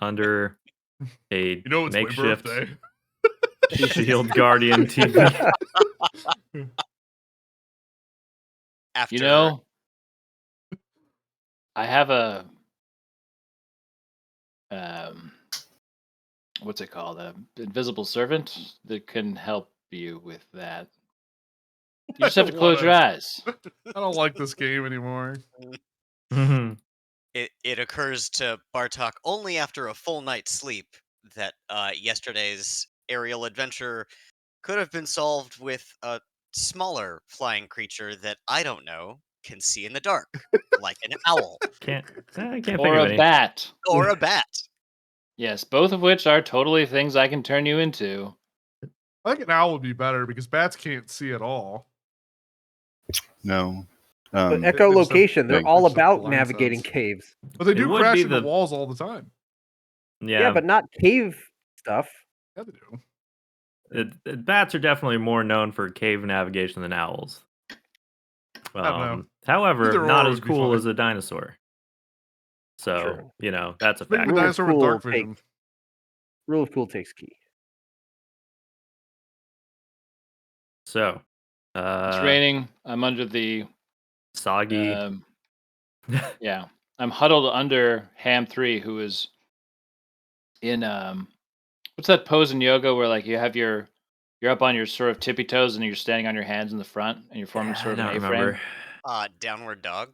under a You know, it's my makeshift birthday. Shield Guardian TV. After You know, I have a um, what's it called? A invisible servant that can help you with that. You just have to close your eyes. I don't like this game anymore. it occurs to Bartok only after a full night's sleep that yesterday's aerial adventure could have been solved with a smaller flying creature that I don't know can see in the dark, like an owl I can't think Or of a any. bat. or a bat. Yes, both of which are totally things I can turn you into. I think an owl would be better because bats can't see at all. No. But They just have- echolocation, they're they all just have about blind navigating sense. caves. But they It do would crash be into the- walls all the time. Yeah, but not cave stuff. Yeah, they do. Bats are definitely more known for cave navigation than owls. I don't know. However, Either not or as would be cool fine. as a dinosaur. So, True. that's a Maybe factor. a dinosaur with dark Cool vision. Rule of cool takes key. So, It's raining. I'm under the soggy. yeah. I'm huddled under Ham 3, who is in what's that pose in yoga where like you're up on your sort of tippy toes and you're standing on your hands in the front and you're forming sort of an I don't A-frame. remember. Downward dog.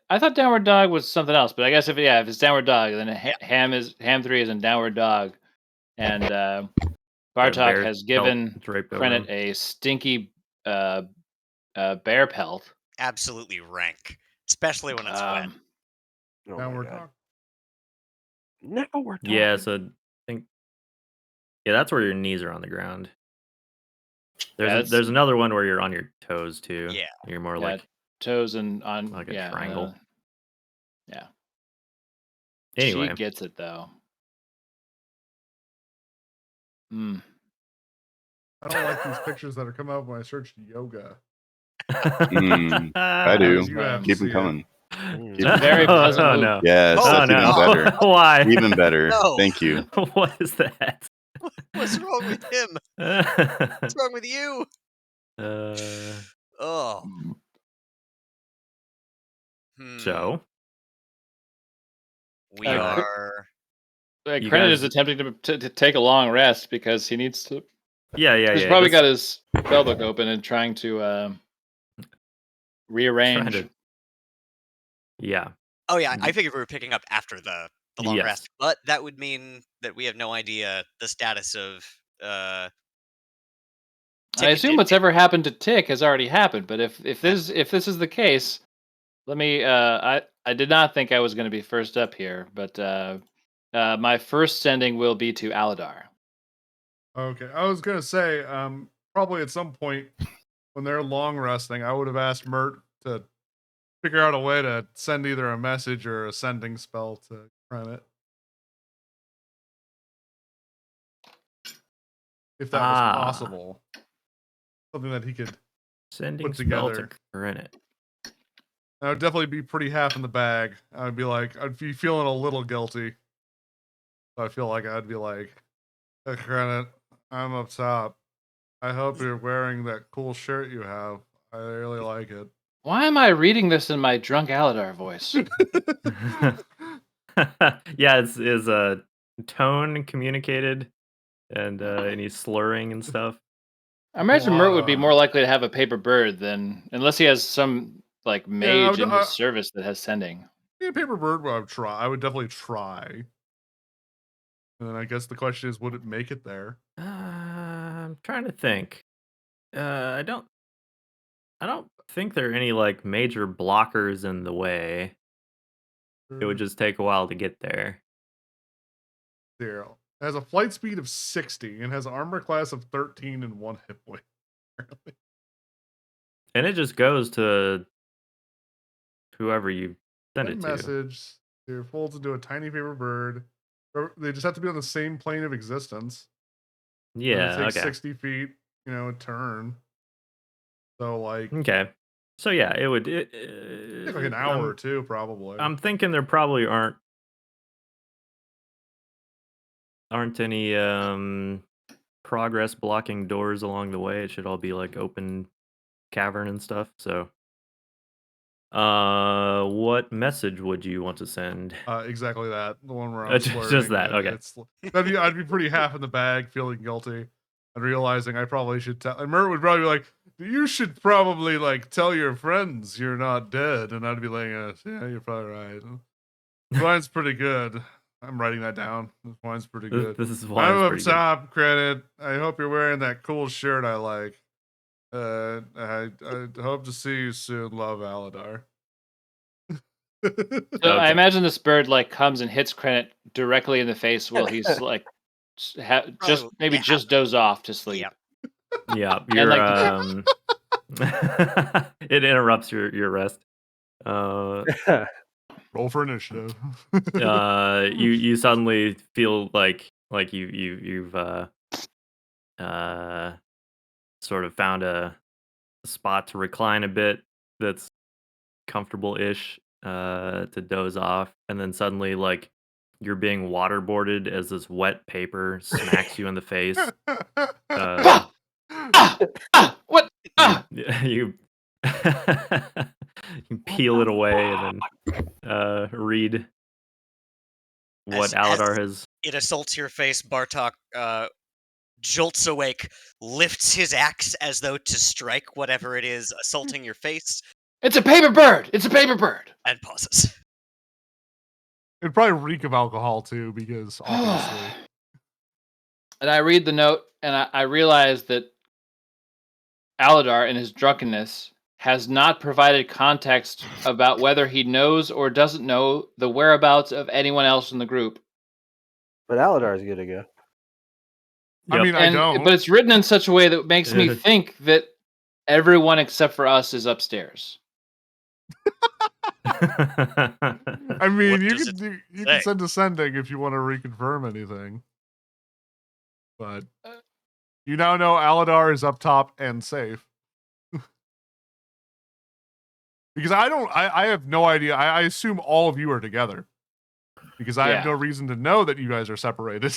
I thought downward dog was something else, but I guess if it's downward dog, then Ham 3 is in downward dog, and Bartok bear has pelt given draped over Krennet him. a stinky bear pelt. Absolutely rank, especially when it's wet. Oh Downward my God. dog. Now we're talking. Yeah, so I think that's where your knees are on the ground. There's another one where you're on your toes too. Yeah. You're more Yeah, like toes and on a yeah, triangle. yeah. Anyway. She gets it though. Hmm. I don't like these pictures that are coming up when I search yoga. I do. You have to Keep see them it. coming. Very oh, pleasant no. Yes, Oh, that's even no. better. Why? Even better. No. Thank you. What is that? What's wrong with him? What's wrong with you? Oh. So we You are. Krennet guys- is attempting to take a long rest because he needs to. yeah. He's probably got his spellbook open and trying to rearrange. Yeah. Oh yeah, I figured we were picking up after the long Yes. rest, but that would mean that we have no idea the status of. I Tick assume did- what's ever happened to Tick has already happened, but if this is the case, let me. I did not think I was going to be first up here, but my first sending will be to Aladar. Okay, I was gonna say, probably at some point when they're long resting, I would have asked Mert to figure out a way to send either a message or a sending spell to Krennet. If that was possible. Something that he could Sending put spell to together. Krennet. That would definitely be pretty half in the bag. I'd be feeling a little guilty. I feel like I'd be like, hey, Krennet, I'm up top. I hope you're wearing that cool shirt you have. I really like it. Why am I reading this in my drunk Aladar voice? Yeah, it's a tone communicated, and he's slurring and stuff. I imagine Mert would be more likely to have a paper bird than, unless he has some like mage in his service that has sending. Yeah, paper bird. I would definitely try. And then I guess the question is, would it make it there? I'm trying to think. I don't think there are any like major blockers in the way. It would just take a while to get there. Zero. It has a flight speed of 60 and has an armor class of 13 and 1 hit point. And it just goes to whoever you send it to. Message. It folds into a tiny paper bird. They just have to be on the same plane of existence. Yeah, and it takes okay. 60 feet, a turn. So like. Okay. So yeah, it would. Take like an hour or two, probably. I'm thinking there probably aren't aren't any progress blocking doors along the way. It should all be like open cavern and stuff. So, what message would you want to send? Exactly that. The one where I'm Just slurring. that, And okay. I'd be pretty half in the bag, feeling guilty, and realizing I probably should tell. And Mert would probably be like, "You should probably like tell your friends you're not dead." And I'd be like, "Yeah, you're probably right." Wine's pretty good. I'm writing that down. This wine's pretty good. This is I'm wine's up pretty good. top, credit. I hope you're wearing that cool shirt I like. I hope to see you soon. Love, Aladar. So I Okay. imagine this bird like comes and hits Krennet directly in the face while he's like just maybe yeah. just doze off to sleep. Yeah. Yeah, And you're like it interrupts your rest. Roll for initiative. You suddenly feel like you've sort of found a spot to recline a bit that's comfortable-ish to doze off, and then suddenly like you're being waterboarded as this wet paper smacks you in the face. What? You you peel it away and then read what As Aladar has. it assaults your face, Bartok jolts awake, lifts his axe as though to strike whatever it is assaulting your face, It's a paper bird. It's a paper bird. and pauses. It'd probably reek of alcohol too, because obviously. And I read the note, and I realize that Aladar, in his drunkenness, has not provided context about whether he knows or doesn't know the whereabouts of anyone else in the group. But Aladar's good to go. I mean, I don't. But it's written in such a way that makes me think that everyone except for us is upstairs. I mean, What you does can send ascending if you want to reconfirm anything. But you now know Aladar is up top and safe. Because I have no idea. I assume all of you are together. Because I have no reason to know that you guys are separated.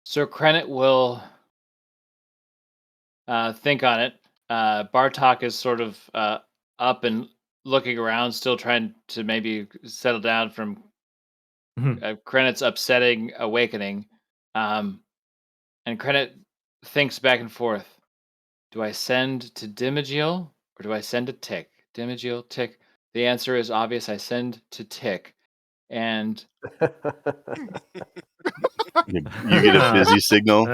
So Krennet will think on it. Bartok is sort of up and looking around, still trying to maybe settle down from Krennet's upsetting awakening. And Krennet thinks back and forth. Do I send to Dimagil or do I send to Tick? Dimagil, Tick. The answer is obvious. I send to Tick. And You get a fizzy signal.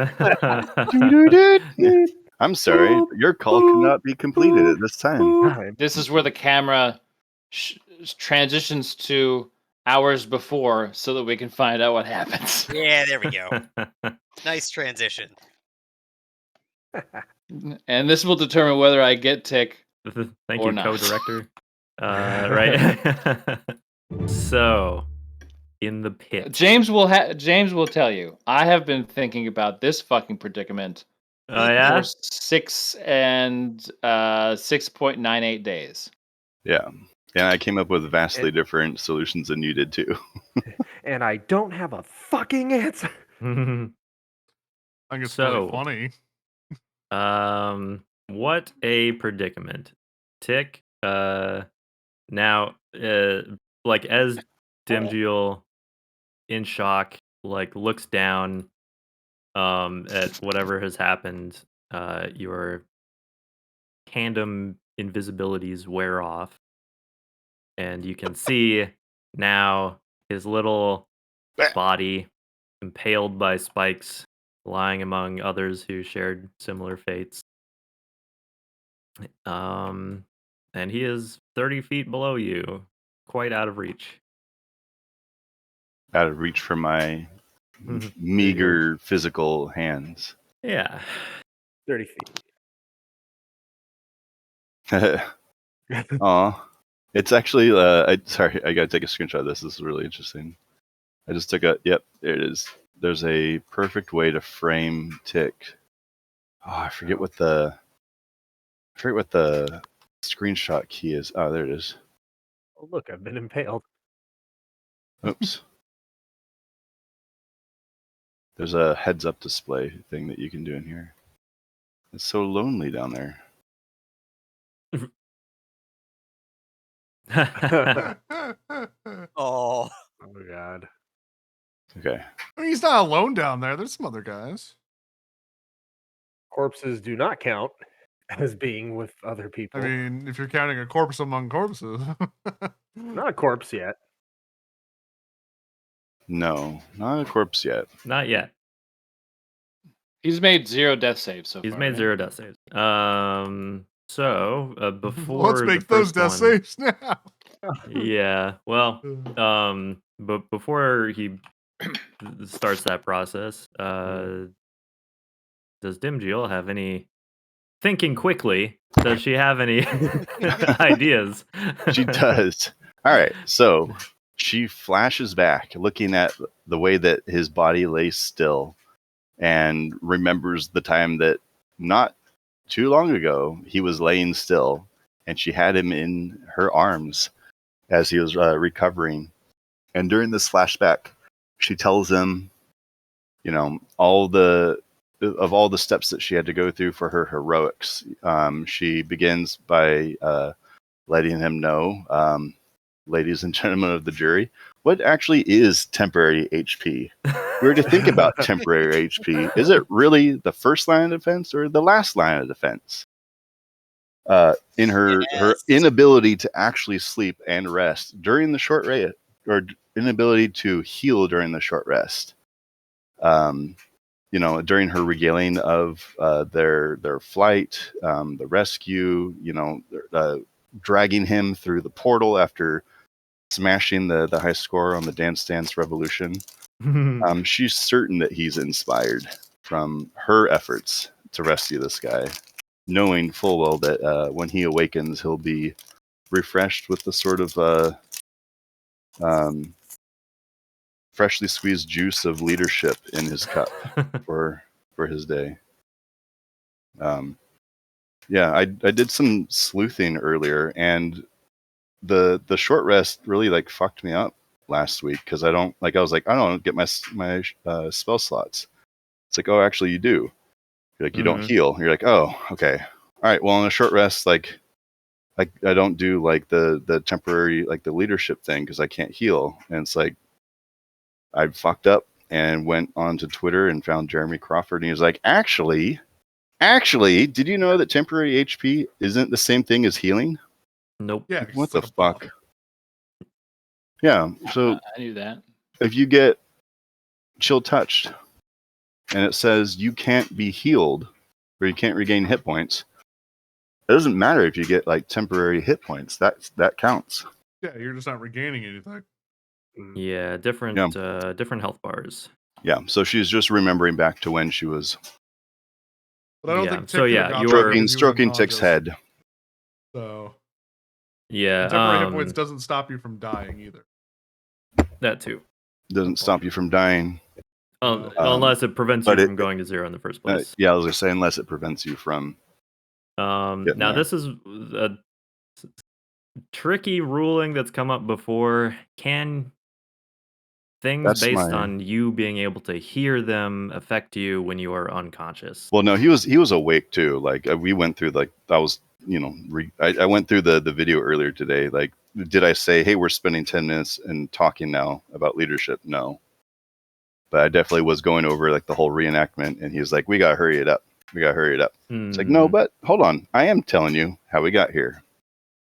I'm sorry, your call cannot be completed at this time. This is where the camera transitions to hours before so that we can find out what happens. Yeah, there we go. Nice transition. And this will determine whether I get Tick Thank or you, not. co-director. Right. So, in the pit. James will tell you. I have been thinking about this fucking predicament for 6.98 days. Yeah. Yeah, I came up with vastly different solutions than you did too. And I don't have a fucking answer. I think it's really funny. What a predicament. Tick, now, like, as Dimgil, in shock, like, looks down, at whatever has happened, your tandem invisibilities wear off, and you can see now his little body impaled by spikes, lying among others who shared similar fates. And he is 30 feet below you, quite out of reach. Out of reach for my meager physical hands. Yeah. 30 feet. Aw. It's actually, sorry, I gotta take a screenshot of this. This is really interesting. I just took yep, there it is. There's a perfect way to frame Tick. Oh, I forget what the screenshot key is. Oh, there it is. Oh, look, I've been impaled. Oops. There's a heads-up display thing that you can do in here. It's so lonely down there. Oh, Oh god. Okay. I mean, he's not alone down there. There's some other guys. Corpses do not count as being with other people. I mean, if you're counting a corpse among corpses. Not a corpse yet. No, not a corpse yet. Not yet. He's made 0 death saves so He's far. made right? 0 death saves. So before Let's the make those first death one- saves now. Yeah. Well, but before he starts that process, does Dimjiel have any thinking quickly? Does she have any ideas? She does. All right. So she flashes back, looking at the way that his body lay still, and remembers the time that not too long ago he was laying still, and she had him in her arms as he was recovering. And during this flashback, she tells him, all the steps that she had to go through for her heroics. She begins by letting him know, ladies and gentlemen of the jury, what actually is temporary HP? If we were to think about temporary HP, is it really the first line of defense or the last line of defense? In her inability to actually sleep and rest during the short rest, or inability to heal during the short rest. During her regaling of their flight, the rescue, dragging him through the portal after smashing the high score on the Dance Dance Revolution. She's certain that he's inspired from her efforts to rescue this guy, knowing full well that when he awakens, he'll be refreshed with the sort of freshly squeezed juice of leadership in his cup for his day. I did some sleuthing earlier, and the short rest really fucked me up last week because I don't get my spell slots. It's like, oh, actually you do. You're like, you don't heal. You're like, oh, okay, all right. Well, in a short rest, I don't do the temporary the leadership thing because I can't heal, and it's like I fucked up and went onto Twitter and found Jeremy Crawford, and he was like, actually, did you know that temporary HP isn't the same thing as healing? Nope. Yeah. What the fuck? Yeah. So I knew that. if you get chill touched and it says you can't be healed or you can't regain hit points, it doesn't matter if you get temporary hit points. That counts. Yeah, you're just not regaining anything. Yeah, different health bars. Yeah. So she's just remembering back to when she was But I don't think Tick so could've yeah, got you there were because he was stroking Tick's unconscious. head. So yeah, temporary hit points doesn't stop you from dying either. that too. Doesn't stop you from dying. Unless it prevents you from going to 0 in the first place. Yeah, I was gonna say unless it prevents you from. Now there. this is a tricky ruling that's come up before. Can things based on you being able to hear them affect you when you are unconscious? Well, no, he was awake too. We went through I was I went through the video earlier today. Did I say, hey, we're spending 10 minutes and talking now about leadership? No, but I definitely was going over the whole reenactment, and he was like, we gotta hurry it up. It's like, no, but hold on, I am telling you how we got here.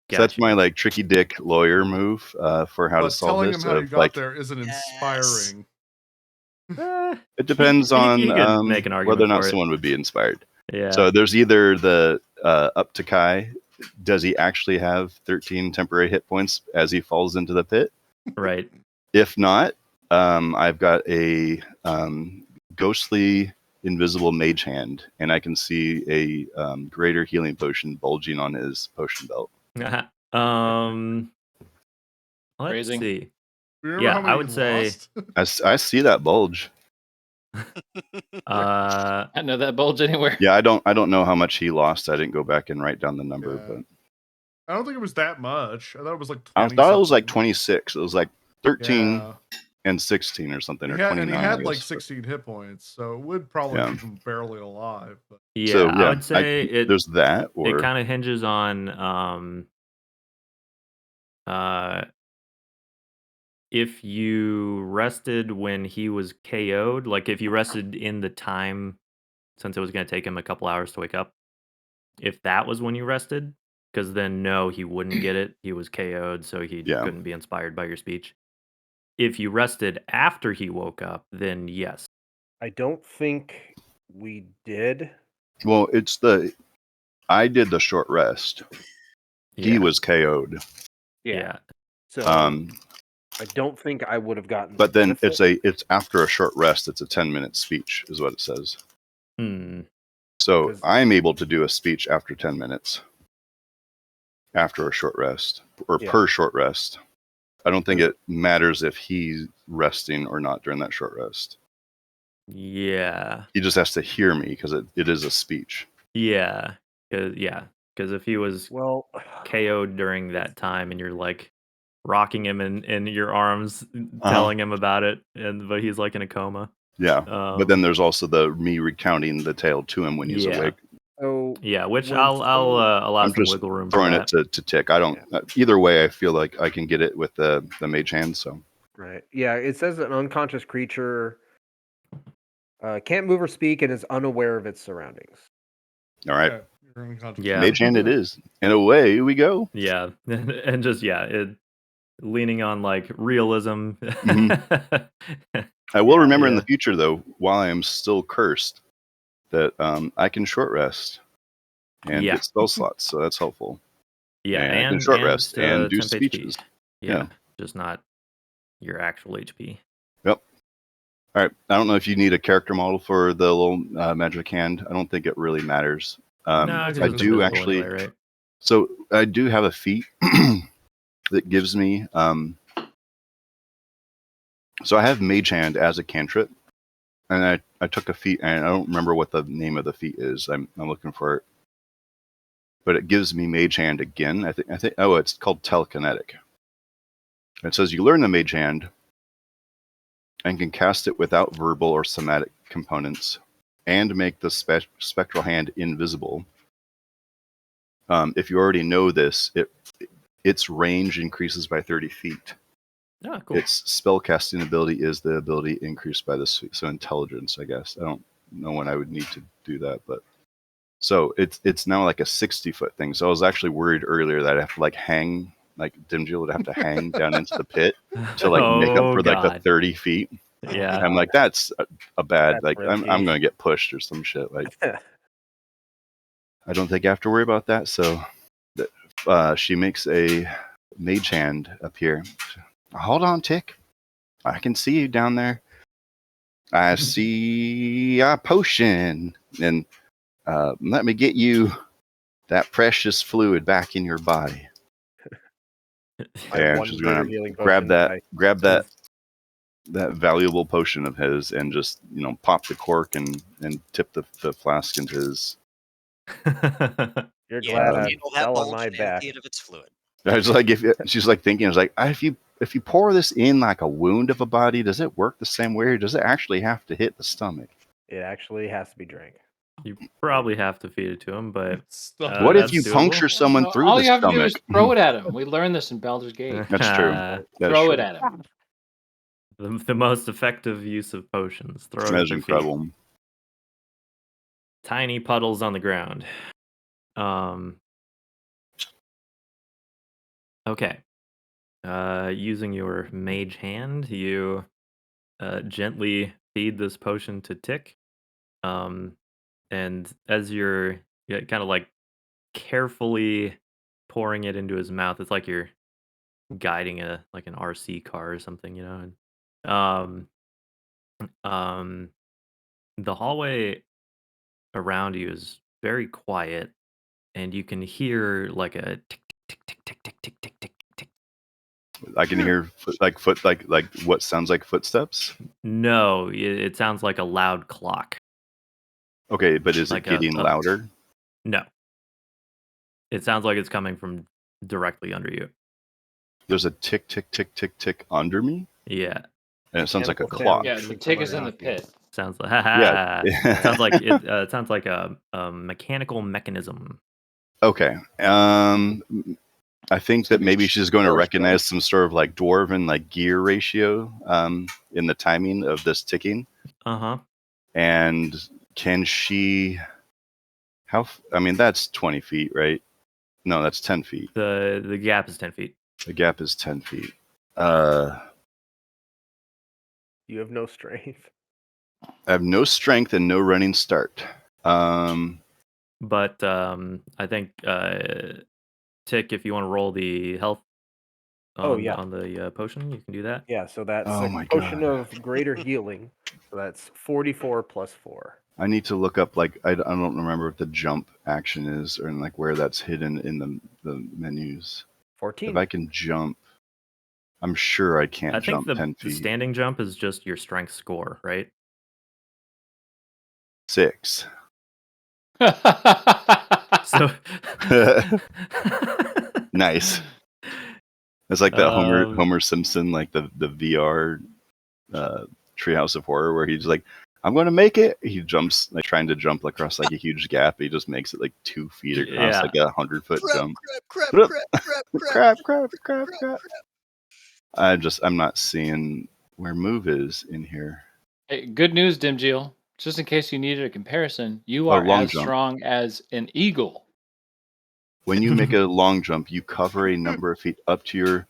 Gotcha. So that's my tricky dick lawyer move for how to solve this. Telling him how you got there isn't inspiring. It depends on you could make an argument whether or not for it. someone would be inspired. Yeah. So there's either the up to Kai. Does he actually have 13 temporary hit points as he falls into the pit? Right. If not, I've got a ghostly invisible mage hand, and I can see a greater healing potion bulging on his potion belt. Let's Phrasing. see. Remember Yeah, how many I would say I see that bulge. I don't know that bulge anywhere. Yeah, I don't know how much he lost. I didn't go back and write down the number, Yeah. but I don't think it was that much. I thought it was 20. I thought it was 26. It was 13 Yeah. and 16 or something, or And 29. he I had like guess. 16 hit points, so it would probably Yeah. keep him barely alive. But Yeah, So I yeah, would say there's that, it or kind of hinges on if you rested when he was KO'd, like if you rested in the time since it was going to take him a couple hours to wake up, if that was when you rested, because then no, he wouldn't get it. He was KO'd, so he yeah. couldn't be inspired by your speech. If you rested after he woke up, then yes. I don't think we did. Well, I did the short rest. He Yeah. was KO'd. Yeah. So Um, I don't think I would have gotten. but then with it. it's after a short rest. It's a 10-minute speech, is what it says. Hmm. So 'Cause- I'm able to do a speech after 10 minutes, after a short rest, or Yeah. per short rest. I don't think it matters if he's resting or not during that short rest. Yeah. He just has to hear me because it is a speech. Yeah. Because if he was Well, KO'd during that time and you're like rocking him in your arms, telling him about it, but he's like in a coma. Yeah. But then there's also me recounting the tale to him when he's awake. so yeah, which when I'll allow I'm some just wiggle room for throwing it that. to tick. I don't. Either way, I feel like I can get it with the mage hand. So right, yeah, it says an unconscious creature can't move or speak and is unaware of its surroundings. all right, yeah, you're unconscious. Yeah. mage hand it is, and away we go. Yeah, and just leaning on like realism. I will remember in Yeah. the future, though, while I am still cursed, that I can short rest and Yeah. get spell slots, so that's helpful. Yeah, And I can short rest and do temp speeches. HP. Yeah, just not your actual HP. Yep. All right. I don't know if you need a character model for the little magic hand. I don't think it really matters. No, 'cause I it's do invisible actually. anyway, right? So I do have a feat that gives me. So I have Mage Hand as a cantrip, and I took a feat, and I don't remember what the name of the feat is. I'm looking for it, but it gives me Mage Hand again. I think. Oh, it's called Telekinetic. It says you learn the Mage Hand and can cast it without verbal or somatic components, and make the spectral hand invisible. If you already know this, its range increases by 30 feet. Oh, cool. Its spellcasting ability is the ability increased by this, so intelligence, I guess. I don't know when I would need to do that, but so it's now like a 60-foot thing. So I was actually worried earlier that I have to like hang, like Dimjil would have to hang down into the pit to like make up Oh, for like the God. 30 feet. Yeah. I'm like, that's a bad, That's like I'm risky. gonna get pushed or some shit. Like I don't think I have to worry about that. So she makes a mage hand appear. Hold on, Tick. I can see you down there. I see a potion, and let me get you that precious fluid back in your body. I have And one she's greater gonna healing grab potion, that valuable potion of his, and just pop the cork and tip the flask into his. You're Yeah, glad I'm handle that selling bulge my and back. empty it of its fluid. I was like, she's like thinking, I was like, if you pour this in like a wound of a body, does it work the same way, or does it actually have to hit the stomach? It actually has to be drank. You probably have to feed it to him, but What if that's you doable. puncture someone through All the you have to do stomach? is throw it at him. We learned this in Baldur's Gate. That's true. That is Throw it true. at him. The most effective use of potions. Throw it That at is their feet. incredible. Tiny puddles on the ground. Okay. Using your mage hand, you gently feed this potion to Tick. And as you're kind of like carefully pouring it into his mouth, it's like you're guiding an RC car or something, And um, the hallway around you is very quiet, and you can hear like a tick tick tick tick tick tick tick tick tick. I can hear like what sounds like footsteps. No, it sounds like a loud clock. Okay, but is Like it getting louder? No. It sounds like it's coming from directly under you. there's a tick, tick, tick, tick, tick under me, Yeah. and it sounds like a Mechanical clock. sound Yeah, the coming tick from is in the underneath you. pit. Sounds like Yeah. sounds like it sounds like a mechanical mechanism. Okay. I think that maybe she's going to recognize some sort of like dwarven like gear ratio in the timing of this ticking. Uh-huh. And can she? I mean, that's 20 feet, right? No, that's 10 feet. The gap is 10 feet. The gap is 10 feet. You have no strength. I have no strength and no running start. But I think Tick, if you want to roll the health on the potion, you can do that. Yeah, so that's Oh a my potion God. of greater healing. So that's 44 plus 4. I need to look up like I don't remember what the jump action is or like where that's hidden in the menus. 14. If I can jump, I'm sure I can't I think jump 10 the feet. standing jump is just your strength score, right? 6. So Nice. It's like that Homer Simpson, like the VR Treehouse of Horror, where he's like, "I'm going to make it." He jumps, like trying to jump across like a huge gap. He just makes it like 2 feet across, like a 100-foot jump. Crap. I'm not seeing where move is in here. Hey, good news, Dimjil. Just in case you needed a comparison, you are long as jump. strong as an eagle. When you make a long jump, you cover a number of feet up to your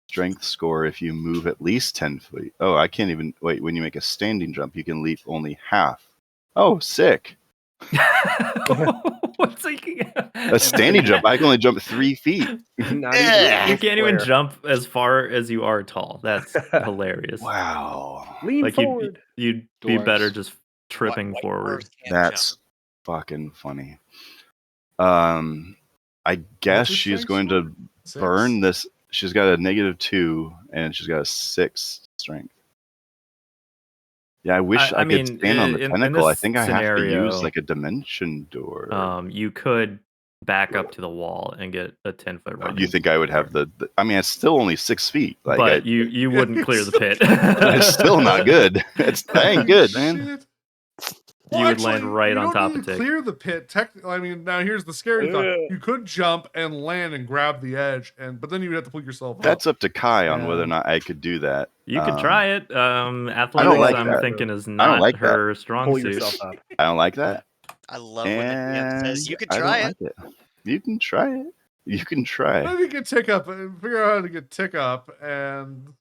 strength score if you move at least 10 feet. Oh, I can't even wait. When you make a standing jump, you can leap only half. Oh, sick. What's A standing jump, I can only jump 3 feet. Not even you can't even jump as far as you are tall. That's hilarious. Wow. Lean Like forward. you'd be better just tripping White forward. dwarves can't That's jump. fucking funny. I guess What's your she's strength going score? to 6? burn this. She's got a -2 and she's got a 6 strength. Yeah, I wish I could stand on the in tentacle. I this think I have to use scenario, like a dimension door. you could back up to the wall and get a 10-foot run. You think I would have the I mean, it's still only 6 feet. Like, but you wouldn't clear the pit. It's still not good. That ain't good, man. Shit. You would land right on top of of Tick. Clear the pit. I mean, now here's the scary thought: you could jump and land and grab the edge, but then you would have to pull yourself up. That's up to Kai on whether or not I could do that. You could try it. Athletics, I don't like I'm that. thinking, is I don't not like her strong Pull suit. yourself up. I don't like that. I love when the DM says you could try it. You can try it. You can try. How do you get Tick up and figure out how to get Tick up? And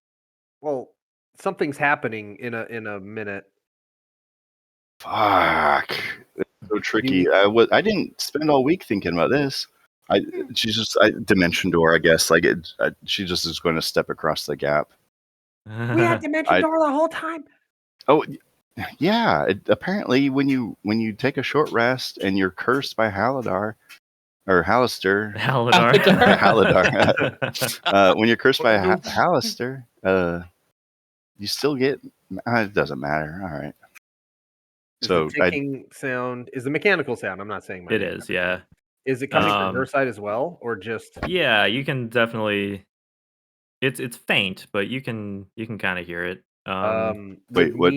well, something's happening in a minute. Fuck. It's so tricky. I didn't spend all week thinking about this. She's just dimension door, I guess. Like she just is going to step across the gap. We had dimension door the whole time. Oh, yeah. Apparently, when you take a short rest and you're cursed by Halidar or Halaster, Halidar. When you're cursed by Halaster, you still get. It doesn't matter. All right. The ticking sound is the mechanical sound. I'm not saying it is. Yeah. Is it coming from her side as well, or just? Yeah, you can definitely. It's faint, but you can kind of hear it. Wait, what?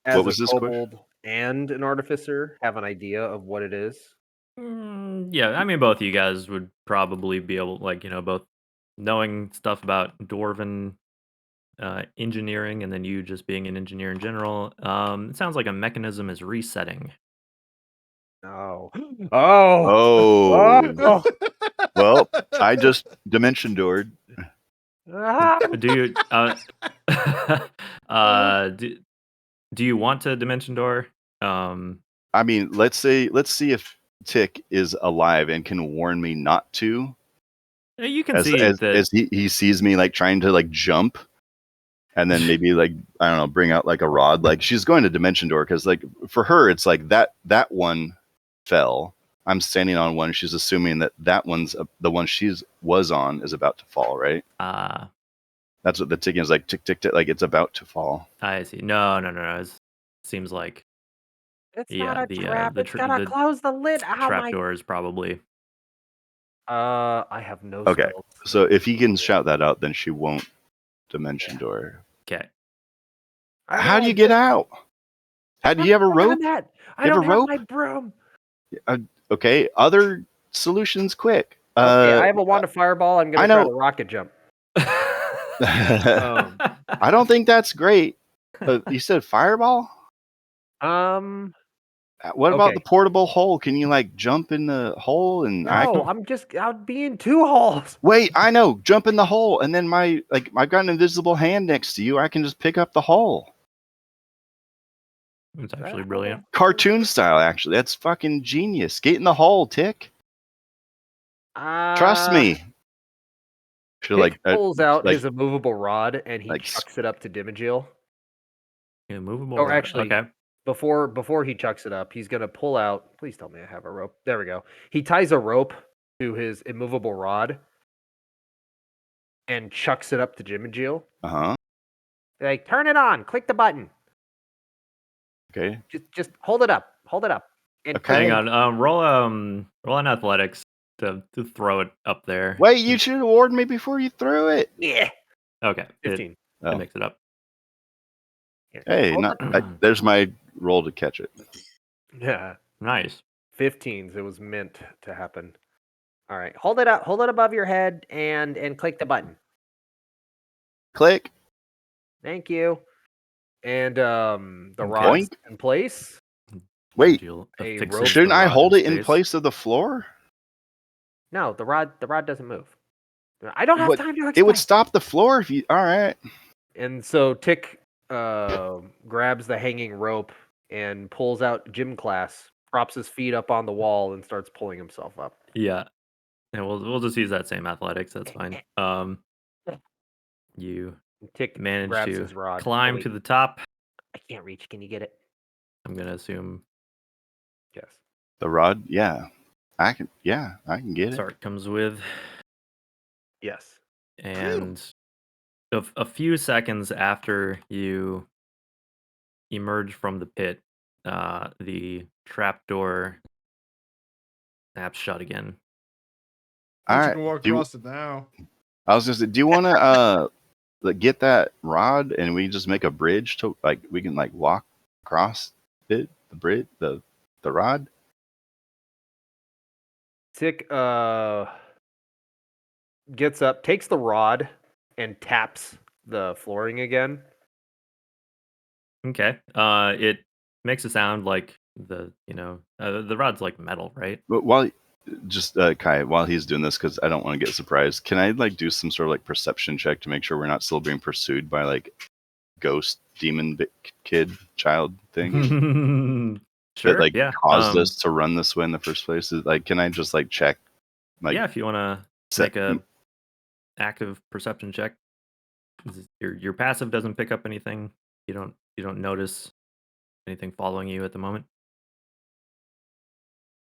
As a kobold and an artificer, have an idea of what it is? Yeah, I mean, both of you guys would probably be able, both knowing stuff about dwarven engineering, and then you just being an engineer in general. It sounds like a mechanism is resetting. Oh. Well, I just dimension doored. Do you do you want to dimension door? I mean, let's see if Tick is alive and can warn me not to. You can as he sees me like trying to like jump, and then maybe like I don't know, bring out like a rod. Like she's going to dimension door because like for her it's like that one fell. I'm standing on one. She's assuming that one's the one was on is about to fall, right? That's what the ticking is like. Tick tick tick. Like it's about to fall. I see. No. It seems like it's not a trap. It's gotta close the lid. Trap door is probably I have no Okay. spells. So if he can shout that out, then she won't dimension door. Okay. How do you get out? How do you have a rope? I You have don't a have rope? my broom. Okay. Other solutions, quick. Okay, I have a wand of fireball. I'm I gonna try know. to rocket jump. I don't think that's great. You said fireball? What about Okay. the portable hole? Can you like jump in the hole and No, I'd be in 2 holes. Wait, I know. Jump in the hole, and then I've got an invisible hand next to you. I can just pick up the hole. It's actually brilliant. Cartoon style, actually. That's fucking genius. Get in the hole, Tick. Trust me. Tick pulls out like- his immovable rod and he like chucks it up to Dimagil. Immovable. Or rod. actually, okay. before he chucks it up, he's gonna pull out. Please tell me I have a rope. There we go. He ties a rope to his immovable rod and chucks it up to Dimagil. Uh-huh. Like, turn it on. Click the button. Okay. Just hold it up. Hold it up. And Okay. Hang on. Roll an athletics to throw it up there. Wait, you should have warned me before you threw it. Yeah. Okay. 15. It makes it up. Here. Hey, Hold it. there's my roll to catch it. Yeah. Nice. 15s. It was meant to happen. All right. Hold it up. Hold it above your head and click the button. Click. Thank you. And the rod's in place. Wait, A rope. shouldn't I hold it in place of the floor? No, the rod doesn't move. I don't have time to explain. It would stop the floor if you. All right. And so Tick grabs the hanging rope and pulls out gym class, props his feet up on the wall, and starts pulling himself up. Yeah. And we'll just use that same athletics. That's fine. You Tick manage grabs to his rod. climb Wait. to the top. I can't reach. Can you get it? I'm gonna assume Yes. The rod, yeah. I can get it. Sart comes with. Yes. And a few seconds after you emerge from the pit, the trapdoor snaps shut again. All You right. can walk across it now. I was gonna say, do you want to get that rod and we just make a bridge to we can walk across it, the bridge, the rod? Tick gets up, takes the rod, and taps the flooring again. Okay. It makes a sound like the rod's like metal, right? But Kai, while he's doing this, because I don't want to get surprised, can I do some sort of perception check to make sure we're not still being pursued by ghost demon child thing Sure. that yeah. caused us to run this way in the first place? Can I just check? Yeah, if you want to make a active perception check, your passive doesn't pick up anything. You don't notice anything following you at the moment.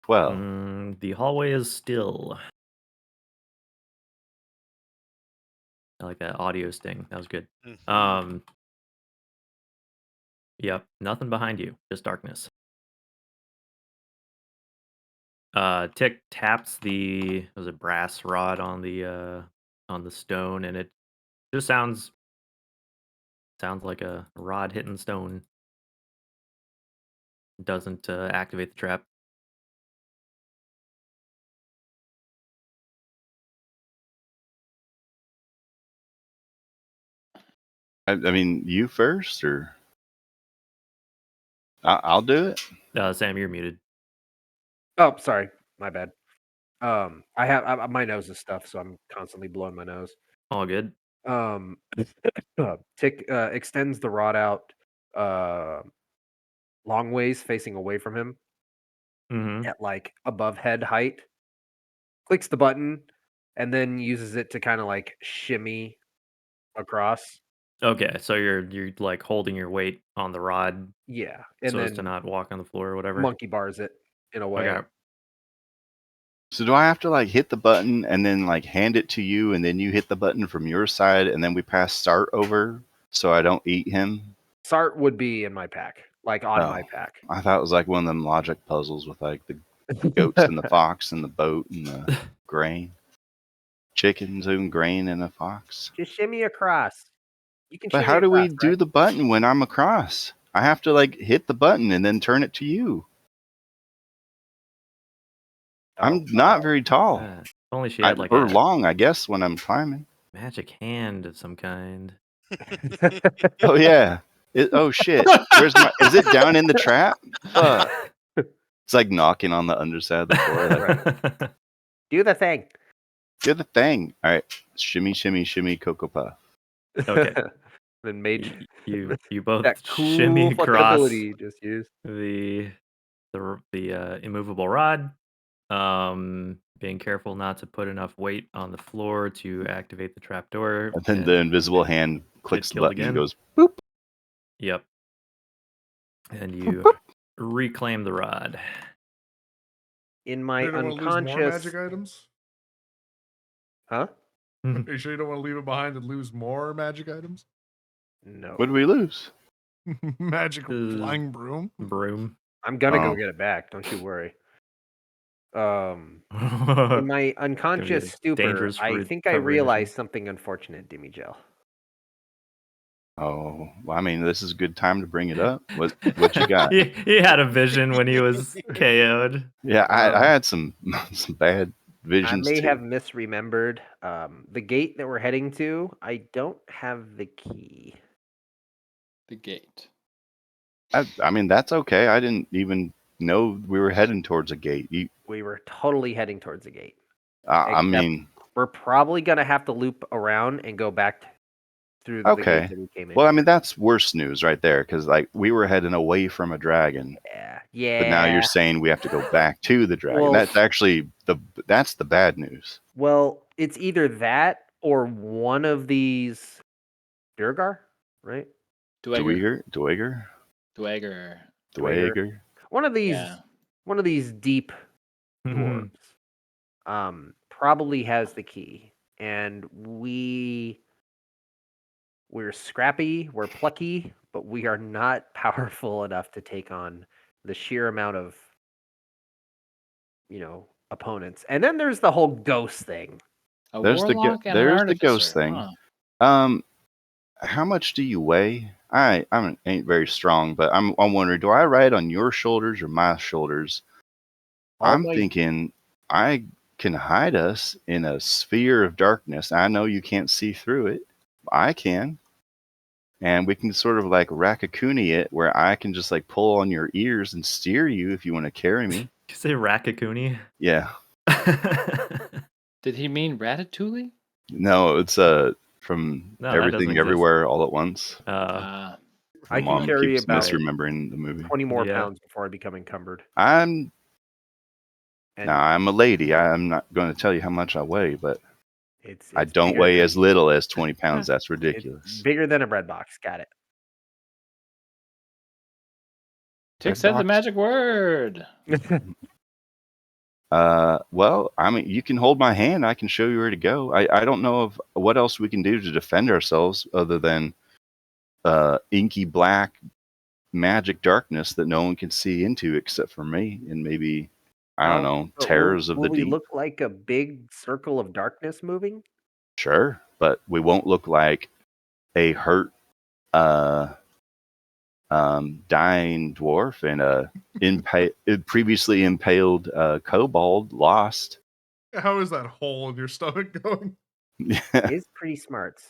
12. The hallway is still. I like that audio sting. That was good. Yep, nothing behind you, just darkness. Tick taps the brass rod on the stone, and it just sounds like a rod hitting stone. It doesn't activate the trap. I mean, you first, or I'll do it. Sam, you're muted. Oh, sorry, my bad. My nose is stuffed, so I'm constantly blowing my nose. All good. Tick extends the rod out long ways, facing away from him at above head height. Clicks the button, and then uses it to kind of shimmy across. Okay, so you're holding your weight on the rod. Yeah, and so then as to not walk on the floor or whatever. Monkey bars it in a way. Okay. So do I have to hit the button and then hand it to you, and then you hit the button from your side, and then we pass Sart over so I don't eat him? Sart would be in my pack, on my pack. I thought it was one of them logic puzzles with the goats and the fox and the boat and the. grain. Chickens and grain and a fox. Just shimmy across. You can But shimmy how do we across, do right? the button when I'm across? I have to like hit the button and then turn it to you. I'm not very tall. If only she had like Or a long, I guess, when I'm climbing. magic hand of some kind. Oh yeah. Oh shit. Where's my? Is it down in the trap? Fuck. It's like knocking on the underside of the floor. Like, Do the thing. do the thing. All right. Shimmy, shimmy, shimmy, Cocoa Puff. Okay. Then Mage. You both That cool shimmy fucking across ability you just used. the immovable rod. Being careful not to put enough weight on the floor to activate the trapdoor. And then the invisible hand clicks the button and goes boop. Yep. And you reclaim the rod. In my You don't want to lose more unconscious. magic items? Huh? Are you sure you don't want to leave it behind and lose more magic items? No. What did we lose? Magic flying broom. I'm gonna go Oh. get it back. Don't you worry. In my unconscious stupor, dangerous I think I recovery realized mission. something unfortunate, Dimmy Gel. Oh, well, I mean, this is a good time to bring it up. What you got? he had a vision when he was KO'd. Yeah, I had some bad I visions may too. have misremembered. The gate that we're heading to, I don't have the key. The gate. I mean, that's okay. I didn't even know we were heading towards a gate. We were totally heading towards the gate. I Except mean, we're probably gonna have to loop around and go back through the okay. gate that we came in. Well, I mean, that's worse news right there because like we were heading away from a dragon. Yeah. But now you're saying we have to go back to the dragon. Well, That's actually that's the bad news. Well, it's either that or one of these Durgar, right? Dweger. One of these deep dwarves probably has the key. And we're scrappy, we're plucky, but we are not powerful enough to take on the sheer amount of opponents. And then there's the whole ghost thing. There's the ghost thing. Huh. How much do you weigh? I ain't very strong, but I'm wondering, do I ride on your shoulders or my shoulders? I'm thinking I can hide us in a sphere of darkness. I know you can't see through it. I can. And we can sort of like Rakakuni it where I can just like pull on your ears and steer you if you want to carry me. Did you say Rakakuni? Yeah. Did he mean Ratatouille? No, it's from Everything Everywhere All at Once. I My can mom carry keeps about misremembering the movie. 20 more pounds before I become encumbered. I'm a lady. I'm not going to tell you how much I weigh, but it's I don't weigh as little as 20 pounds. That's ridiculous. It's bigger than a bread box. Got it. Tick said the magic word. Well, I mean, you can hold my hand. I can show you where to go. I don't know of what else we can do to defend ourselves other than inky black magic darkness that no one can see into except for me and maybe, I don't know, terrors of the deep. Will we look like a big circle of darkness moving? Sure, but we won't look like a hurt dying dwarf and a previously impaled kobold lost. How is that hole in your stomach going? It's pretty smart.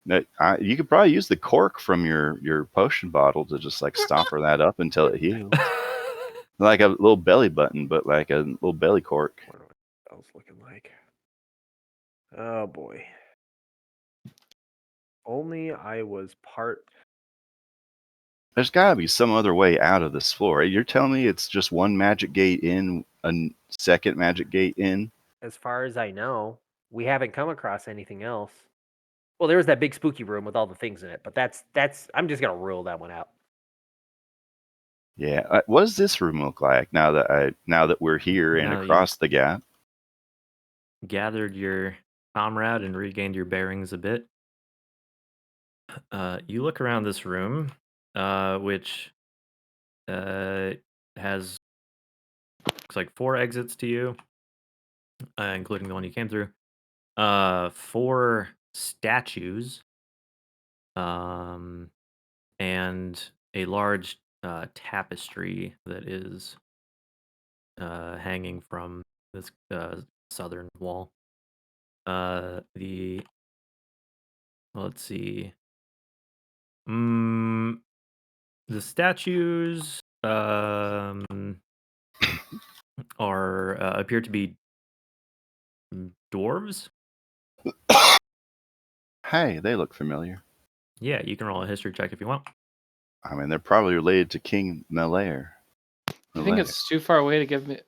You could probably use the cork from your potion bottle to just like stopper that up until it heals. Like a little belly button, but like a little belly cork. What that was looking like. Oh boy. Only I was part. There's got to be some other way out of this floor. You're telling me it's just one magic gate in, a second magic gate in? As far as I know, we haven't come across anything else. Well, there was that big spooky room with all the things in it, but that's I'm just gonna rule that one out. Yeah. What does this room look like now that we're here and across the gap? Gathered your comrade and regained your bearings a bit. You look around this room, which has looks like 4 exits to you. including the one you came through. 4 statues, and a large tapestry that is hanging from this southern wall. The let's see. The statues are appear to be dwarves. Hey, they look familiar. Yeah, you can roll a history check if you want. I mean, they're probably related to King Melaire. You think it's too far away to give me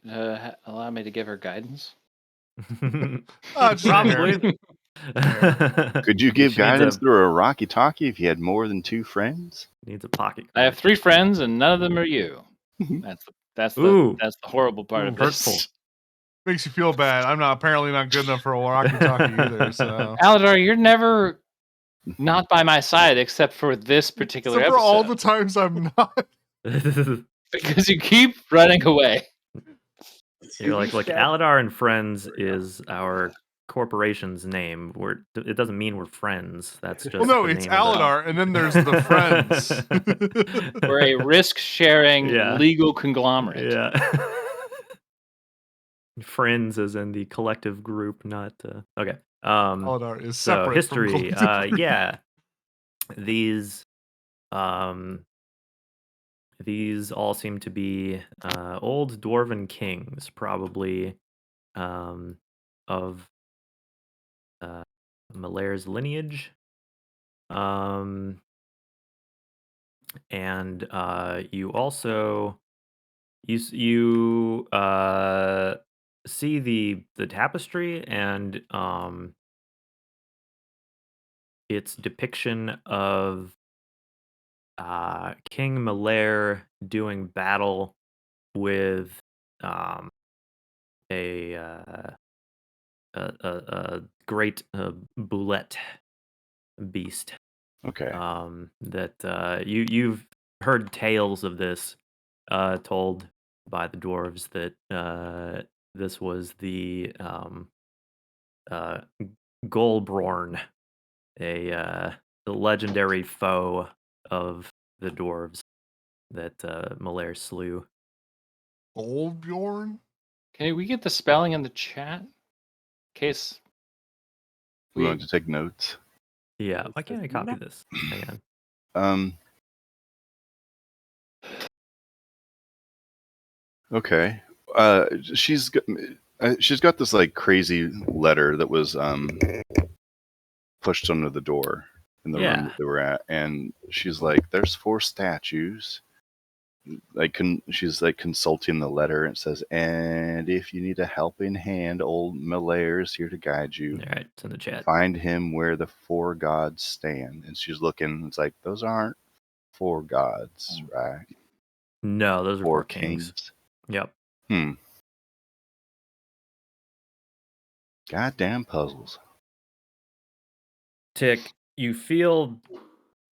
allow me to give her guidance? Just a hair. Probably. Could you give She needs guidance a- through a Rocky Talkie if you had more than 2 friends? Needs a pocket. I have card. 3 friends, and none of them are you. That's Ooh. the horrible part of Hurtful. this. Makes you feel bad. I'm apparently not good enough for a walkie-talkie either. So Aladar, you're never not by my side except for this particular except for episode. all the times I'm not. Because you keep running away. You're like, look, Aladar and Friends is our corporation's name. It doesn't mean we're friends. That's just Well, no, the it's name of the- Aladar, and then there's the friends. We're a risk-sharing Yeah. legal conglomerate. Yeah. Friends is in the collective group, not okay. Aladar is So separate history, from collective. yeah. These all seem to be old dwarven kings, probably of Malaire's lineage. And you also you see the tapestry and its depiction of King Malaire doing battle with a great boulette beast. Okay. That you've heard tales of this told by the dwarves that this was the Golbrorn, a legendary foe of the dwarves that Malaire slew. Goldbjorn? Can we get the spelling in the chat? In case We want to take notes. Yeah, why can't I copy this? Hang on. Okay. She's got this like crazy letter that was pushed under the door in the room that they were at, and she's like, "There's 4 statues." She's like consulting the letter, and it says, "And if you need a helping hand, old Malaire is here to guide you. All right, it's in the chat. Find him where the 4 gods stand." And she's looking. It's like, those aren't 4 gods, right? No, those are 4 kings. Yep. Goddamn puzzles. Tick, you feel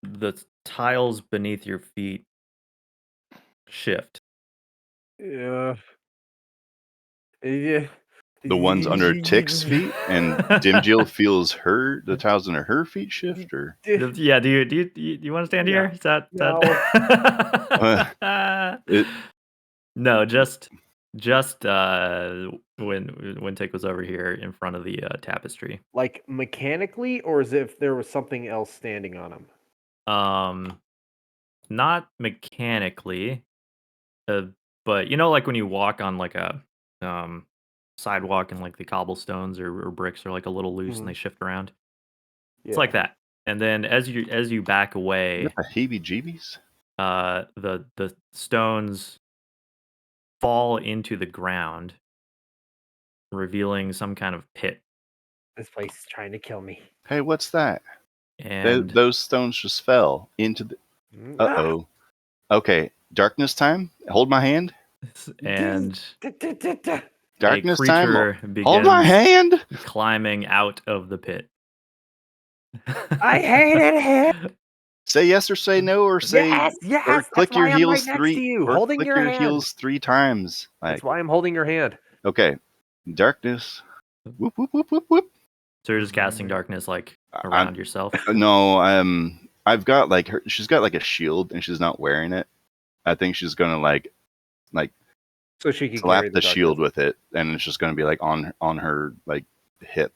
the tiles beneath your feet shift. Yeah. The ones under Tick's feet, and Dimjil feels the tiles under her feet shift, or yeah. Do you want to stand here? Is that no? Just when Tick was over here in front of the tapestry. Like mechanically, or as if there was something else standing on him? Not mechanically, but you know, like when you walk on like a sidewalk and like the cobblestones or bricks are like a little loose and they shift around. It's like that. And then as you back away, heebie-jeebies. The stones fall into the ground, revealing some kind of pit. This place is trying to kill me. Hey, what's that? And those stones just fell into the. Uh-oh. Okay, darkness time. Hold my hand. And darkness a time. begins Hold my hand. Climbing out of the pit. I hated him. Say yes or say no, or say yes. or click your heels right 3. Next to you, or holding click your hand. heels 3 times. That's why I'm holding your hand. Okay, darkness. Whoop whoop whoop whoop whoop. So you're just casting darkness like I, around yourself. no, I've got like her. She's got like a shield, and she's not wearing it. I think she's gonna like So she can slap carry the the shield darkness. with it, and it's just gonna be like on her like hip,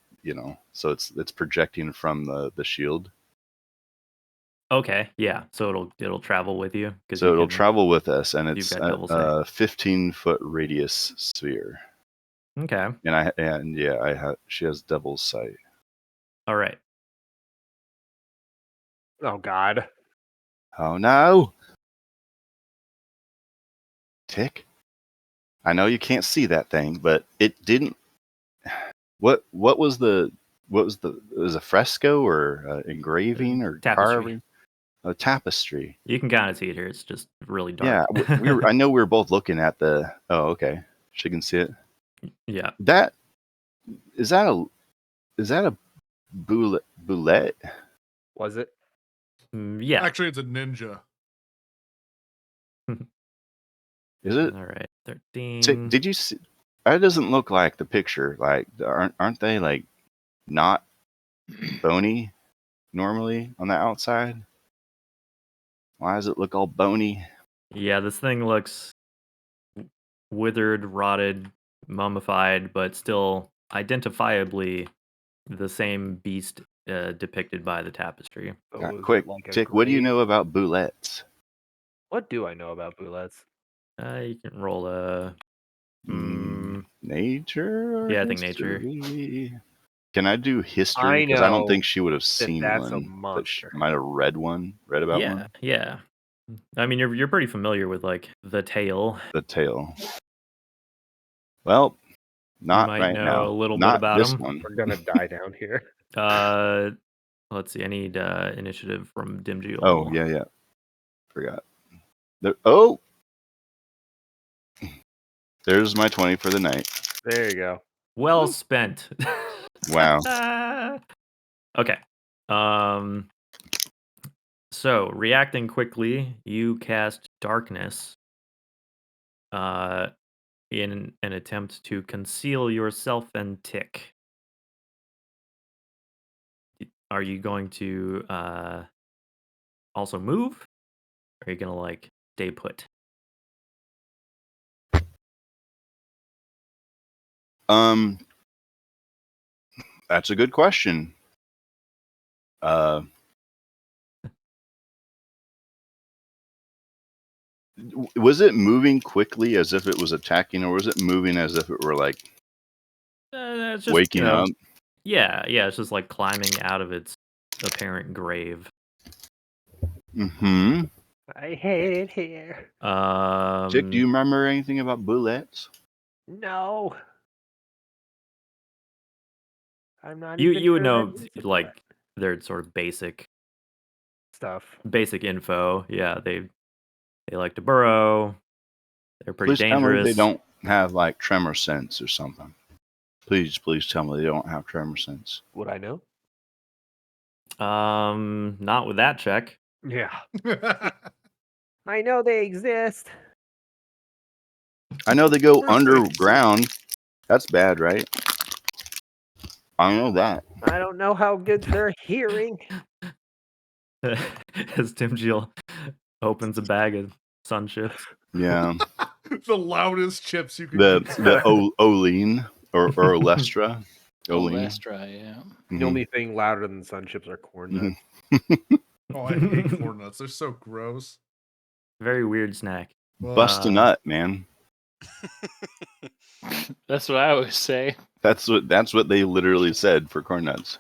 So it's projecting from the shield. Okay, yeah. So it'll travel with you because So it'll travel with us, and you've it's got double sight. a 15-foot radius sphere. Okay. And she has double sight. All right. Oh God. Oh no! Tick. I know you can't see that thing, but it didn't. What was the it was a fresco or engraving or Tapestry. carving? A tapestry. You can kind of see it here. It's just really dark. Yeah, I know we were both looking at the. Oh, okay. She can see it. Yeah. That is that a boulette? Was it? Yeah. Actually, it's a ninja. Is it? All right. 13. Did you see? That doesn't look like the picture. Like, aren't they like not bony normally on the outside? Why does it look all bony? Yeah, this thing looks withered, rotted, mummified, but still identifiably the same beast depicted by the tapestry. Was Quick, it like a Tick, what do you grave? know about boulettes? What do I know about boulettes? You can roll a. Nature or Yeah, I think nature. history? Can I do history? I Because I don't know think she would have seen that's a one. But she monster. might have read about Yeah, one. yeah. I mean, you're pretty familiar with like the tale. The tail. Well, not might right know now. a little bit Not about this 'em. one. We're gonna die down here. Let's see. I need initiative from Dimjiel. Oh yeah. Forgot. Oh, there's my 20 for the night. There you go. Well spent. Wow. Okay. So reacting quickly, you cast darkness. In an attempt to conceal yourself and Tick. Are you going to also move? Or are you gonna like stay put? That's a good question. Was it moving quickly as if it was attacking, or was it moving as if it were like It's just, waking up? Yeah. It's just like climbing out of its apparent grave. Mm-hmm. I hate it here. Tick, do you remember anything about boulettes? No. I'm not You even would sure know that it's a like boulette. their sort of basic info. Yeah, they like to burrow. They're pretty Please tell me dangerous. they don't have like tremor sense or something. Please tell me they don't have tremor sense. Would I know? Not with that check. Yeah. I know they exist. I know they go Of course they underground. That's bad, right? I know that. I don't know how good their hearing. As Dimjiel opens a bag of sun chips. Yeah. The loudest chips you can The eat. Olean or Olestra. Olean. Olestra, yeah. The only thing louder than sun chips are corn nuts. Oh, I hate corn nuts. They're so gross. Very weird snack. Bust a nut, man. That's what I always say. That's what they literally said for corn nuts.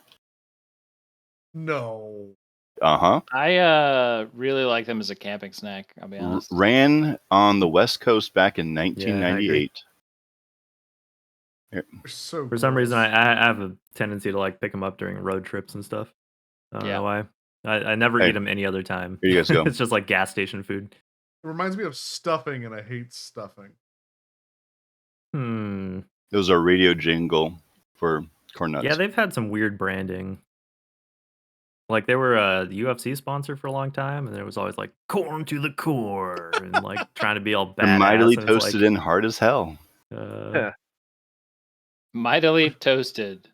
No. Uh-huh. I really like them as a camping snack, I'll be honest. Ran on the West Coast back in 1998. They're so For some reason, gross. I have a tendency to like pick them up during road trips and stuff. I don't know why. I never eat them any other time. Here you guys go. It's just like gas station food. It reminds me of stuffing, and I hate stuffing. It was our radio jingle for corn nuts. Yeah, they've had some weird branding. Like they were a UFC sponsor for a long time, and it was always like corn to the core, and like trying to be all badass. They're mightily and it's toasted and hard as hell. like, Mightily toasted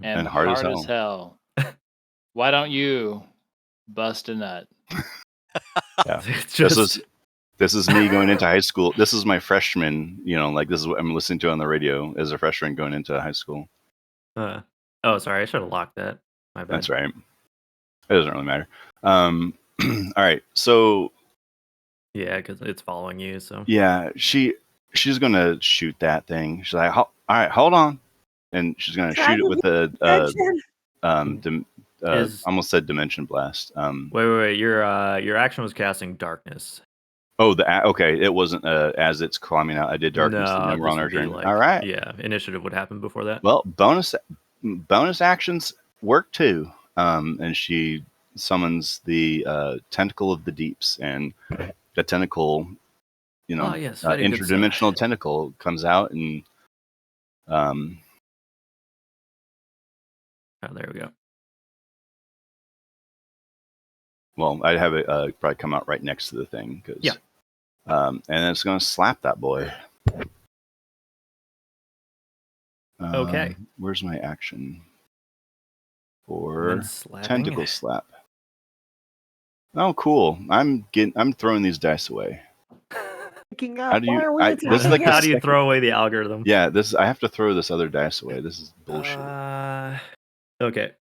and hard as hard as hell. Why don't you bust a nut? Yeah. It's just This is me going into high school. This is my freshman, like this is what I'm listening to on the radio as a freshman going into high school. oh, sorry, I should have locked that. My bad. That's right. It doesn't really matter. All right. So Yeah, because it's following you. So yeah, she's gonna shoot that thing. She's like, all right, hold on, and she's gonna shoot it with the Is- almost said dimension blast. wait. Your action was casting darkness. Oh, okay. It wasn't as it's climbing out. I did darkness, and then we're this on our would be turn. like, All right. Yeah, initiative would happen before that. Well, bonus actions work too. And she summons the tentacle of the deeps, and the tentacle, Oh, yes, very good interdimensional tentacle comes out, and oh, there we go. well, I'd have it probably come out right next to the thing, because Yeah. And it's gonna slap that boy. Okay. Where's my action for And slapping. tentacle slap? Oh, cool. I'm throwing these dice away. How do you? This is like How do you throw away the algorithm? Yeah, I have to throw this other dice away. This is bullshit. Okay.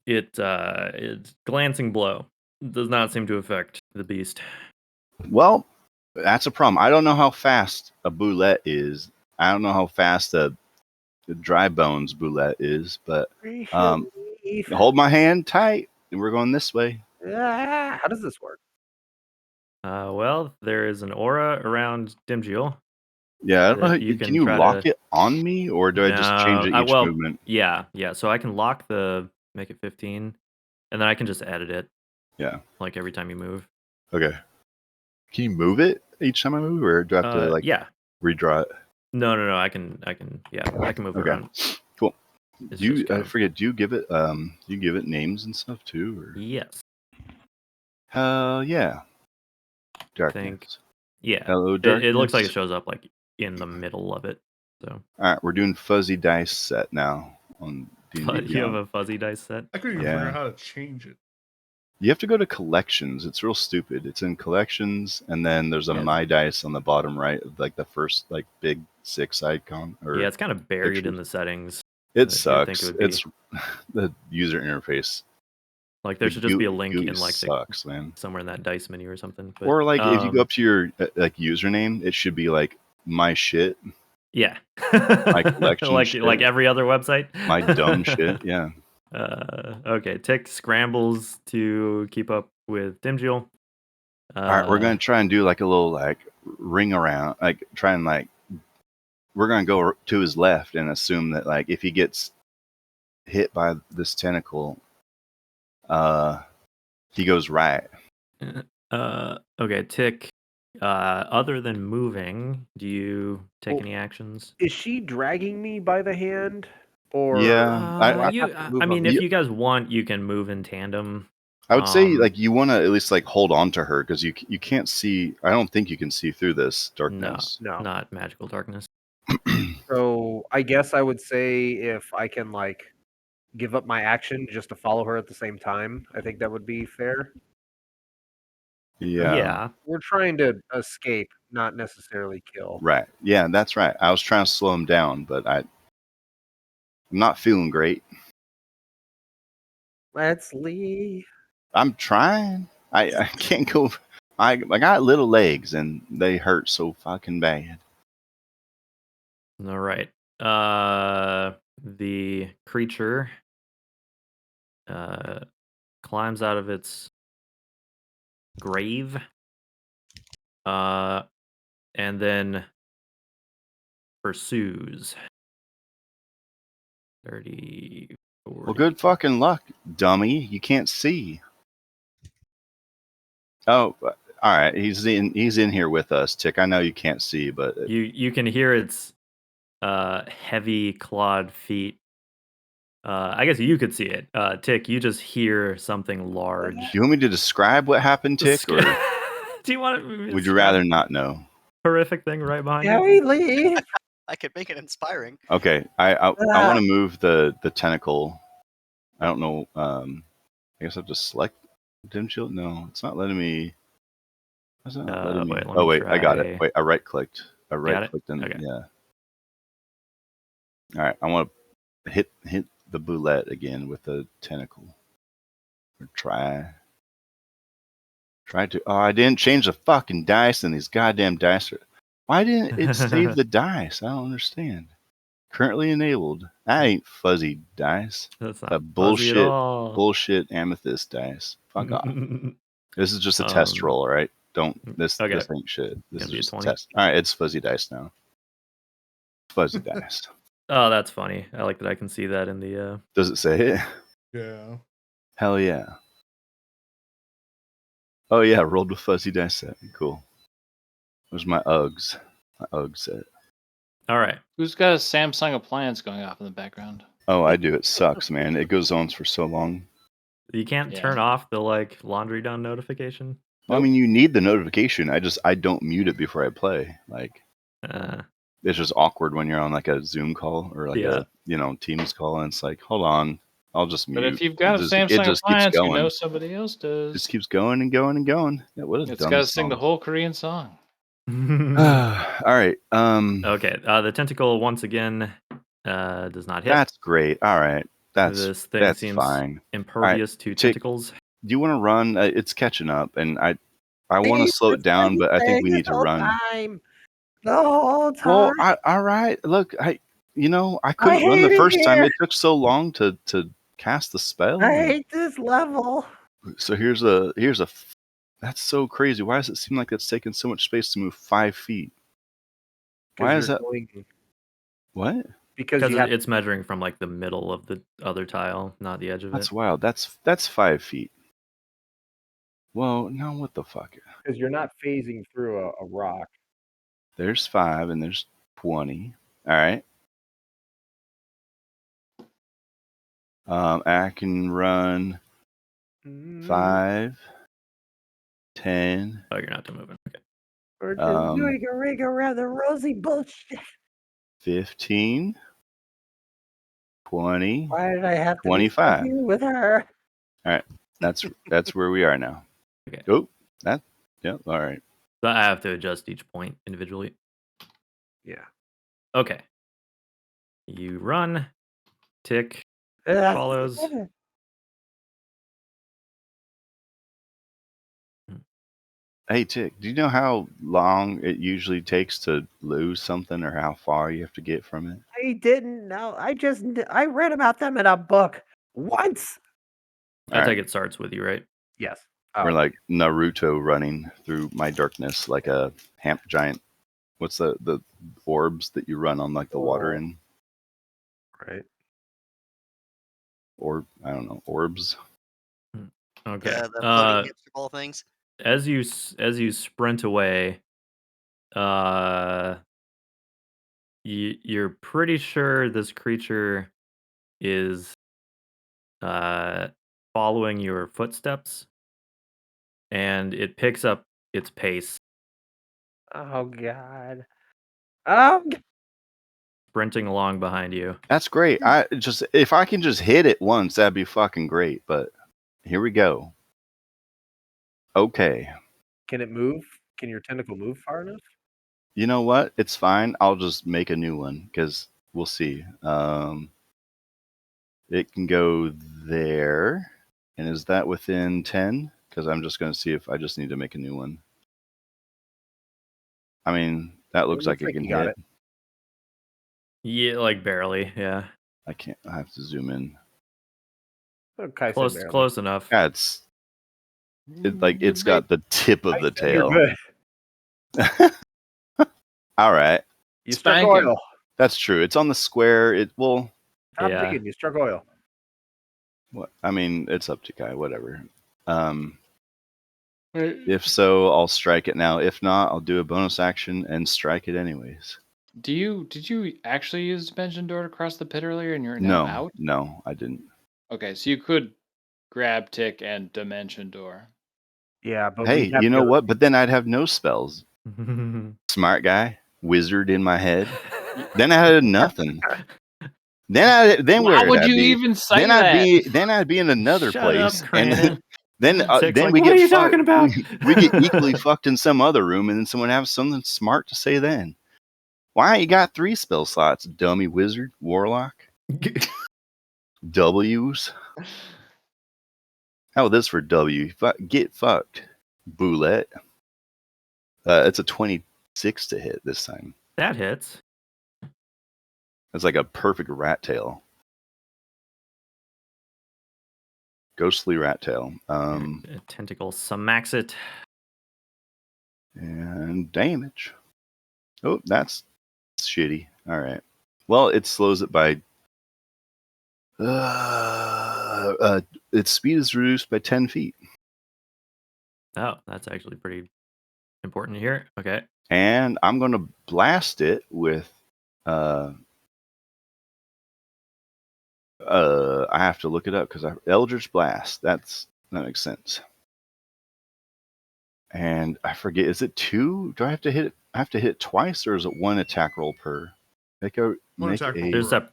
It's glancing blow does not seem to affect the beast. Well, that's a problem. I don't know how fast a boulette is. I don't know how fast a dry bones boulette is, but hold my hand tight, and we're going this way. How does this work? Well, there is an aura around Dimjiel. Yeah, I don't know. You Can you lock it on me, or do I just change it each well, movement? Yeah. So I can lock make it 15, and then I can just edit it. Yeah. Like every time you move. Okay. Can you move it each time I move, or do I have to redraw it? No. I can move it around. Cool. It's I forget. Do you give it names and stuff too? Or? Yes. Yeah. Darkness. Yeah. Hello, darkness. It looks like it shows up like in the middle of it. So. All right, we're doing fuzzy dice set now on D&D. You have a fuzzy dice set? I couldn't even figure out how to change it. You have to go to collections. It's real stupid. It's in collections, and then there's a My Dice on the bottom right, like the first like big 6 icon. Yeah, it's kind of buried in the settings. It sucks. It's the user interface. Like there should just be a link in like man. somewhere in that dice menu or something. But, or like if you go up to your like username, it should be like my shit. Yeah. My collection like every other website. My dumb shit. Yeah. Okay. Tick scrambles to keep up with Dimjiel. All right, we're gonna try and do like a little like ring around, like try and like we're gonna go to his left and assume that like if he gets hit by this tentacle, he goes right. Okay, Tick. Other than moving, do you take any actions? Is she dragging me by the hand? Or yeah, I mean, if you guys want, you can move in tandem. I would say like you want to at least like hold on to her because you can't see. I don't think you can see through this darkness. No, not magical darkness. So I guess I would say if I can like give up my action just to follow her at the same time, I think that would be fair. Yeah. We're trying to escape, not necessarily kill. Right. Yeah, that's right. I was trying to slow him down, but I'm not feeling great. Let's leave. I'm trying. I can't go. I got little legs and they hurt so fucking bad. All right. The creature climbs out of its grave, and then pursues. 30. 40. Well, good fucking luck, dummy. You can't see. Oh, all right. He's in here with us, Tick. I know you can't see, but you can hear its heavy clawed feet. I guess you could see it. Tick, you just hear something large. Do you want me to describe what happened, Tick? Or do you want to? Would you rather not know? Horrific thing right behind you. Can we leave? I could make it inspiring. Okay, I want to move the tentacle. I don't know. I guess I have to select dim shield. No, it's not letting me. Why is it not letting me? Wait, let Oh me wait, I got it. try. Wait, I right clicked. Got it? And Okay. yeah. All right, I want to hit the boulette again with the tentacle. Or try to. Oh, I didn't change the fucking dice, and these goddamn dice are. Why didn't it save the dice? I don't understand. Currently enabled. That ain't fuzzy dice. That's The not fuzzy at all. bullshit amethyst dice. Fuck off. This is just a test roll, all right? Don't this Okay. this ain't shit. This Gonna is be a just a 20. test. All right, it's fuzzy dice now. Fuzzy dice. Oh, that's funny. I like that I can see that in the. Does it say it? Yeah. Hell yeah. Oh yeah, rolled with fuzzy dice set. Cool. Where's my Uggs? My Ugg set. All right. Who's got a Samsung appliance going off in the background? Oh, I do. It sucks, man. It goes on for so long. You can't Yeah. turn off the like laundry done notification. Well, I mean, you need the notification. I don't mute it before I play. Like, it's just awkward when you're on like a Zoom call or like a Teams call, and it's like, hold on, I'll just mute. But if you've got a it Samsung just keeps appliance, you going. know somebody else does. It just keeps going and going and going. Yeah, what a It's dumb got to song. sing the whole Korean song. All right. Okay. The tentacle once again does not hit. That's great. All right. This thing that's seems fine. impervious to tentacles. Do you want to run? It's catching up, and I want to slow it down, but I think we need to run. The whole time. Well, all right. Look, I couldn't run the first time. It took so long to cast the spell. I hate this level. So here's a. That's so crazy. Why does it seem like it's taking so much space to move 5 feet? Why is that? What? Because it's measuring from like the middle of the other tile, not the edge of it. That's wild. That's 5 feet. Well, now what the fuck? Because you're not phasing through a rock. There's 5 and there's 20. All right. I can run 5, 10. Oh, you're not done moving. Okay. We're just doing a ring around the rosy bullshit. 15, 20. Why did I have to 25 be with her? All right, that's where we are now. Okay. Oh, all right. So I have to adjust each point individually. Yeah. Okay. You run. Tick follows. Hey, Tick, do you know how long it usually takes to lose something, or how far you have to get from it? I didn't know. I read about them in a book once. I take it starts with you, right? Yes. Or like Naruto running through my darkness, like a giant. What's the orbs that you run on, like the water in? Right. Or I don't know, orbs. Okay. Yeah, the floating hamster ball things. As you sprint away, you're pretty sure this creature is following your footsteps, and it picks up its pace. Oh God. Sprinting along behind you. That's great. If I can just hit it once, that'd be fucking great. But here we go. Okay. Can it move? Can your tentacle move far enough? You know what? It's fine. I'll just make a new one because we'll see. It can go there. And is that within 10? Because I'm just going to see if I just need to make a new one. I mean, that looks like it can hit. Yeah, like barely. Yeah. I can't. I have to zoom in. Okay, close enough. Yeah, it's got the tip of the tail. All right. You struck oil. That's true. It's on the square. Stop digging. You struck oil. What? I mean, it's up to Kai. Whatever. If so, I'll strike it now. If not, I'll do a bonus action and strike it anyways. Did you actually use Dimension Door to cross the pit earlier and you're now out? No, I didn't. Okay, so you could grab Tick and Dimension Door. Yeah, but hey, you know what? But then I'd have no spells. Smart guy, wizard in my head. Then I had nothing. Then Why where would would I you be? even say that? Then I'd be in another Shut up, place, and Cranon. Tick's then like, we what are get you fucked. talking about? We get equally fucked in some other room, and then someone has something smart to say. Then why you got 3 spell slots, dummy wizard, warlock, W's? How about this for W? Get fucked, boulette. It's a 26 to hit this time. That hits. It's like a perfect rat tail. Ghostly rat tail. Tentacle smacks it. And damage. Oh, that's shitty. All right. Well, it slows it by. Its speed is reduced by 10 feet. Oh, that's actually pretty important to hear. Okay. And I'm going to blast it with. I have to look it up because Eldritch Blast. That makes sense. And I forget, is it 2? Do I have to hit it? I have to hit it twice, or is it 1 attack roll per? One attack roll There's per.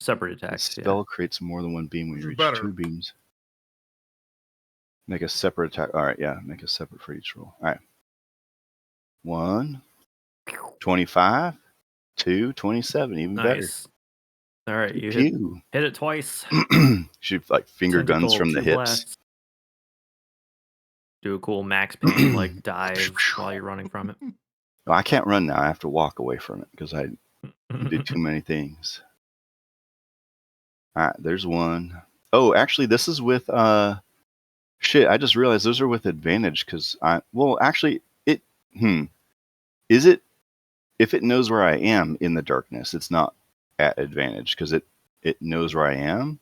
separate The attacks. spell creates more than 1 beam when you reach Better. 2 beams. Make a separate attack. All right, yeah, make a separate for each roll. All right. 1, 25, 2, 27, even Nice. All right, better. you Pew. hit it twice. Shoot like finger guns Tentacle, from the 2 hips. blasts. Do a cool max pain like dive while you're running from it. Well, I can't run now. I have to walk away from it because I did too many things. All right, there's 1. Oh, actually, this is with shit. I just realized those are with advantage because is it if it knows where I am in the darkness, it's not at advantage because it knows where I am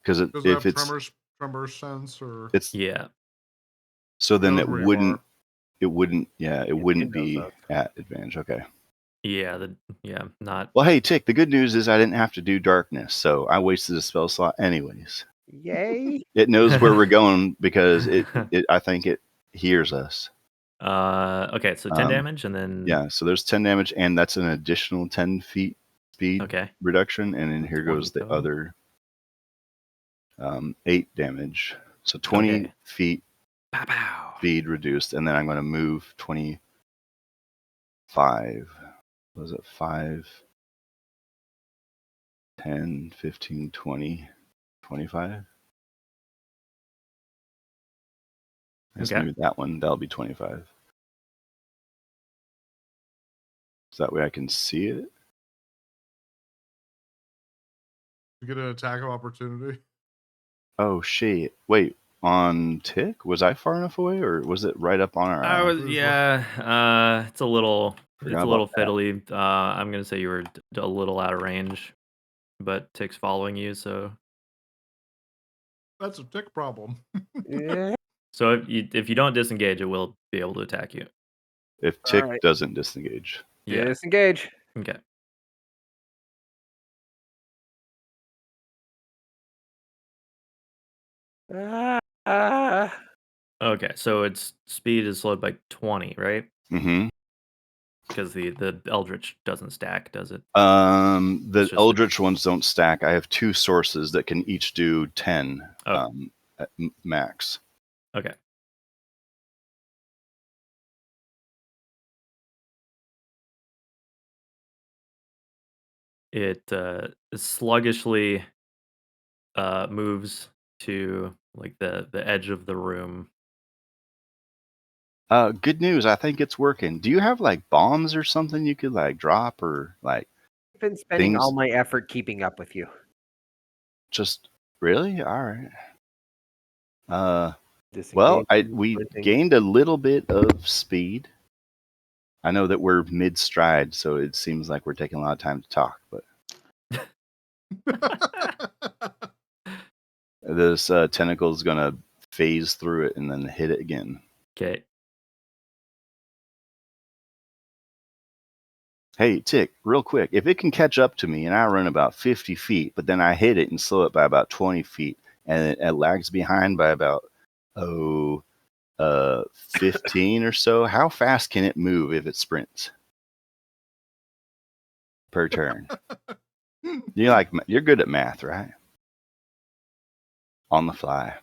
because Does if it it's have tremor sense or? it's Yeah. so then knows it where you wouldn't are. it wouldn't knows be us. at advantage. Okay. Yeah. Not. Well, hey, Tick, the good news is I didn't have to do darkness, so I wasted a spell slot anyways. Yay! It knows where we're going because I think it hears us. Okay, so 10 damage and then. Yeah, so there's 10 damage, and that's an additional 10 feet speed reduction, and then here goes the other 8 damage. So 20 feet Pow, pow. speed reduced, and then I'm going to move 25. Was it 5, 10, 15, 20, 25? I guess maybe that one, that'll be 25. So that way I can see it. You get an attack of opportunity. Oh, shit. Wait, on Tick? Was I far enough away, or was it right up on our eye? It's a little Forgot fiddly. I'm gonna say you were a little out of range, but Tick's following you, so That's a Tick problem. Yeah. so if you don't disengage, it will be able to attack you. If Tick doesn't disengage. Yeah. Disengage. Okay. Okay, so its speed is slowed by 20, right? Mm-hmm. Because the Eldritch doesn't stack, does it? The Eldritch ones don't stack. I have 2 sources that can each do 10 at max. Okay. It sluggishly moves to like the edge of the room. Good news. I think it's working. Do you have like bombs or something you could like drop or like? I've been spending all my effort keeping up with you. Just really? All right. Well, we gained a little bit of speed. I know that we're mid stride, so it seems like we're taking a lot of time to talk, but this tentacle is gonna phase through it and then hit it again. Okay. Hey, Tick, real quick, if it can catch up to me and I run about 50 feet, but then I hit it and slow it by about 20 feet, and it lags behind by about 15 or so, how fast can it move if it sprints? per turn. You're good at math, right? On the fly.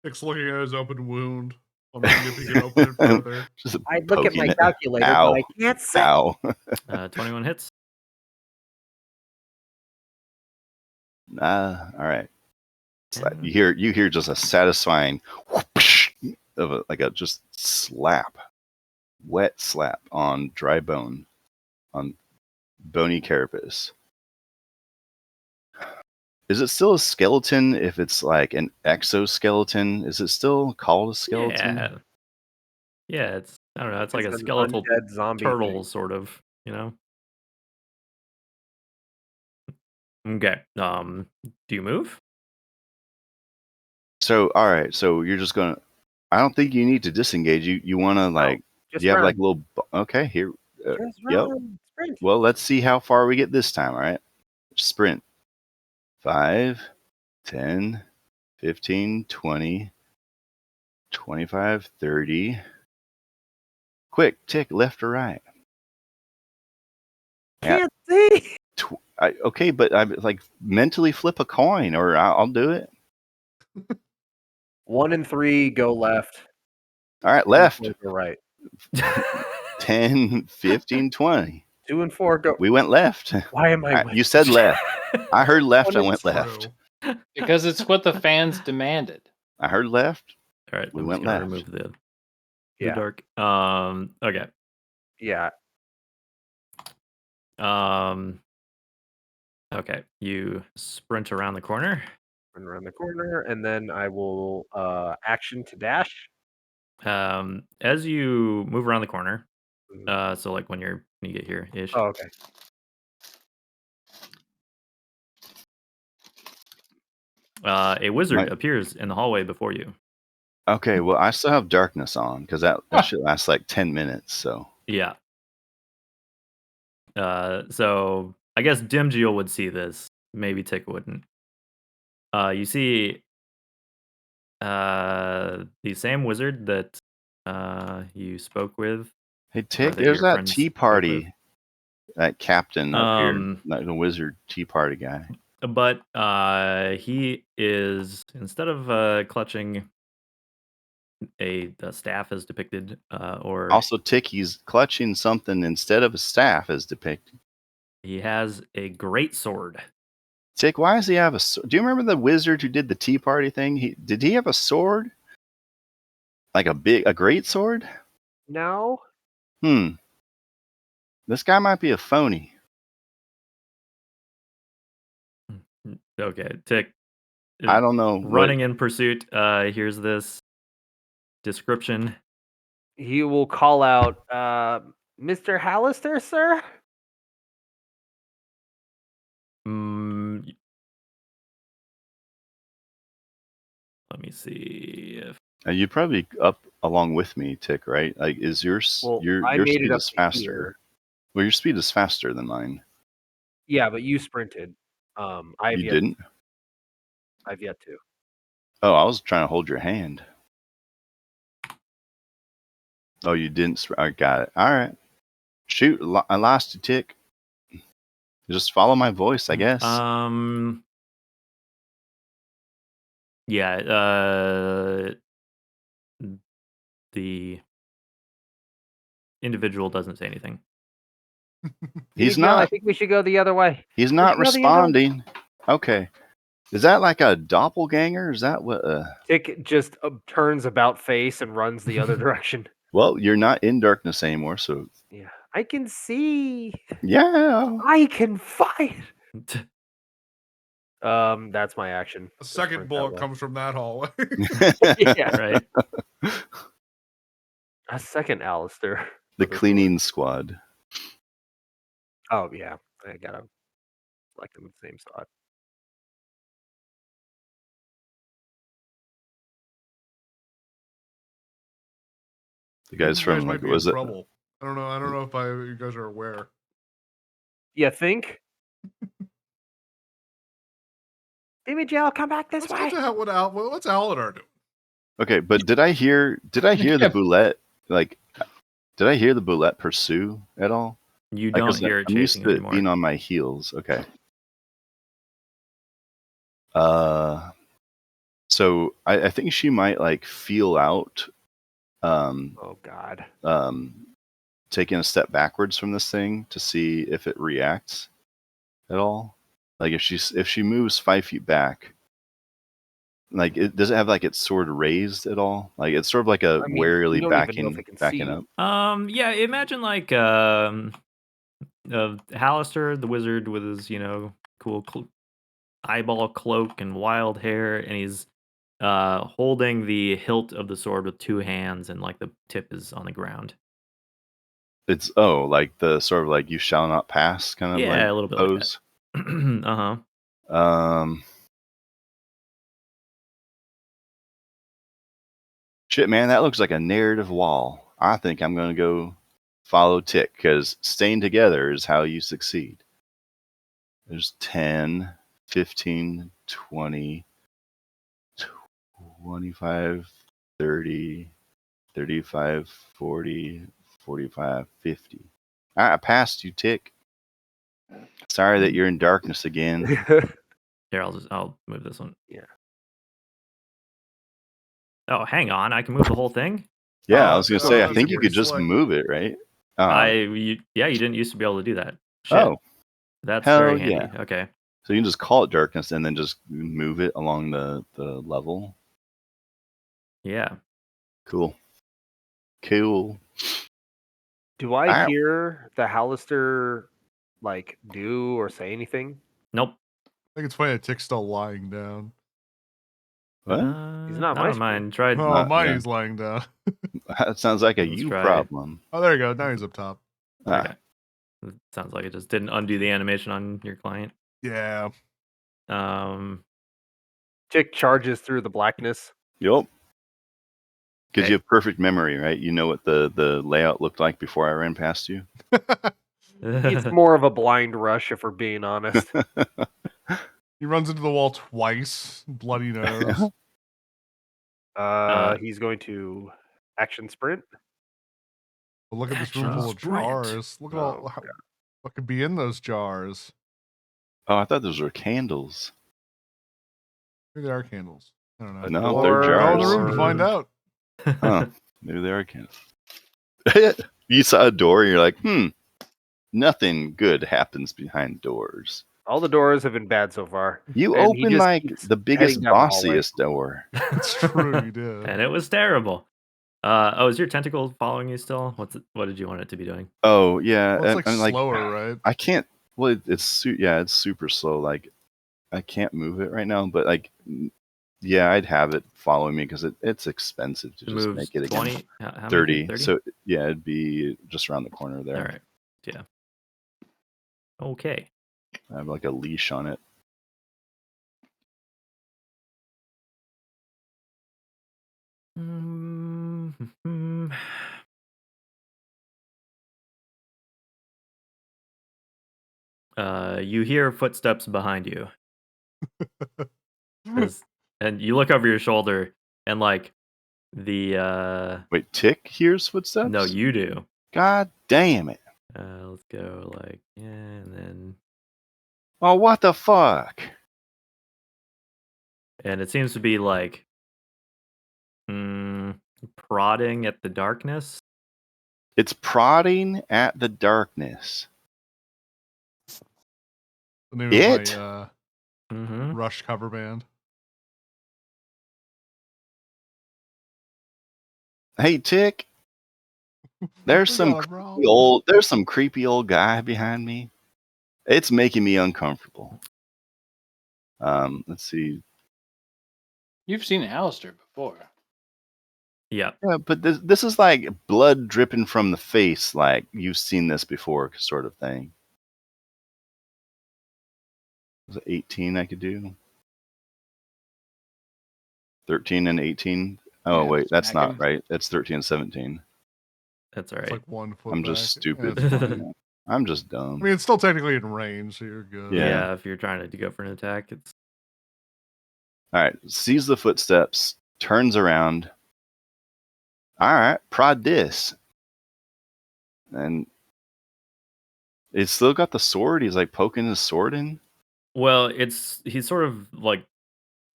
Nick's looking at his open wound. Wondering if he can open it further. Just I'd look at my poking it. calculator, Ow. but I can't say. Ow. 21 hits. All right. And- You hear just a satisfying whoosh of a just slap, wet slap on dry bone, on bony carapace. Is it still a skeleton if it's like an exoskeleton? Is it still called a skeleton? Yeah. Yeah, it's I don't know, it's like a an skeletal undead zombie turtle thing. sort of, you know. Okay. Do you move? So all right, so you're just gonna. I don't think you need to disengage. You want to like. Just You have run. like little. Okay, here. Just Yep. run. Sprint. Well, let's see how far we get this time. All right. Sprint. 5, 10, 15, 20, 25, 30. Quick, tick left or right. Can't see. Okay, but I like mentally flip a coin, or I'll do it. 1 and 3 go left. All right, 2 and left. 4 go right. 10, 15, 20. 2 and 4 go. We went left. Why am I? You said left. I heard left. I Well, went it's left. True. Because it's what the fans demanded. I heard left. All right, We I'm went just gonna left. remove the Yeah. dark. Okay. Yeah. Okay. You sprint around the corner. Run around the corner, and then I will action to dash. As you move around the corner, Mhm. so like when you get here ish, Oh, okay. a wizard Right. appears in the hallway before you. Okay, well, I still have darkness on because that shit lasts like 10 minutes. So Yeah. So I guess Dimgil would see this. Maybe Tick wouldn't. You see the same wizard that you spoke with. hey, Tick, that there's your that friends tea spoke party, that captain up here, Um, like the wizard tea party guy. But he is, instead of clutching a staff as depicted, or Also, Tick, he's clutching something instead of a staff as depicted. he has a great sword. Tick, why does he have a sword? Do you remember the wizard who did the tea party thing? Did he have a sword? Like a great sword? No. This guy might be a phony. Okay, Tick. I don't know. Running in pursuit. Here's this description. He will call out, Mr. Hallister, sir. Let me see if You'd probably up along with me, Tick, right? Like, is your I your made it speed up is to faster? here. Well, your speed is faster than mine. Yeah, but you sprinted. You didn't? I've yet to. Oh, I was trying to hold your hand. Oh, you didn't. I got it. All right. Shoot, I lost you, Tick. Just follow my voice, I guess. Yeah. The individual doesn't say anything. He's Miguel, I not. think we should go the other way. He's not We should go the other way. responding. Okay. Is that like a doppelganger? Is that what? Tick just turns about face and runs the other direction. Well, you're not in darkness anymore, so Yeah, I can see. yeah. I can fight. That's my action. A Just second sprint that bullet way. comes from that hallway. Yeah, Right. a second Alistair. The cleaning squad. Oh yeah, I gotta select them in the same spot. The guys You from guys might like, be was in it? trouble. I don't know. I don't know if you guys are aware. You think? Damage, I'll come back this Let's way. get to what's Aladar doing? Okay, but did I hear the boulette? Like, did I hear the boulette pursue at all? You Like, don't 'cause hear it I'm used chasing to you it being anymore. on my heels. Okay. So I think she might like feel out Oh God. taking a step backwards from this thing to see if it reacts at all. Like if she moves 5 feet back, like it does it have like its sword raised at all? Like it's sort of like a I mean, we warily don't even know if it can backing see. up. Yeah, imagine like Hallister, the wizard, with his cool eyeball cloak and wild hair, and he's holding the hilt of the sword with 2 hands, and like the tip is on the ground. It's like the sort of like you shall not pass kind of like Yeah, a little bit like that. pose. Uh-huh. Shit, man, that looks like a narrative wall. I think I'm gonna go follow Tick because staying together is how you succeed. There's 10, 15, 20, 25, 30, 35, 40, 45, 50. I passed you, Tick. Sorry that you're in darkness again. Here, I'll move this one. Yeah. Oh, hang on, I can move the whole thing? Yeah, I was gonna no, say, I you think can you could just select move it, right? You didn't used to be able to do that. Shit. Oh, That's hell very handy. yeah. Okay. So you can just call it darkness and then just move it along the level. Yeah. Cool. Do I Ow. hear the Hallister like do or say anything? Nope. I think it's funny that Tick's still lying down. What? He's not Not my on mine. screen. Tried. Oh, mine yeah. he's lying down. That sounds like a Let's you try. problem. Oh, there you go. Now he's up top. Okay. It sounds like it just didn't undo the animation on your client. Yeah. Tick charges through the blackness. Yup. Because Okay. you have perfect memory, right? You know what the layout looked like before I ran past you. It's more of a blind rush, if we're being honest. He runs into the wall twice. Bloody nose. He's going to action sprint. But look at this room Action full of sprint. jars. Look at all God. what could be in those jars. Oh, I thought those were candles. Maybe they are candles. I don't know. A No, they're door Go in the jars. room to find out. Huh. Maybe they are candles. You saw a door and you're like, nothing good happens behind doors. All the doors have been bad so far. You And he open just like keeps the biggest, heading down the hallway. bossiest door. It's true, you did. And it was terrible. Is your tentacle following you still? What did you want it to be doing? Oh yeah, Well, it's like and like slower, right? I can't. Well, it's super slow. Like I can't move it right now, but like yeah, I'd have it following me because it's expensive to It just moves make it again. 20. How many 30. feet? 30? So yeah, it'd be just around the corner there. All right. Yeah. Okay. I have like a leash on it. You hear footsteps behind you. And you look over your shoulder, and like the Wait, Tick hears footsteps? no, you do. God damn it! Let's go like and then Oh, what the fuck? and it seems to be like prodding at the darkness. It's prodding at the darkness. The name It? of my Rush cover band. Hey, Tick. There's We some got a creepy problem. there's some creepy old guy behind me. It's making me uncomfortable. Let's see. You've seen Alistair before. Yeah. Yeah, but this is like blood dripping from the face, like you've seen this before, sort of thing. Was it 18 I could do? 13 and 18? Oh, Yeah, wait, that's smack not him. right. That's 13 and 17. That's all It's right. like 1 foot I'm back. just Yeah, stupid. it's fine. I'm just I dumb. mean, it's still technically in range, so you're good. Yeah. Yeah, if you're trying to go for an attack, it's All right, sees the footsteps, turns around. All right, prod this. And It's still got the sword. He's like poking his sword in. Well, he's sort of like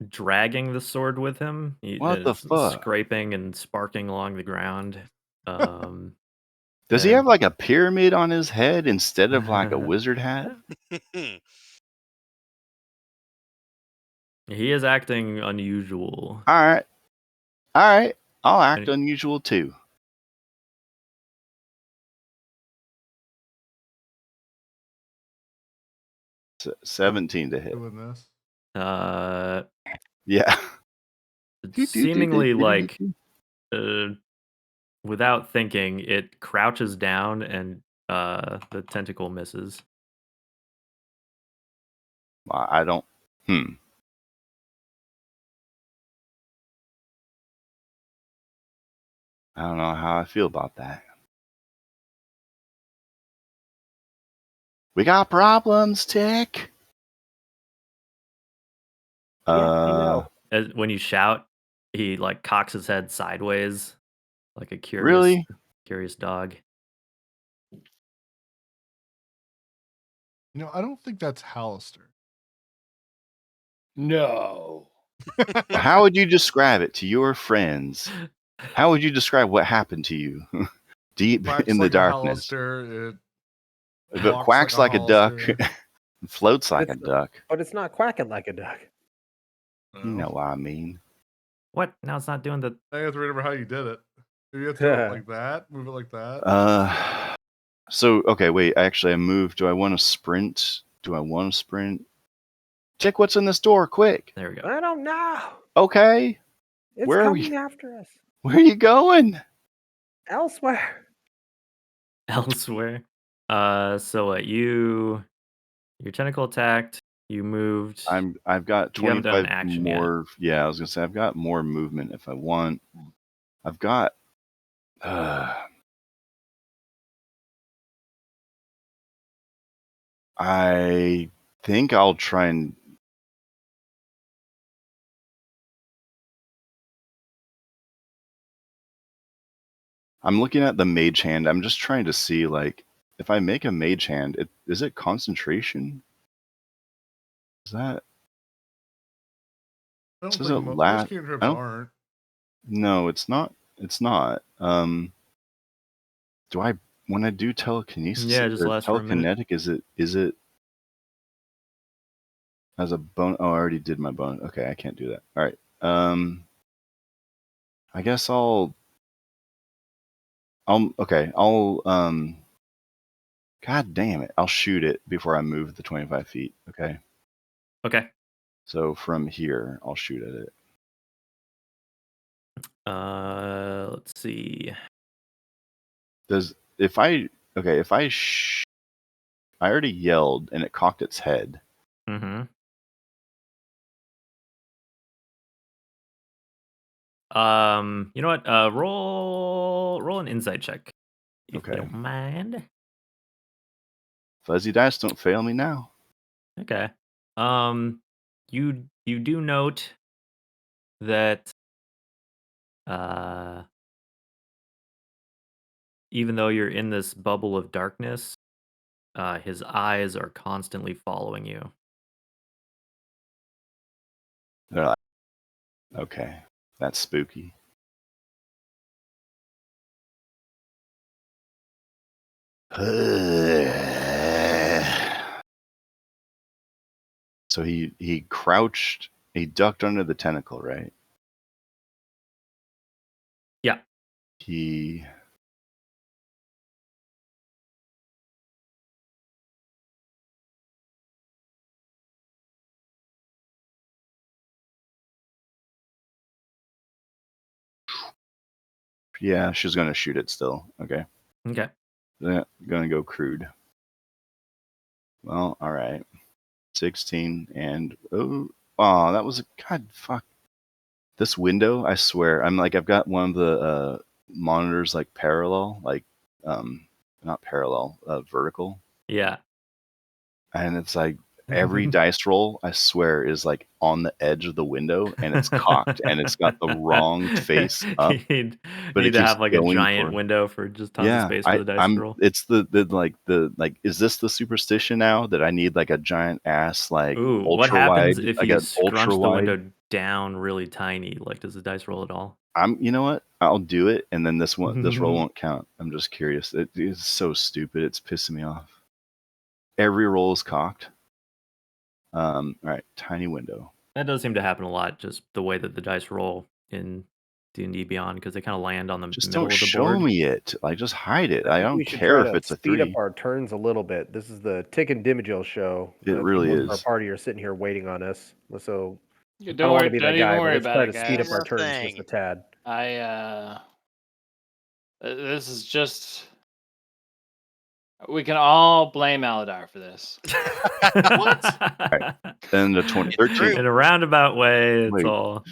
dragging the sword with him. What the It's fuck? scraping and sparking along the ground. Um, Does he have and like a pyramid on his head instead of like a wizard hat? he is acting unusual. All right. I'll act And unusual too. 17 to hit. Doing this. Yeah. Seemingly like without thinking, it crouches down and the tentacle misses. I don't. I don't know how I feel about that. We got problems, Tick. Yeah, I know. When you shout, he like cocks his head sideways, like a Really? curious dog. I don't think that's Hallister. No. How would you describe it to your friends? How would you describe what happened to you deep Quacks in the like a darkness? Hallister, If it quacks like a duck, floats like a duck. But it's not quacking like a duck. You know what I mean. What? Now it's not doing the. I have to remember how you did it. Maybe you have to do it like that. Move it like that. So okay, wait. Actually, I moved. Do I want to sprint? Check what's in this door, quick. There we go. I don't know. Okay. It's Where are coming we? after us. Where are you going? Elsewhere. Elsewhere. So your tentacle attacked. You moved. I've got You haven't done an 25 action more. Yeah, I was gonna say I've got more movement if I want. I've got. I think I'll try and. I'm looking at the mage hand. I'm just trying to see, like, if I make a mage hand, is it concentration? Is that? I don't Says think it most cantrips aren't. No, it's not. It's not. Do I when I do telekinesis Yeah, just or lasts for a minute. telekinetic? Is it as a bone? Oh, I already did my bone. Okay, I can't do that. All right. I guess okay. God damn it! I'll shoot it before I move the 25 feet. Okay. Okay. So from here, I'll shoot at it. Let's see. I already yelled and it cocked its head. Mm-hmm. You know what? Roll an insight check, if you don't mind. Fuzzy dice, don't fail me now. Okay. You do note that even though you're in this bubble of darkness, his eyes are constantly following you. They're like, okay, that's spooky. So he crouched, he ducked under the tentacle, right? Yeah. Yeah, she's gonna shoot it still. Okay. Okay. Gonna go crude. Well, all right. 16 and that was god fuck. This window, I swear, I've got one of the monitors like parallel, like not parallel, vertical. Yeah. And it's like every dice roll, I swear, is like on the edge of the window and it's cocked and it's got the wrong face up, You'd but need it to keeps have like a going giant for. window for just tons of Yeah, space for the dice to roll. it's the is this the superstition now that I need like a giant ass like Ooh, what ultra happens wide, if like you an ultra scrunch the wide? window down really tiny? Like, does the dice roll at all? You know what? I'll do it, and then this roll won't count. I'm just curious. It is so stupid. It's pissing me off. Every roll is cocked. All right, tiny window. That does seem to happen a lot. Just the way that the dice roll in D&D Beyond, because they kind of land on the Just middle don't of the show board. me it. Like, just hide it. I think we don't should care try if to it's a speed up 3. our turns a little bit. This is the Tick and Dimagil show. It I think really most of our is. party are sitting here waiting on us. So Yeah, I don't don't want worry. to be Don't that even guy, but worry let's about try it, to speed up guys. our Sure turns just thing. a tad. This is just. We can all blame Aladar for this. What? Then the It's 13th. true. In a roundabout way, it's Wait. all.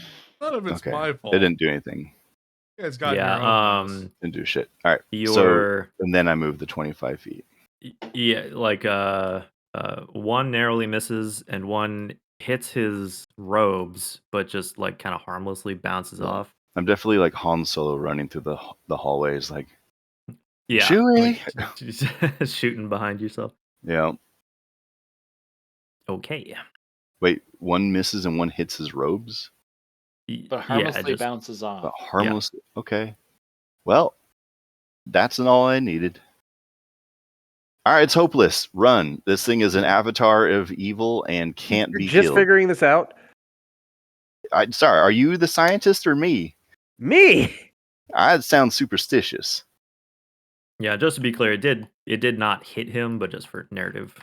None of it's Okay. my It fault. didn't do anything. You guys got in your own mess. Didn't do shit. All right. Your And then I moved the 25 feet. yeah, like one narrowly misses and one hits his robes, but just like kind of harmlessly bounces Yeah. off. I'm definitely like Han Solo running through the hallways, like, Yeah, Chewie! like, shooting behind yourself. Yeah. Okay. Wait, one misses and one hits his robes? But harmlessly bounces off. But harmless. Yeah. Okay. Well, that's all I needed. All right, it's hopeless. Run. This thing is an avatar of evil and can't You're be just killed. figuring this out? Sorry, are you the scientist or me? Me? That sounds superstitious. Yeah, just to be clear, it did not hit him, but just for narrative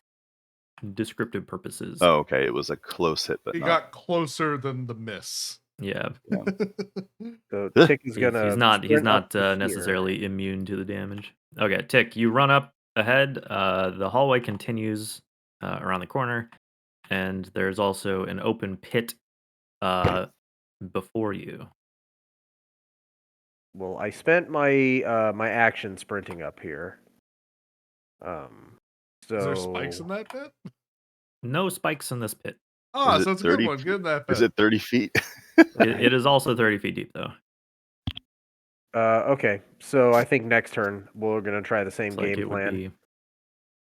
descriptive purposes. Oh, okay. It was a close hit, but He not. got closer than the miss. Yeah. So Tick is gonna. He's not necessarily immune to the damage. Okay, Tick, you run up ahead. The hallway continues around the corner, and there's also an open pit before you. Well, I spent my my action sprinting up here. So Is there spikes in that pit? No spikes in this pit. Oh, Is so it it's a good 30 one. Get in that pit. Is it 30 feet? It is also 30 feet deep, though. Okay, so I think next turn we're gonna try the same It's like game plan.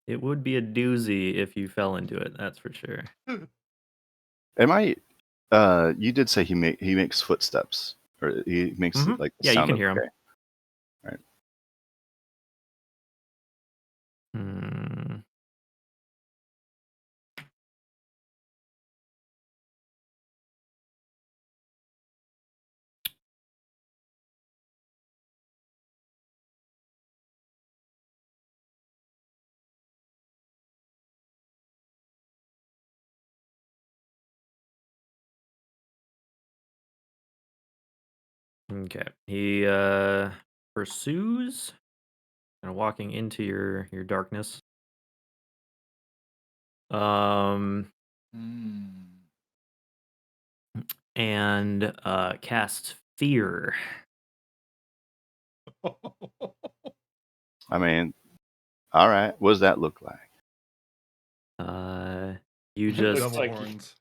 It would be a doozy if you fell into it. That's for sure. Am I? You did say he makes footsteps, or he makes like the Yeah, you sound can of, hear him. okay. All right. Hmm. Okay. He pursues and walking into your darkness. And casts fear. I mean, all right. What does that look like? You just Double like- horns.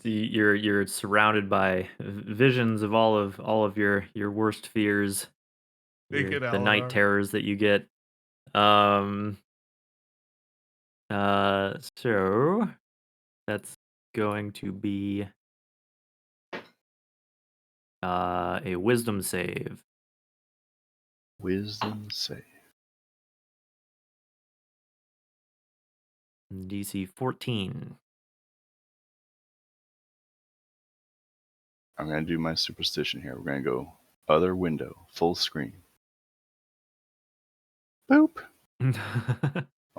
you're surrounded by visions of all of your worst fears, Naked the night Aladar. terrors that you get. So that's going to be a wisdom save. Wisdom save. DC 14. I'm gonna do my superstition here. We're gonna go other window, full screen. Boop.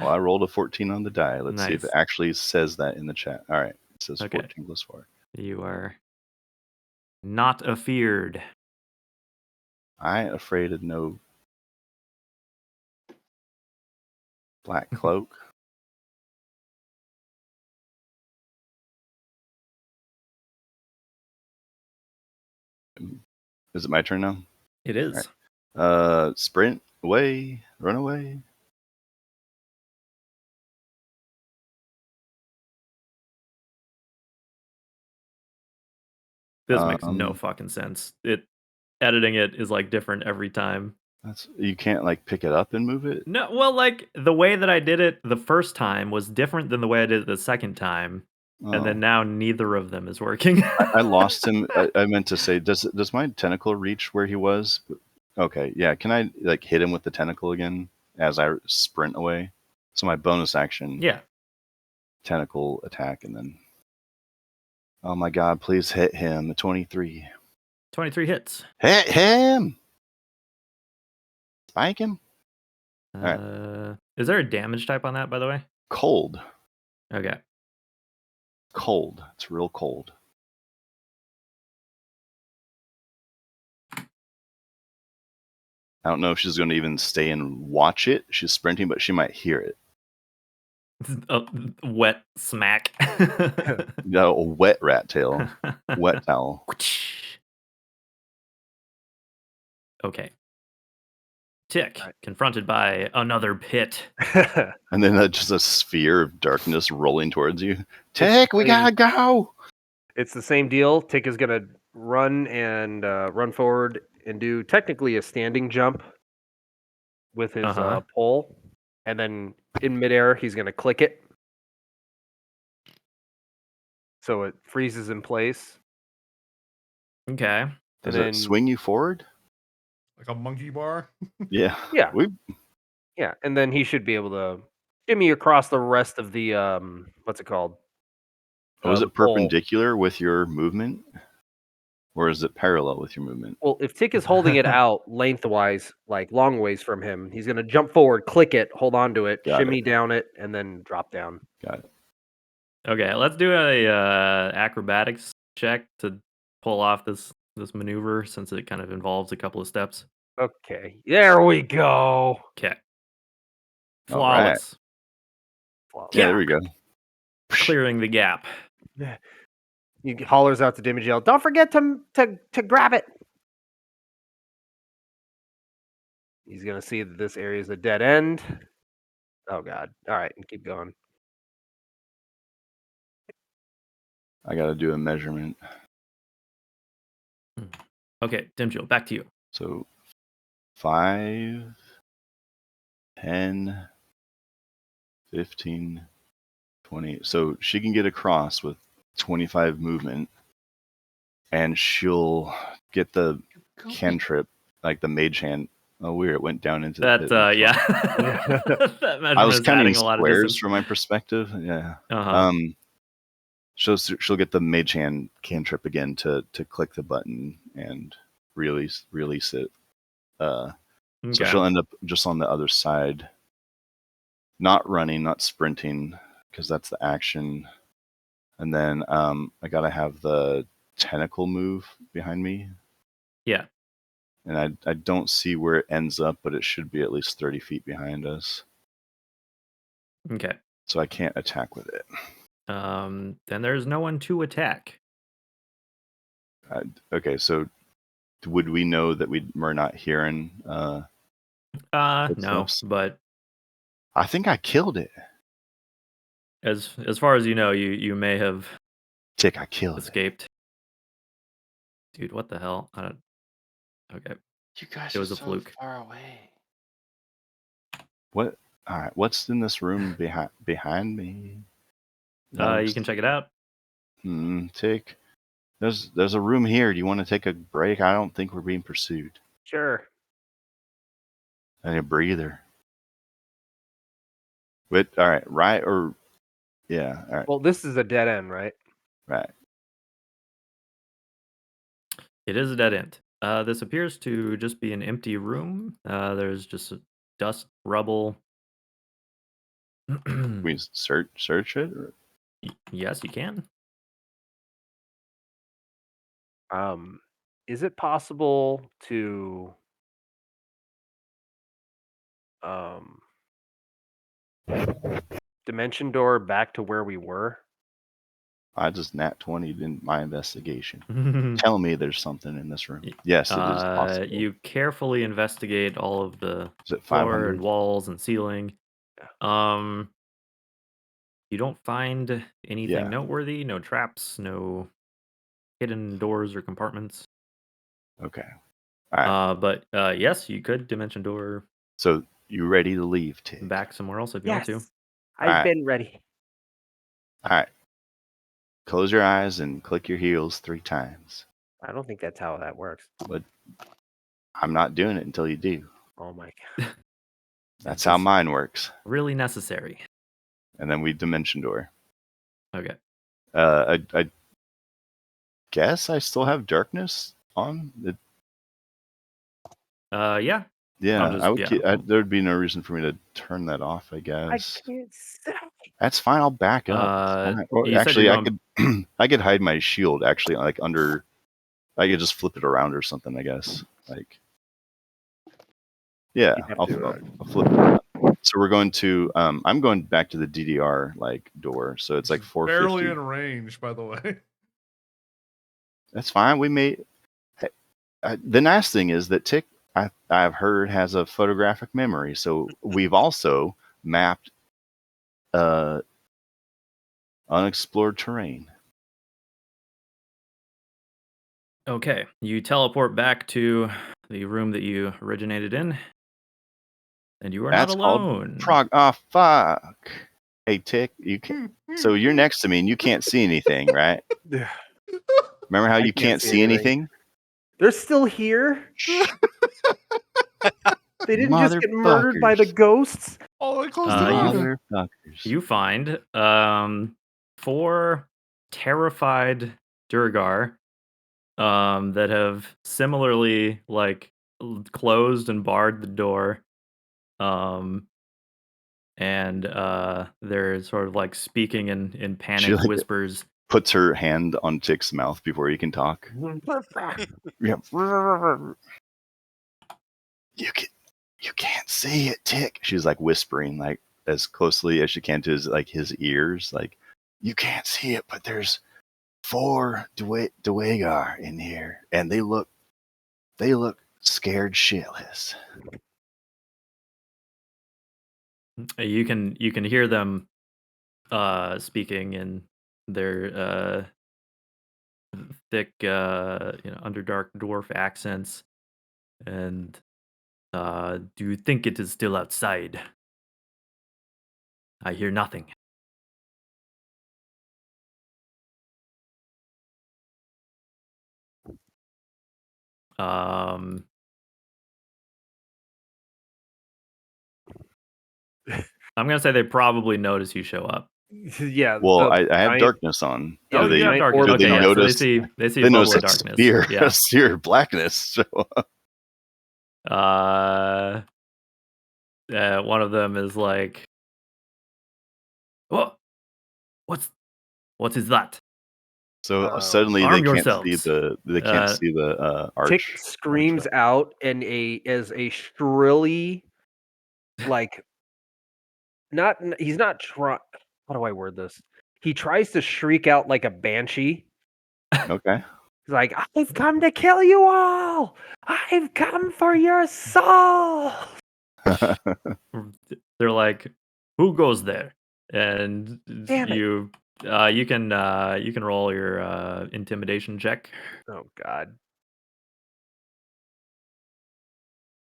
Oh, I rolled a 14 on the die. Let's see if it Nice. actually says that in the chat. All right. It says Okay. 14 plus 4. You are not afeared. I ain't afraid of no black cloak. Is it my turn now? It is. Sprint away, run away. This makes no fucking sense. Editing it is like different every time. You can't like pick it up and move it. No, well, like the way that I did it the first time was different than the way I did it the second time, and then Oh. now neither of them is working. I lost him. I meant to say, does my tentacle reach where he was? Okay, yeah. Can I like hit him with the tentacle again as I sprint away? So my bonus action, Yeah, tentacle attack, and then. Oh my God! Please hit him. 23. 23 hits. Hit him. Spike him. Is there a damage type on that, by the way? Cold. Okay. Cold. It's real cold. I don't know if she's going to even stay and watch it. She's sprinting, but she might hear it. A wet smack. No, a wet rat tail. Wet towel. Okay. Tick, confronted by another pit. And then just a sphere of darkness rolling towards you. Tick, we gotta go! It's the same deal. Tick is going to run and run forward and do technically a standing jump with his pole. And then in midair, he's going to click it. So it freezes in place. Okay. Does it swing you forward? Like a monkey bar? Yeah. Yeah. Yeah, and then he should be able to shimmy across the rest of the what's it called? Oh, is the it pole. perpendicular with your movement? Or is it parallel with your movement? Well, if Tick is holding it out lengthwise, like long ways from him, he's gonna jump forward, click it, hold on to it, shimmy down it, and then drop down. Got it. Okay, let's do a acrobatics check to pull off this maneuver since it kind of involves a couple of steps. Okay, there we go. Okay. Flawless. Flawless. Yeah, there we go. Clearing the gap. He hollers out to Dimagel, "Don't forget to grab it." He's gonna see that this area is a dead end. Oh God! All right, and keep going. I gotta do a measurement. Okay, Dimjil, back to you. So 5, 10, 15, 20. So she can get across with 25 movement, and she'll get the cantrip, like the mage hand. Oh, weird! It went down into that. The pit. Yeah. That I was counting a lot of squares distance from my perspective. Yeah. Uh-huh. She'll get the mage hand cantrip again to click the button and release it. So she'll end up just on the other side, not running, not sprinting, because that's the action. And then I gotta have the tentacle move behind me. Yeah. And I don't see where it ends up, but it should be at least 30 feet behind us. Okay. So I can't attack with it. Then there's no one to attack. Okay, so would we know that we're not hearing? No, footsteps? but I think I killed it. As far as you know, you may have Tick, I killed escaped. Dude, what the hell? Okay. You guys it was are a so fluke. far away. What? All right. What's in this room behind me? You can check it out. Tick. There's a room here. Do you want to take a break? I don't think we're being pursued. Sure. I need a breather. But all right, right or yeah, all right. Well, this is a dead end, right? Right. It is a dead end. This appears to just be an empty room. There's just dust, rubble. Can we search it? Or? Yes, you can. Is it possible to dimension door back to where we were? I just nat 20'd in my investigation. Tell me there's something in this room. Yes, it is possible. You carefully investigate all of the floor and 500? walls and ceiling. You don't find anything noteworthy, no traps, no hidden doors or compartments. Okay. All right. But yes, you could dimension door So you ready to leave, Tig? back somewhere else if you want to. Yes, I've Alright. been ready. All right. Close your eyes and click your heels 3 times. I don't think that's how that works. But I'm not doing it until you do. Oh my god. That's how Just mine works. really necessary. And then we dimension door. Okay. I guess I still have darkness on. Yeah. Yeah, just- I would. yeah. There'd be no reason for me to turn that off. I I guess can't say. that's fine. I'll back up. Fine. Well, you said actually, you're I could. I could hide my shield. Actually, like under. I could just flip it around or something. I guess. Like. Yeah, You'd have I'll to, flip it around. So we're going to. I'm going back to the DDR like door. So it's like 450. Barely in range, by the way. That's fine. We may. The nice thing is that Tick, I've heard, has a photographic memory. So we've also mapped unexplored terrain. Okay. You teleport back to the room that you originated in, and you are That's not called alone. Oh, fuck. Hey, Tick, you can. So you're next to me and you can't see anything, right? Remember how I you can't can't see see anything. anything? They're still here. They didn't just get murdered by the Motherfuckers. ghosts. Oh, they closed it off. Motherfuckers. You find 4 terrified Durgar that have similarly like closed and barred the door. And they're sort of like speaking in panic like- whispers. Puts her hand on Tick's mouth before he can talk. Yeah. You can't see it, Tick. She's like whispering, like as closely as she can to his ears. Like, you can't see it, but there's 4 Dwegar in here, and they look scared shitless. You can hear them speaking in their thick underdark dwarf accents. And do you think it is still outside? I hear nothing. I'm gonna say they probably notice you show up. Yeah. Well, the I have giant- darkness on. Yeah, Oh, the you have giant darkness. orb do Okay, they yeah, notice? so they see a They bubble notice of a darkness. sphere, Yeah. a sphere of blackness. So One of them is like, "What? What is that?" suddenly Arm they can't yourselves. see the arch. Tick screams out and as a shrilly, like, he's not trying. How do I word this? He tries to shriek out like a banshee. Okay. He's like, "I've come to kill you all. I've come for your soul." They're like, "Who goes there?" And Damn it. you can roll your intimidation check. Oh God.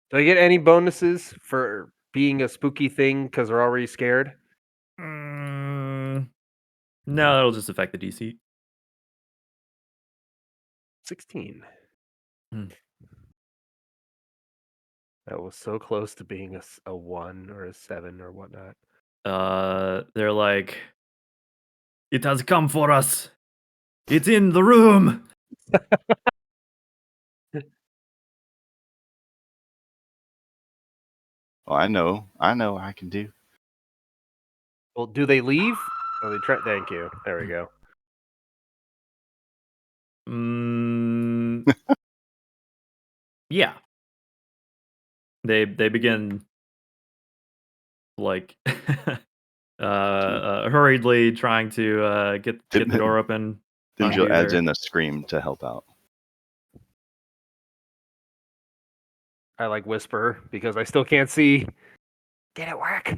Do I get any bonuses for being a spooky thing because they're already scared? No, that'll just affect the DC. 16. Hmm. That was so close to being a 1 or a 7 or whatnot. They're like, "It has come for us. It's in the room." Oh, I know what I can do. Well, do they leave? Oh, they try. Thank you. There we go. Yeah. They begin like hurriedly trying to get the door open. Then Jill undo adds their- in a scream to help out. I like whisper because I still can't see. Did it work?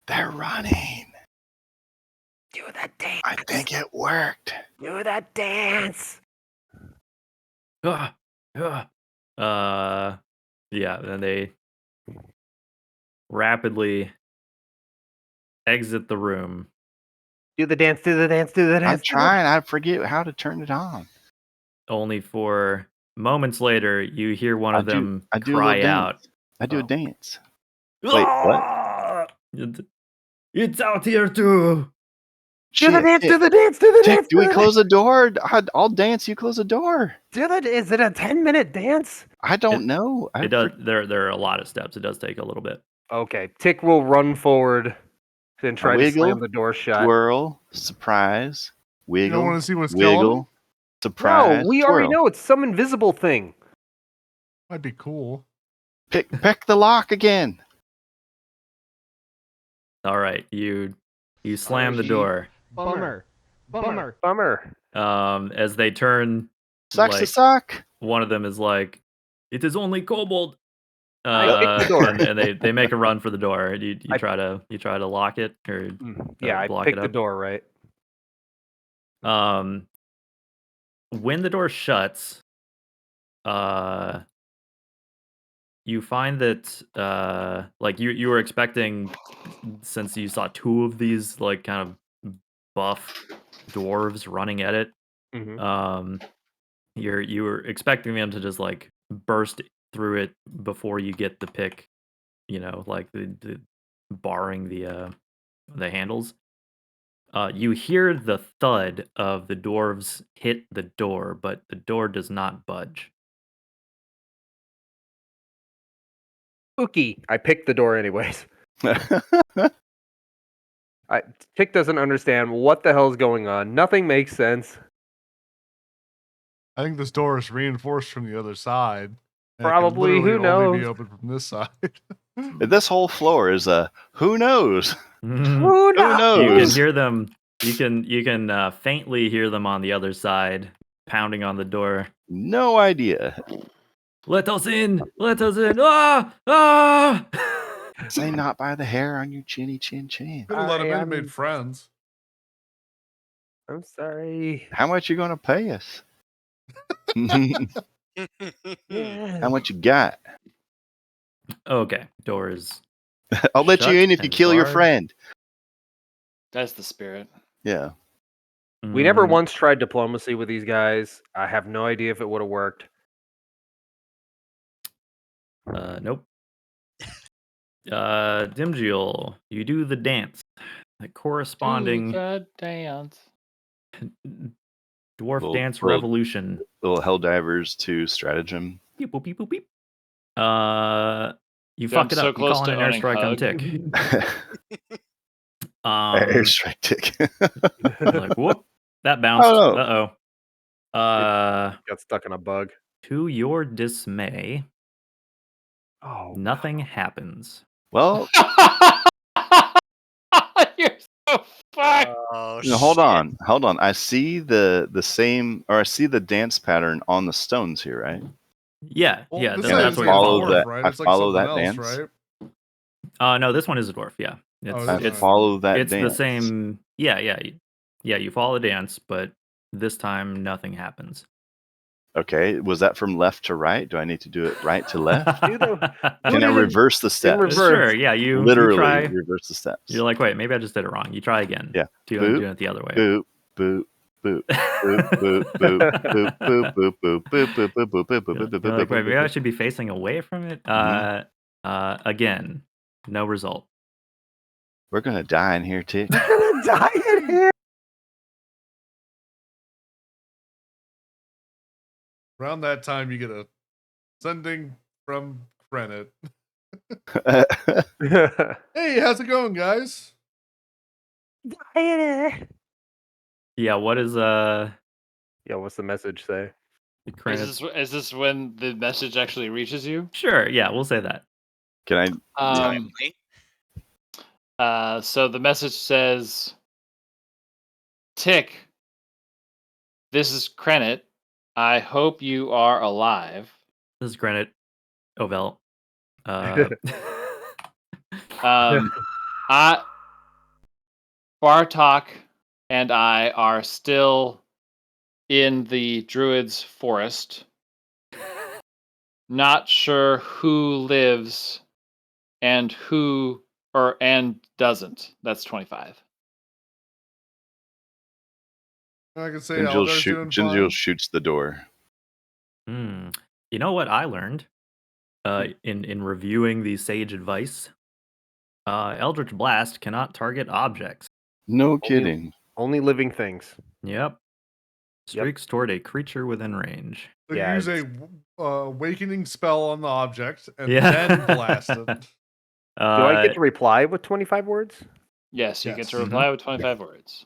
They're running. Do the dance. I think it worked. Do the dance. ah, ah. Yeah, then they rapidly exit the room. Do the dance, do the dance, do the I'm dance. trying. I forget how to turn it on. Only for moments later, you hear one of them I do a little cry dance. out. I do a Oh. dance. Wait, what? "Ah! It's out here too. Do the Shit, dance, Tick. do the dance, do the Tick, dance. do we close the door? I'll dance. You close the door. Is it a 10-minute dance? I don't know. It does. There are a lot of steps. It does take a little bit. Okay, Tick will run forward and try to slam Wiggle, the door shut. twirl, surprise, You don't wiggle, want to see what's wiggle, No, surprise, we twirl. already know it's some invisible thing. Might be cool. Pick the lock again. All right, you slam the door. Bummer. As they turn, Sucks to like suck. one of them is like, "It is only kobold." I picked the door. And they make a run for the door. You I- try to lock it or Yeah, I block picked it the up. door, right? When the door shuts, you find that like you were expecting, since you saw two of these like kind of buff dwarves running at it, Mm-hmm. you were expecting them to just like burst through it before you get the pick, like the barring the handles. You hear the thud of the dwarves hit the door, but the door does not budge. Spooky. I picked the door anyways. Tick doesn't understand what the hell's going on. Nothing makes sense. I think this door is reinforced from the other side. And it can Probably, literally who only be knows? open from this side. This whole floor is a who knows? Who Who knows? You can knows? hear them. You can faintly hear them on the other side pounding on the door. No idea. Let us in! Let us in! Ah! Ah! Say not by the hair on your chinny chin chin. Could have let him in and I'm made friends. sorry. How much you gonna pay us? Yeah. How much you got? Okay, doors. I'll let you Shut in if you and kill your barred. friend. That's the spirit. Yeah. We never Mm, once tried diplomacy with these guys. I have no idea if it would have worked. Nope. Dimjiel, you do the dance. The corresponding Do the dance. dwarf Little- dance little- revolution. Little Helldivers to stratagem. Beep, boop, beep, boop, beep. You Dude, I'm fuck it so up. You close call in to an owning airstrike on Hug. Tick. Airstrike tick. Like, whoop, that bounced. Oh, no. Uh-oh. Got stuck in a bug. To your dismay, Oh, nothing happens. Well, You're so fucked. Oh, no, hold on. I see the same, or I see the dance pattern on the stones here, right? Yeah, Well, yeah, this Can I that's is what like you're a follow following. dwarf, that? right? I It's like follow something that else, dance. right? No, this one is a dwarf. Yeah, Oh, I this follow that it's dance. the same. Yeah. You follow the dance, but this time nothing happens. Okay, was that from left to right? Do I need to do it right to left? Do Can I it in- reverse the steps? reverse. Sure. Yeah, you Literally try. reverse the steps. You're like, wait, maybe I just did it wrong. You try again. Yeah. Doing it the other way. Boop, boop, boop, boop, boop, boop, boop, boop, boop, boop, boop, boop, boop, boop, boop, boop, boop, You're like, wait, maybe I boop. should be facing away from it. Again, no result. We're gonna die in here, Tick. gonna die in here. Around that time, you get a sending from Krennet. Hey, how's it going, guys? Yeah, Yeah. What is what's the message say? Is this when the message actually reaches you? Sure. Yeah, we'll say that. Can I? Timely. So the message says, Tick, this is Krennet. I hope you are alive. This is granted, Ovel. Bartok and I are still in the Druid's forest. not sure who lives and doesn't. That's 25. I can say Eldar's doing Jinjil fine. shoots the door. You know what I learned in reviewing the sage advice? Eldritch Blast cannot target objects. No kidding. Only living things. Yep. Streaks toward a creature within range. So Yeah, use a awakening spell on the object and Yeah. then blast it. Do I get to reply with 25 words? Yes, you get Yes. to reply with 25 words.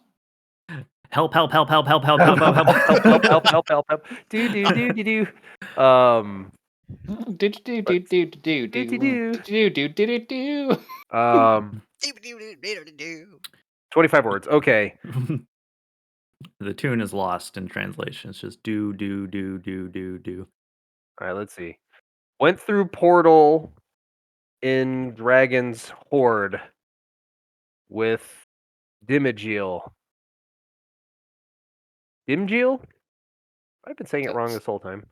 Help, help, help, help, help, help, help, help, help. Help. Do. Do do do do do do do do do do. 25 words. Okay. The tune is lost in translation. It's just do, do, do, do, do, do. All right, let's see. Went through portal in Dragon's Horde with Dimagil. Dimgil? I've been saying it wrong this whole time.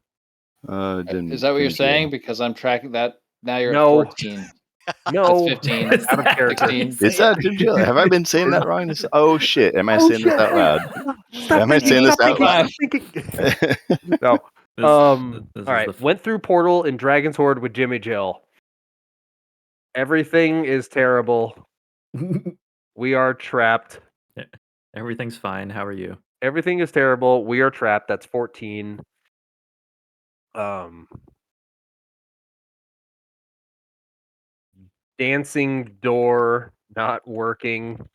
Is that what you're saying? Because I'm tracking that. Now you're No. at 14. No. That's 15. Out of character. 16. Is that Jinjil? Have I been saying that wrong? Oh shit! Am I saying this out loud? Am I saying this out loud? No. This All is right. Went through portal in Dragon's Horde with Jimmy Jill. Everything is terrible. We are trapped. Everything's fine. How are you? Everything is terrible. We are trapped. That's 14. Dancing door not working.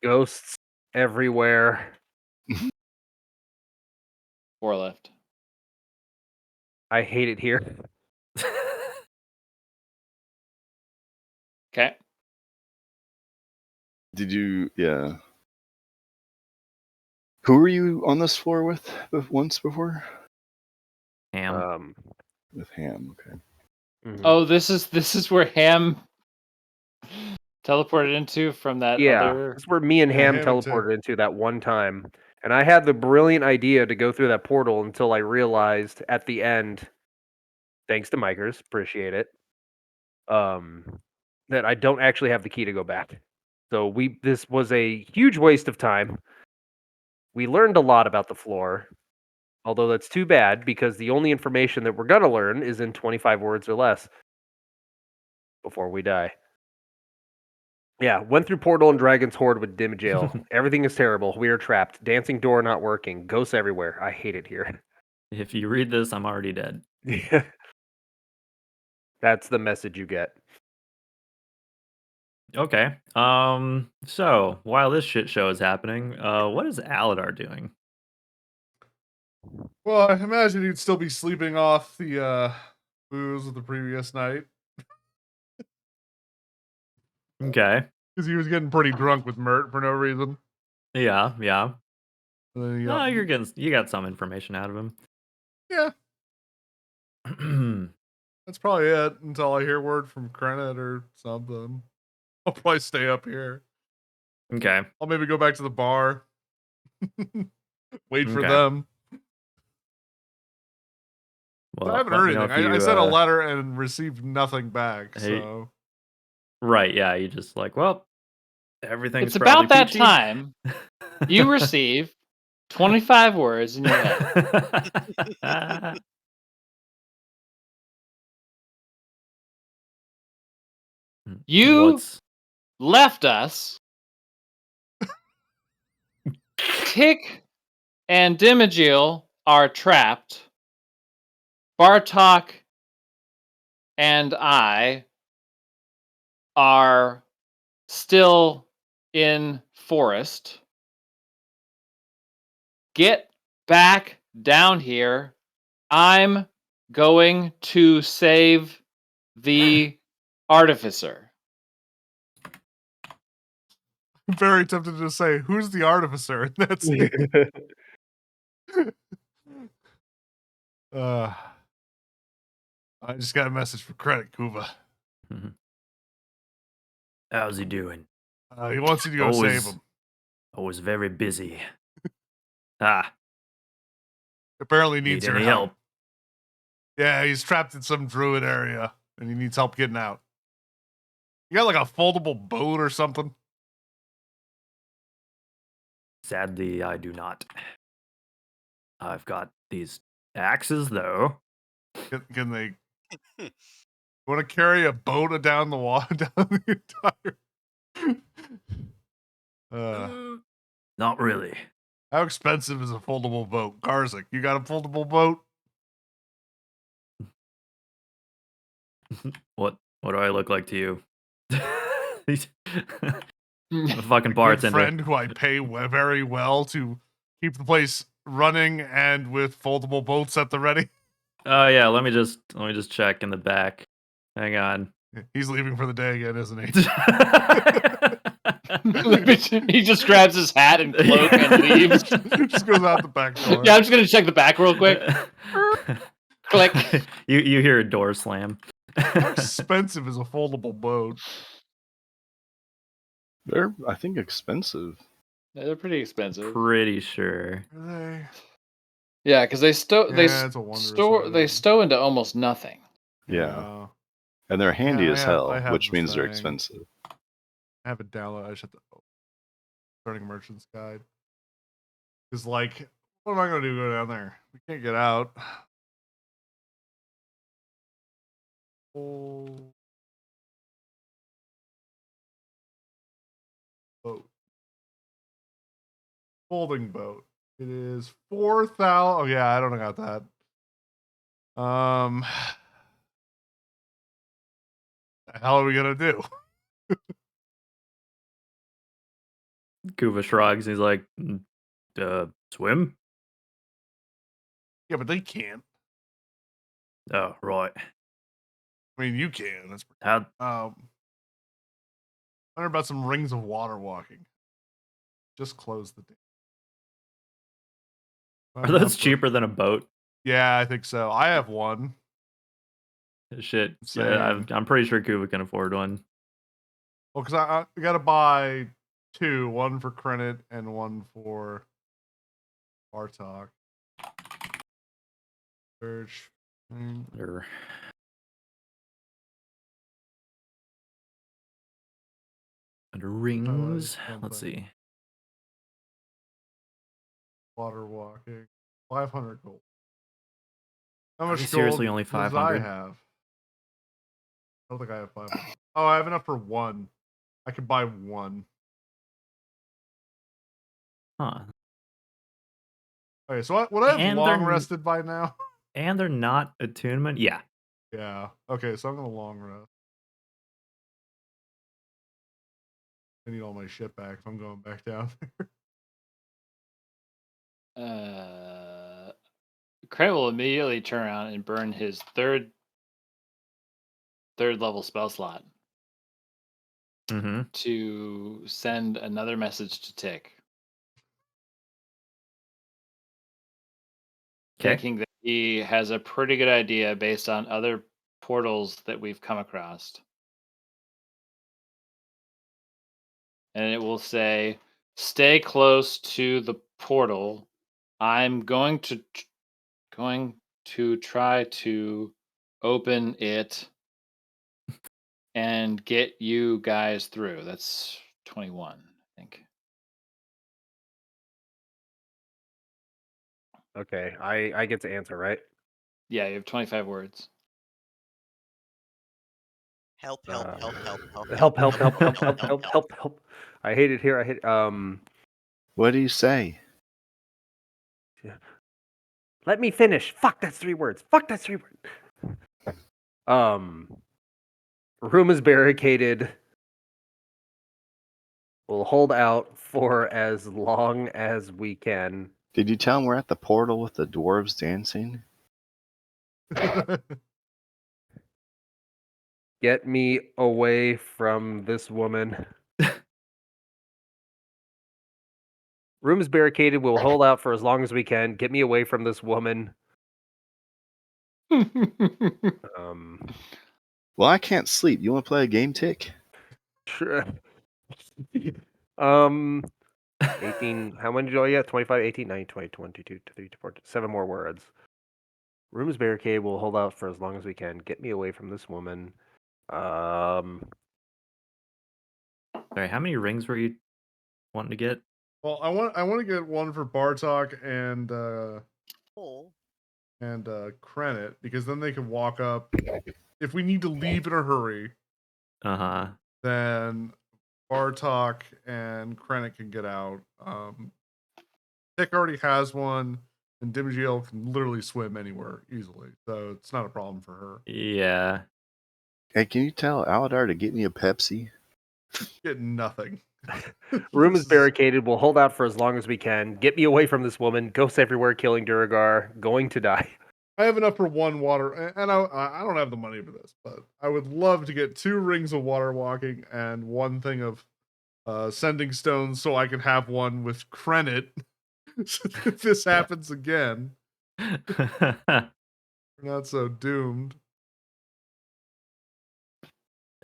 Ghosts everywhere. 4 left. I hate it here. Okay. Did you? Yeah. Who were you on this floor with once before? Ham. With Ham. Okay. Mhm. Oh, this is where Ham teleported into from that other. That's where me and Ham Ham and teleported into that one time. And I had the brilliant idea to go through that portal until I realized at the end, thanks to Mikers, appreciate it, that I don't actually have the key to go back. So this was a huge waste of time. We learned a lot about the floor, although that's too bad because the only information that we're going to learn is in 25 words or less before we die. Yeah, went through portal and Dragon's Horde with Dim Jail. Everything is terrible. We are trapped. Dancing door not working. Ghosts everywhere. I hate it here. If you read this, I'm already dead. That's the message you get. Okay. So while this shit show is happening, what is Aladar doing? Well, I imagine he'd still be sleeping off the booze of the previous night. Okay. Because he was getting pretty drunk with Mert for no reason. Yeah. And then he No, got, you got some information out of him. yeah, that's probably it until I hear word from Krennet or something. I'll probably stay up here. Okay. I'll maybe go back to the bar. Wait for Okay. them. Well, I haven't let heard me know anything. if I you, sent a letter and received nothing back. Hey, So right, yeah, you just like, well, everything's It's probably about that peachy. time you receive 25 words in your head. You left us. Tick and Dimagil are trapped. Bartok and I are still in forest. Get back down here. I'm going to save the artificer. I'm very tempted to say, who's the artificer? That's I just got a message for credit, Kuva. How's he doing? He wants you to go save him. I was very busy. Apparently needs Need your any help. Yeah, he's trapped in some druid area, and he needs help getting out. You got like a foldable boat or something? Sadly, I do not. I've got these axes, though. Can they? Want to carry a boat down the water down the entire? Not really. How expensive is a foldable boat? Garzik, you got a foldable boat? What do I look like to you? A fucking A good bartender. friend who I pay very well to keep the place running and with foldable boats at the ready. Oh yeah, let me just check in the back. Hang on. He's leaving for the day again, isn't he? He just grabs his hat and cloak and leaves. Just goes out the back door. Yeah, I'm just gonna check the back real quick. Click. You hear a door slam. How expensive is a foldable boat? They're, I think, expensive. Yeah, they're pretty expensive. Pretty sure. Are they? Yeah, because they stow it's stow into almost nothing. Yeah. And they're handy Yeah, as I hell, have which the means they're thing. expensive. I have it downloaded. I just have to starting merchant's guide. Because like, what am I gonna do? Go down there? We can't get out. Oh. Boat. Folding boat. It is 4,000. Oh yeah, I don't got that. The hell are we gonna do? Kuva shrugs. He's like, swim? Yeah, but they can't. Oh, right. I mean, you can. That's How? I wonder about some rings of water walking. Just close the thing. Are those cheaper than a boat? Yeah, I think so. I have one. Shit. Same. Yeah, I'm pretty sure Kuva can afford one. Well, because I got to buy two, one for Krenit and one for Bartok. Search. Under rings. Let's see. Water walking. 500 gold. How Are much they gold seriously only does 500? I have? I don't think I have 500. Oh, I have enough for one. I can buy one. Huh. Okay, so would I have And long they're- rested by now? And they're not attunement? Yeah. Yeah. Okay, so I'm gonna long rest. I need all my shit back if I'm going back down there. Credit will immediately turn around and burn his third level spell slot to send another message to Tick. Thinking that he has a pretty good idea based on other portals that we've come across. And it will say, stay close to the portal. I'm going to try to open it and get you guys through. That's 21, I think. Okay, I get to answer, right? Yeah, you have 25 words. Help, help, help, help, help, help, help, help, help, help, help, help, help. I hate it here. I hate What do you say? Let me finish. Fuck, that's 3 words. Fuck, that's 3 words. Room is barricaded. We'll hold out for as long as we can. Did you tell him we're at the portal with the dwarves dancing? Get me away from this woman. Room is barricaded. We'll hold out for as long as we can. Get me away from this woman. Well, I can't sleep. You want to play a game, Tick? Sure. 18. How many do I get? 25, 18, 19, 20, 22, 23, 24, 7 more words. Room's barricade will hold out for as long as we can. Get me away from this woman. Sorry, how many rings were you wanting to get? Well, I want to get one for Bartok and Oh. Krenit, because then they can walk up. If we need to leave in a hurry, then Bartok and Krenit can get out. Tick already has one, and Dimigiel can literally swim anywhere easily, so it's not a problem for her. Yeah. Hey, can you tell Aladar to get me a Pepsi? Get nothing. Room is barricaded. We'll hold out for as long as we can. Get me away from this woman. Ghosts everywhere killing Duragar. Going to die. I have enough for one water, and I don't have the money for this, but I would love to get 2 rings of water walking and 1 thing of sending stones, so I can have one with Krenit. If this happens again, we're not so doomed.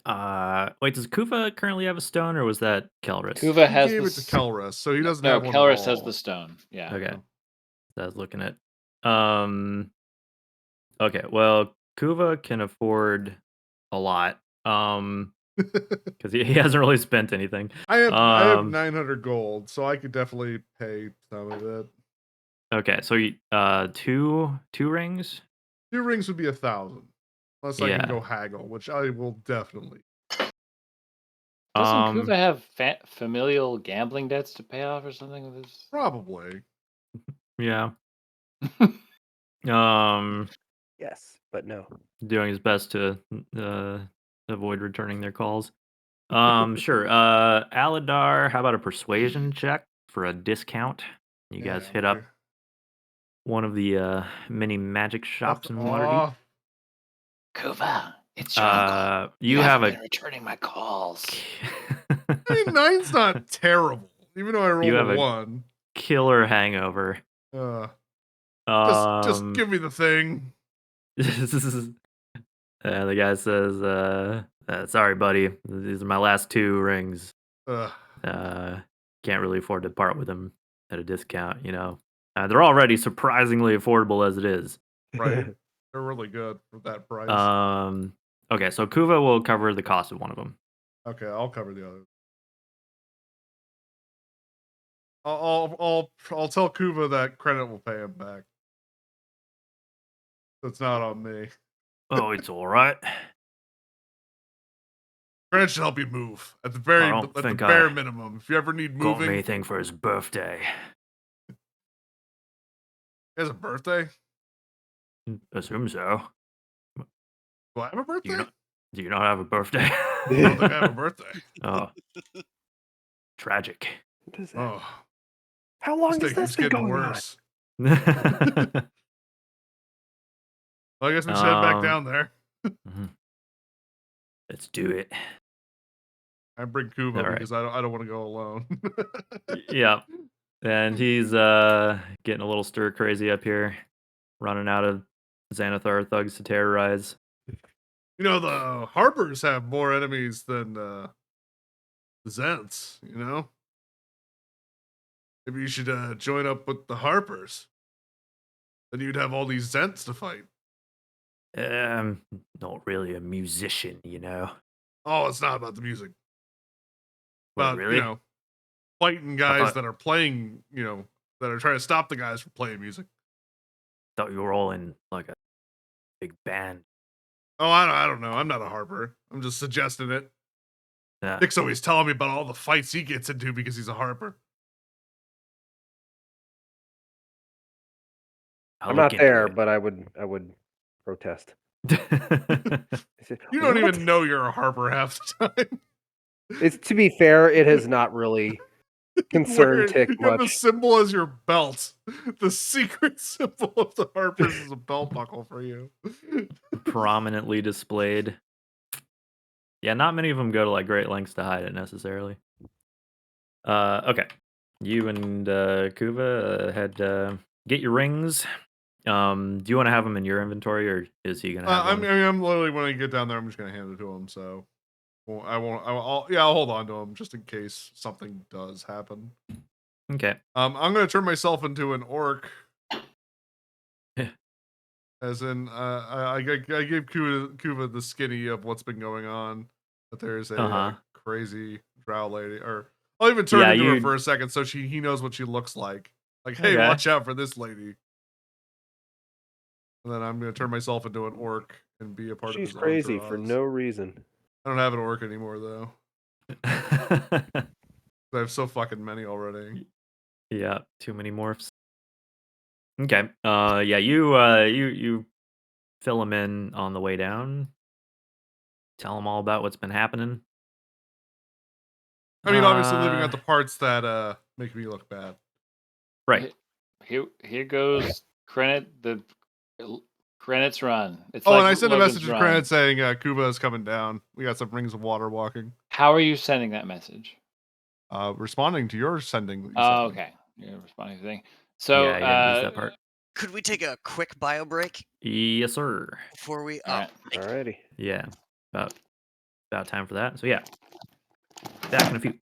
Wait, does Kuva currently have a stone, or was that Kelris? Kuva He has gave the it to Kelris, so he doesn't no. have one. Kelris has the stone. Yeah. Okay. I was looking at. Okay. Well, Kuva can afford a lot. Because he hasn't really spent anything. I have 900 gold, so I could definitely pay some of it. Okay, so two rings. 2 rings would be 1,000, unless I Yeah. can go haggle, which I will definitely. Doesn't Kuva have familial gambling debts to pay off or something with this? Probably. Yeah. Yes, but no. Doing his best to avoid returning their calls. Sure. Aladar, how about a persuasion check for a discount? You guys hit up one of the mini magic shops in Waterdeep. Kuva, it's your uncle. You have been returning my calls. I mean, 9's not terrible, even though I rolled a 1. Killer hangover. Just give me the thing. The guy says, sorry, buddy. These are my last 2 rings. Can't really afford to part with them at a discount, you know. They're already surprisingly affordable as it is. Right. They're really good for that price. Okay, so Kuva will cover the cost of one of them. Okay, I'll cover the other. I'll tell Kuva that Krenit will pay him back. It's not on me. Oh, it's all right. Krenit should help you move at the bare minimum. If you ever need moving, got me anything for his birthday. He has a birthday? Assume so. Do I have a birthday? Do you not have a birthday? I don't think I have a birthday. Oh, tragic. What is that? Oh, How long has this been going worse. Well, I guess we should head back down there. Let's do it. I bring Kuva because I don't want to go alone. Yeah, and he's getting a little stir crazy up here, running out of Xanathar thugs to terrorize. You know, the Harpers have more enemies than the Zents, you know? Maybe you should join up with the Harpers. Then you'd have all these Zents to fight. Not really a musician, you know. Oh, it's not about the music. Well, really? You know, fighting guys that are playing, you know, that are trying to stop the guys from playing music. Thought you were all in like a big band. Oh, I don't know. I'm not a Harper. I'm just suggesting it. Yeah. Nick's always telling me about all the fights he gets into because he's a Harper. I'm not there, but I would protest. You don't even know you're a Harper half the time. It's, to be fair, it has not really concerned Tick you have much. the symbol as your belt. The secret symbol of the Harpers is a belt buckle for you. Prominently displayed. Yeah, not many of them go to like great lengths to hide it necessarily. Okay. You and Kuva get your rings. Do you want to have them in your inventory, or is he gonna have one? I'm literally, when I get down there, I'm just gonna hand it to him. So, I'll hold on to him just in case something does happen. Okay. I'm gonna turn myself into an orc. As in, I gave Kuva the skinny of what's been going on. But there's a crazy drow lady, or I'll even turn into her for a second so he knows what she looks like. Like, hey, watch out for this lady. And then I'm gonna turn myself into an orc and be a part of his She's crazy entourage. for no reason. I don't have an orc anymore though. I have so fucking many already. Yeah, too many morphs. Okay. Yeah, you fill them in on the way down. Tell them all about what's been happening. I mean, obviously leaving out the parts that make me look bad. Right. Here goes the Krennic's run. It's and like I sent a Logan's message to run. Krennic saying Kuba is coming down. We got some rings of water walking. How are you sending that message? Responding to your sending. Oh, okay. You're responding to the thing. So yeah, you didn't use that part. Could we take a quick bio break Yes, sir. before we? All right. Alrighty. Yeah, about time for that. So yeah, back in a few.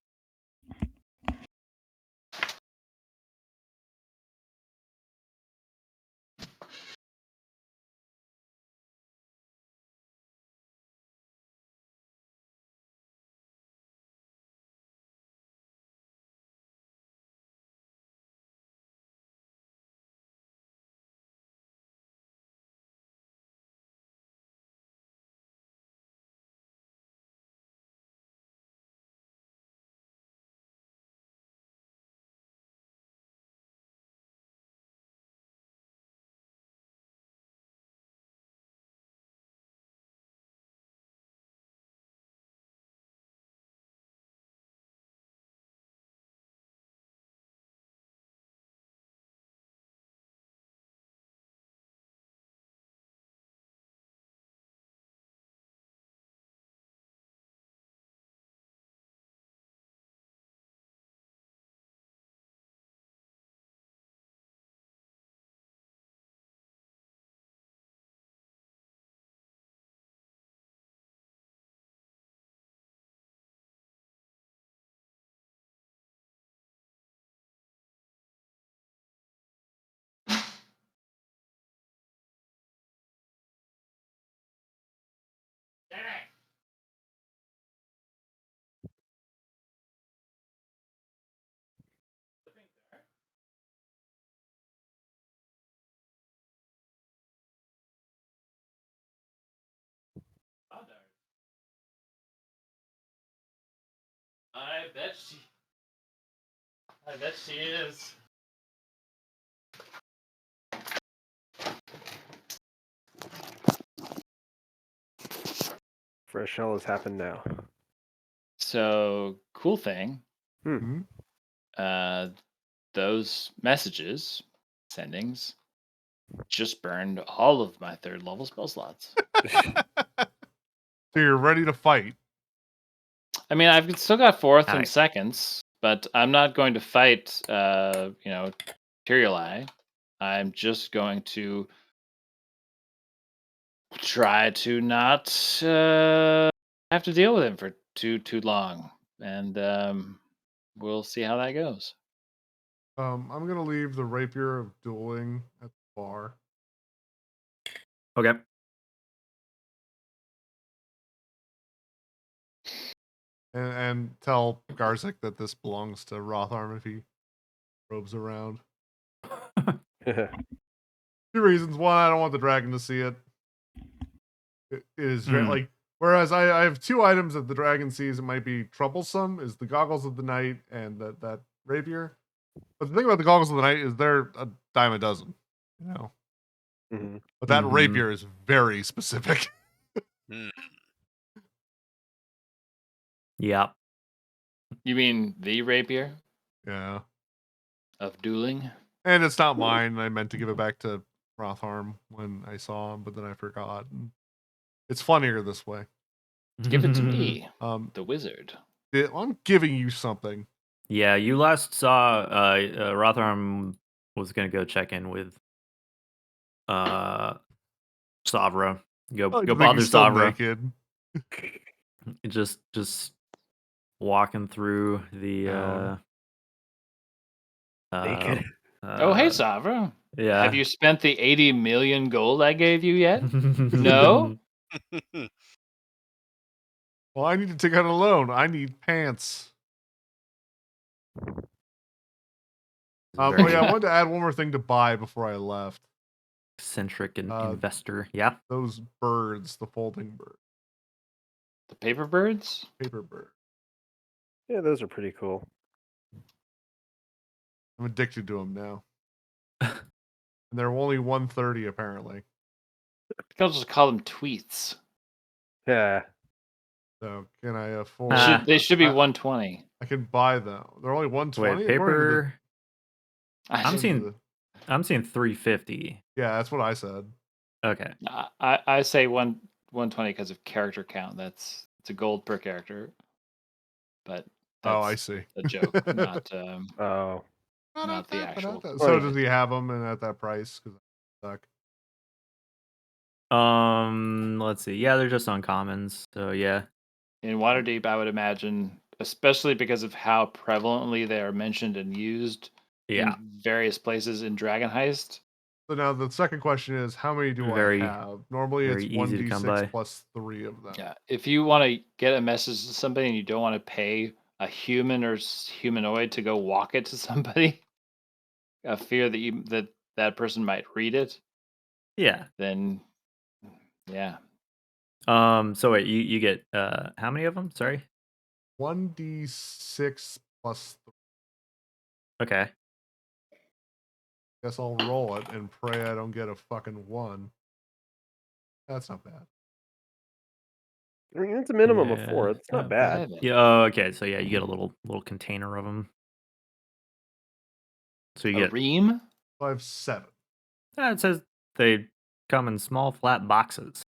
I bet she is. Fresh hell has happened now. So cool thing. Mm-hmm. Those messages, sendings, just burned all of my 3rd level spell slots. So you're ready to fight. I mean, I've still got 4th and Nice. 2nds, but I'm not going to fight, Tyrioli. I'm just going to try to not have to deal with him for too long, and we'll see how that goes. I'm gonna leave the rapier of dueling at the bar. Okay. And tell Garzik that this belongs to Rotharm if he robes around. 2 reasons. One, I don't want the dragon to see it. It is very, like, whereas I have 2 items that the dragon sees it might be troublesome is the goggles of the night and that rapier. But the thing about the goggles of the night is they're a dime a dozen, you know. Mm-hmm. But that rapier is very specific. Yeah. You mean the rapier Yeah. of dueling? And it's not mine. I meant to give it back to Rotharm when I saw him, but then I forgot. And it's funnier this way. Give it to me, the wizard. I'm giving you something. Yeah, you last saw Rotherham was gonna go check in with Savra. Go bother Savra. Naked. Just walking through the Naked. Oh, hey, Savra. Yeah. Have you spent the 80 million gold I gave you yet? No? Well, I need to take out a loan. I need pants. Oh Very yeah, I wanted to add one more thing to buy before I left. eccentric and investor. Yeah. Those birds, the folding bird, The paper birds? paper bird. Yeah, those are pretty cool. I'm addicted to them now. And they're only 130 apparently. I think I'll just call them tweets. Yeah. So can I afford? They should be 120. I can buy them. They're only 120. Wait, paper. I'm seeing 350. Yeah, that's what I said. Okay. I say 120 because of character count. It's a gold per character. But that's I see. a joke, not not the actual. So does he have them and at that price? Because suck. Let's see. Yeah, they're just uncommons. So yeah. In Waterdeep, I would imagine, especially because of how prevalently they are mentioned and used in various places in Dragon Heist. So now the second question is, how many do I have? Normally it's 1d6 plus 3 of them. Yeah, if you want to get a message to somebody and you don't want to pay a human or humanoid to go walk it to somebody, a fear that that person might read it. Yeah. Then, yeah. So wait, you get how many of them? Sorry. 1d6 plus 3. Okay. Guess I'll roll it and pray I don't get a fucking 1. That's not bad. I mean, it's a minimum of 4. It's not bad. Yeah. Oh, okay. So yeah, you get a little container of them. So you get ream. I have 7. It says they come in small flat boxes.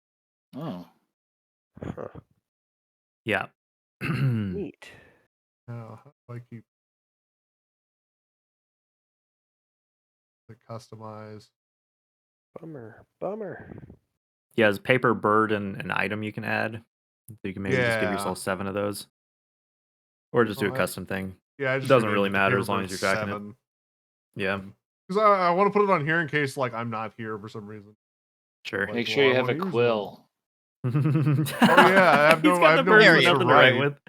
Oh. Huh. Yeah. Neat. Now, how do I keep the customize? Bummer. Yeah, has paper bird and an item you can add. So you can maybe just give yourself 7 of those. Or just do a custom thing. Yeah, it doesn't really matter as long as you're tracking it. Yeah. Because I want to put it on here in case like I'm not here for some reason. Sure. Make sure you have a quill. Oh yeah, I have no nothing to write with.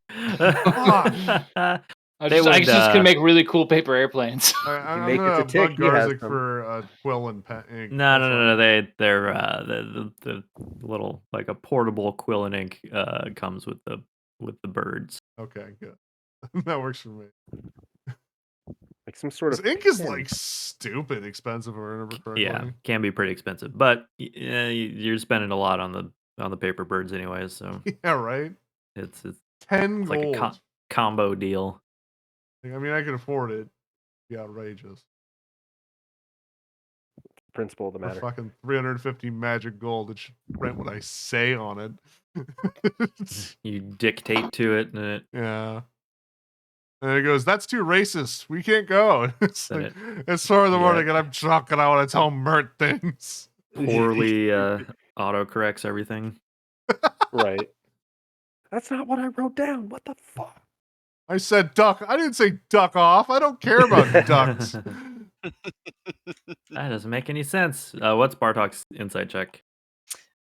I just can make really cool paper airplanes. I'm gonna bug Garzik for a quill and pen ink. No. They're the little like a portable quill and ink comes with the birds. Okay, good. That works for me. Like some sort of ink is like stupid expensive, if I remember correctly. Yeah, can be pretty expensive, but you're spending a lot on the paper birds anyways. So yeah, right. It's 10 it's gold. like a combo deal. I mean, I can afford it. Yeah, outrageous. Principle of the matter. For fucking 350 magic gold. It should print what I say on it. You dictate to it, and it. Yeah. And it goes, that's too racist. We can't go. It's like, it's 4 in the morning and I'm drunk and I want to tell Mert things. Poorly autocorrects everything. Right. That's not what I wrote down. What the fuck? I said duck. I didn't say duck off. I don't care about ducks. That doesn't make any sense. What's Bartok's insight check?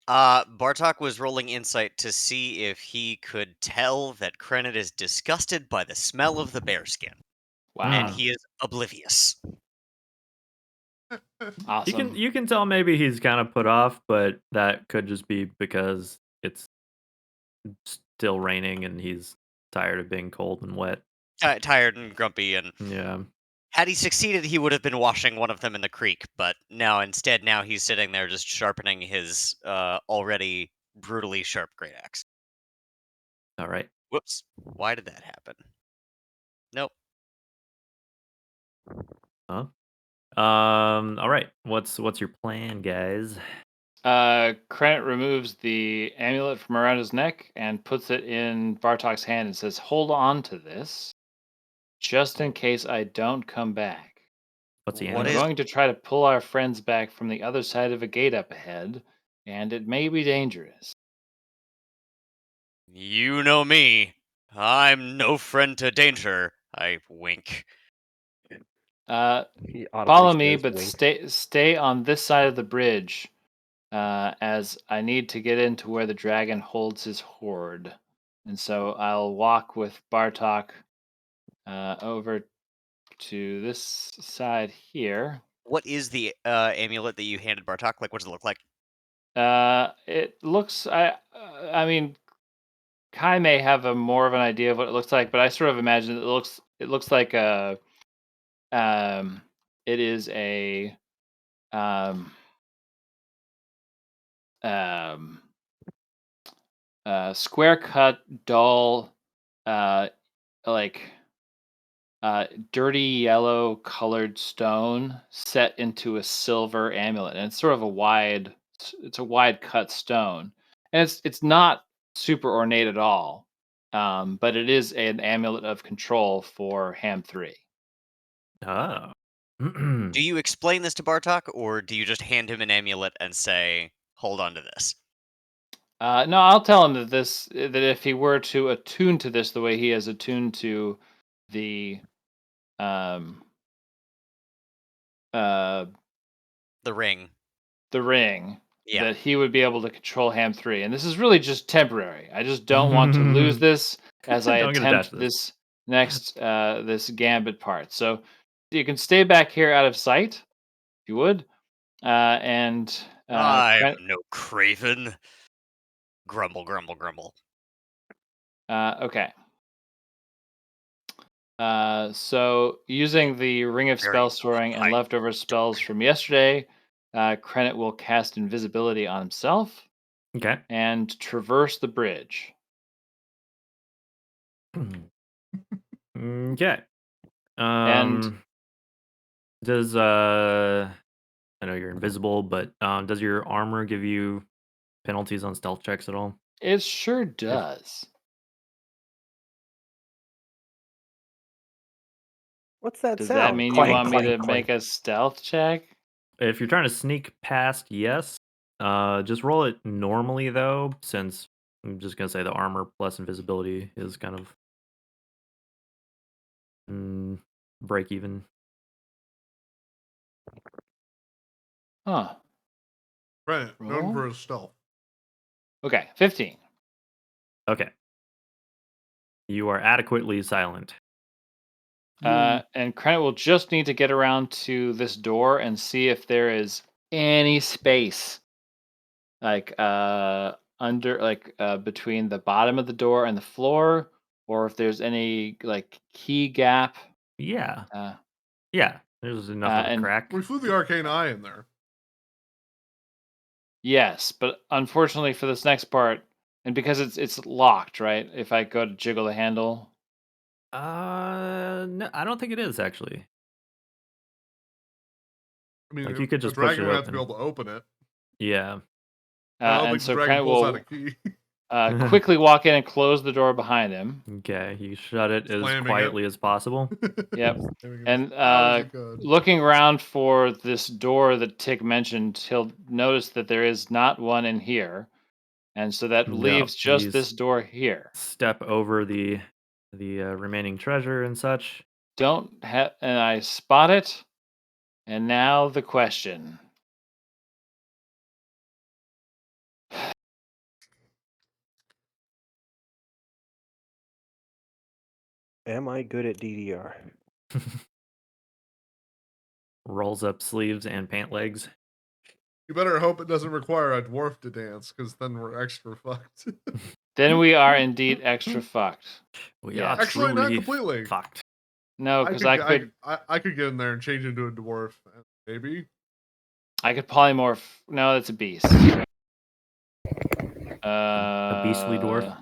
Bartok was rolling insight to see if he could tell that Krennet is disgusted by the smell of the bearskin. Wow. And he is oblivious. Awesome. You can tell maybe he's kind of put off, but that could just be because it's still raining and he's tired of being cold and wet. Tired and grumpy, and yeah. Had he succeeded, he would have been washing one of them in the creek, but now he's sitting there just sharpening his already brutally sharp great axe. All right. Whoops. Why did that happen? Nope. Huh? All right. What's your plan, guys? Krennet removes the amulet from around his neck and puts it in Bartok's hand and says, "Hold on to this, just in case I don't come back. What's the I'm amulet? going to try to pull our friends back from the other side of a gate up ahead, and it may be dangerous." You know me. I'm no friend to danger. I wink. He audibly Follow me, says, but "Wink." stay on this side of the bridge, as I need to get into where the dragon holds his hoard. And so I'll walk with Bartok over to this side here. What is the amulet that you handed Bartok? Like, what does it look like? It looks. I mean, Kai may have a more of an idea of what it looks like, but I sort of imagine it looks like a um it is a um um square cut dull uh like dirty yellow colored stone set into a silver amulet, and it's sort of it's a wide cut stone, and it's not super ornate at all, but it is an amulet of control for Ham 3. Oh. Do you explain this to Bartok, or do you just hand him an amulet and say, "Hold on to this"? No, I'll tell him that if he were to attune to this the way he has attuned to the um uh The ring. the ring, Yeah. that he would be able to control Ham 3. And this is really just temporary. I just don't want to lose this as I Don't get attached attempt to this. this next this gambit part. So you can stay back here out of sight, if you would. And I'm no craven. Grumble, grumble, grumble. okay. So using the Ring of Very Spell Storing and high. leftover spells from yesterday, Krennet will cast invisibility on himself Okay. and traverse the bridge. Okay. And Does I know you're invisible, but does your armor give you penalties on stealth checks at all? it sure If does. What's that Does that sound? mean you Clank, want me to clank, make clank. a stealth check? if you're trying to sneak past, yes. Just roll it normally though, since I'm just gonna say the armor plus invisibility is kind of break even. Huh. Right, known Roll? for his stealth. Okay, 15. Okay. You are adequately silent. And Krennet will just need to get around to this door and see if there is any space, like under, like between the bottom of the door and the floor, or if there's any like key gap. Yeah. Uh, Yeah. There's enough of a and crack. We flew the arcane eye in there. yes, but unfortunately for this next part, and because it's locked, right? If I go to jiggle the handle, No, I don't think it is actually. I mean, Like you could a just push dragon it would have to be open. able to open it. Yeah. I don't and think the so dragon Krennet pulls out a will key. quickly walk in and close the door behind him. Okay, you shut it as Slamming it. quietly as possible. Yep. Slamming it And as loud as he could. looking around for this door that Tick mentioned, he'll notice that there is not one in here, and so that No, leaves just you this door here. step over the remaining treasure and such. Don't have, and I spot it. And now the question: Am I good at DDR? Rolls up sleeves and pant legs. You better hope it doesn't require a dwarf to dance, because then we're extra fucked. Then we are indeed extra fucked. We Yeah. are Actually, not truly completely. fucked. No, because I could get in there and change into a dwarf, maybe. I could polymorph. No, that's a beast. A beastly dwarf.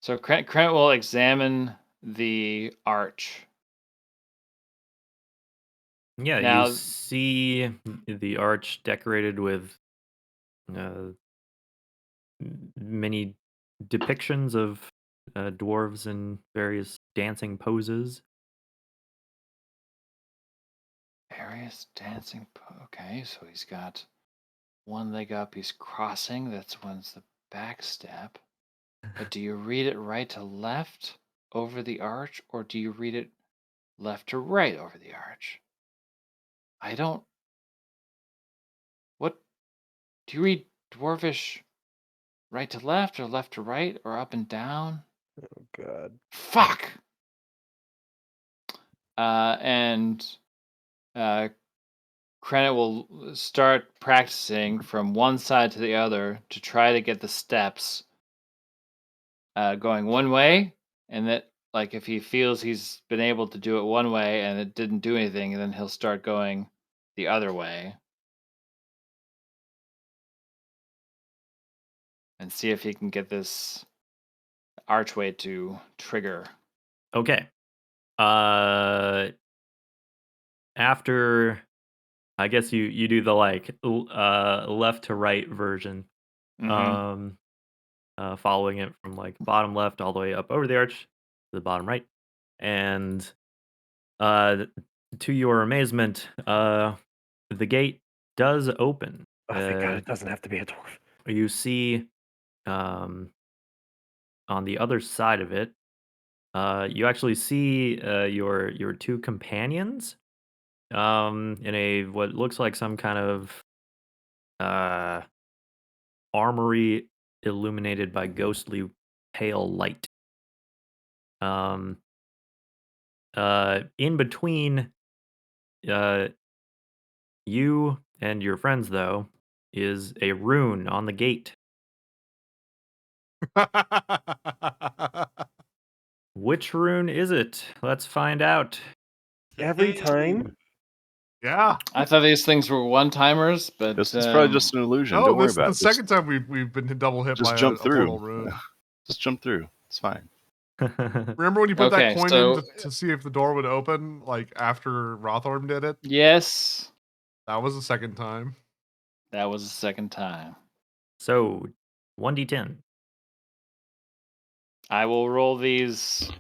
So Krent will examine the arch. Yeah, you Now, see the arch decorated with uh, many depictions of dwarves in various dancing poses. various dancing. Okay, so he's got one leg up. He's crossing. That's one's the back step. But do you read it right to left? over the arch, or do you read it left to right over the arch? I don't. What do you read Dwarvish right to left, or left to right, or up and down? Oh God. Fuck. And Krennet will start practicing from one side to the other to try to get the steps going one way, and that, like, if he feels he's been able to do it one way and it didn't do anything, then he'll start going the other way and see if he can get this archway to trigger. Okay. After, I guess you do the like left to right version. Mhm. Following it from like bottom left all the way up over the arch to the bottom right, and to your amazement, the gate does open. Oh, thank God, it doesn't have to be a dwarf. You see, on the other side of it, you actually see your two companions, in a what looks like some kind of uh, armory illuminated by ghostly pale light. Um, in between uh, you and your friends, though, is a rune on the gate. Which rune is it? Let's find out. Every time? Yeah. I thought these things were one-timers, but This is probably just an illusion. Oh, Don't worry this is about the it. second time we've been double hit Just by jump a through. portal rune. Just jump through. It's fine. Remember when you put that Okay, coin so- in to see if the door would open, like after Rothorm did it? yes, That was the second time. that was the second time. So, 1d10. I will roll these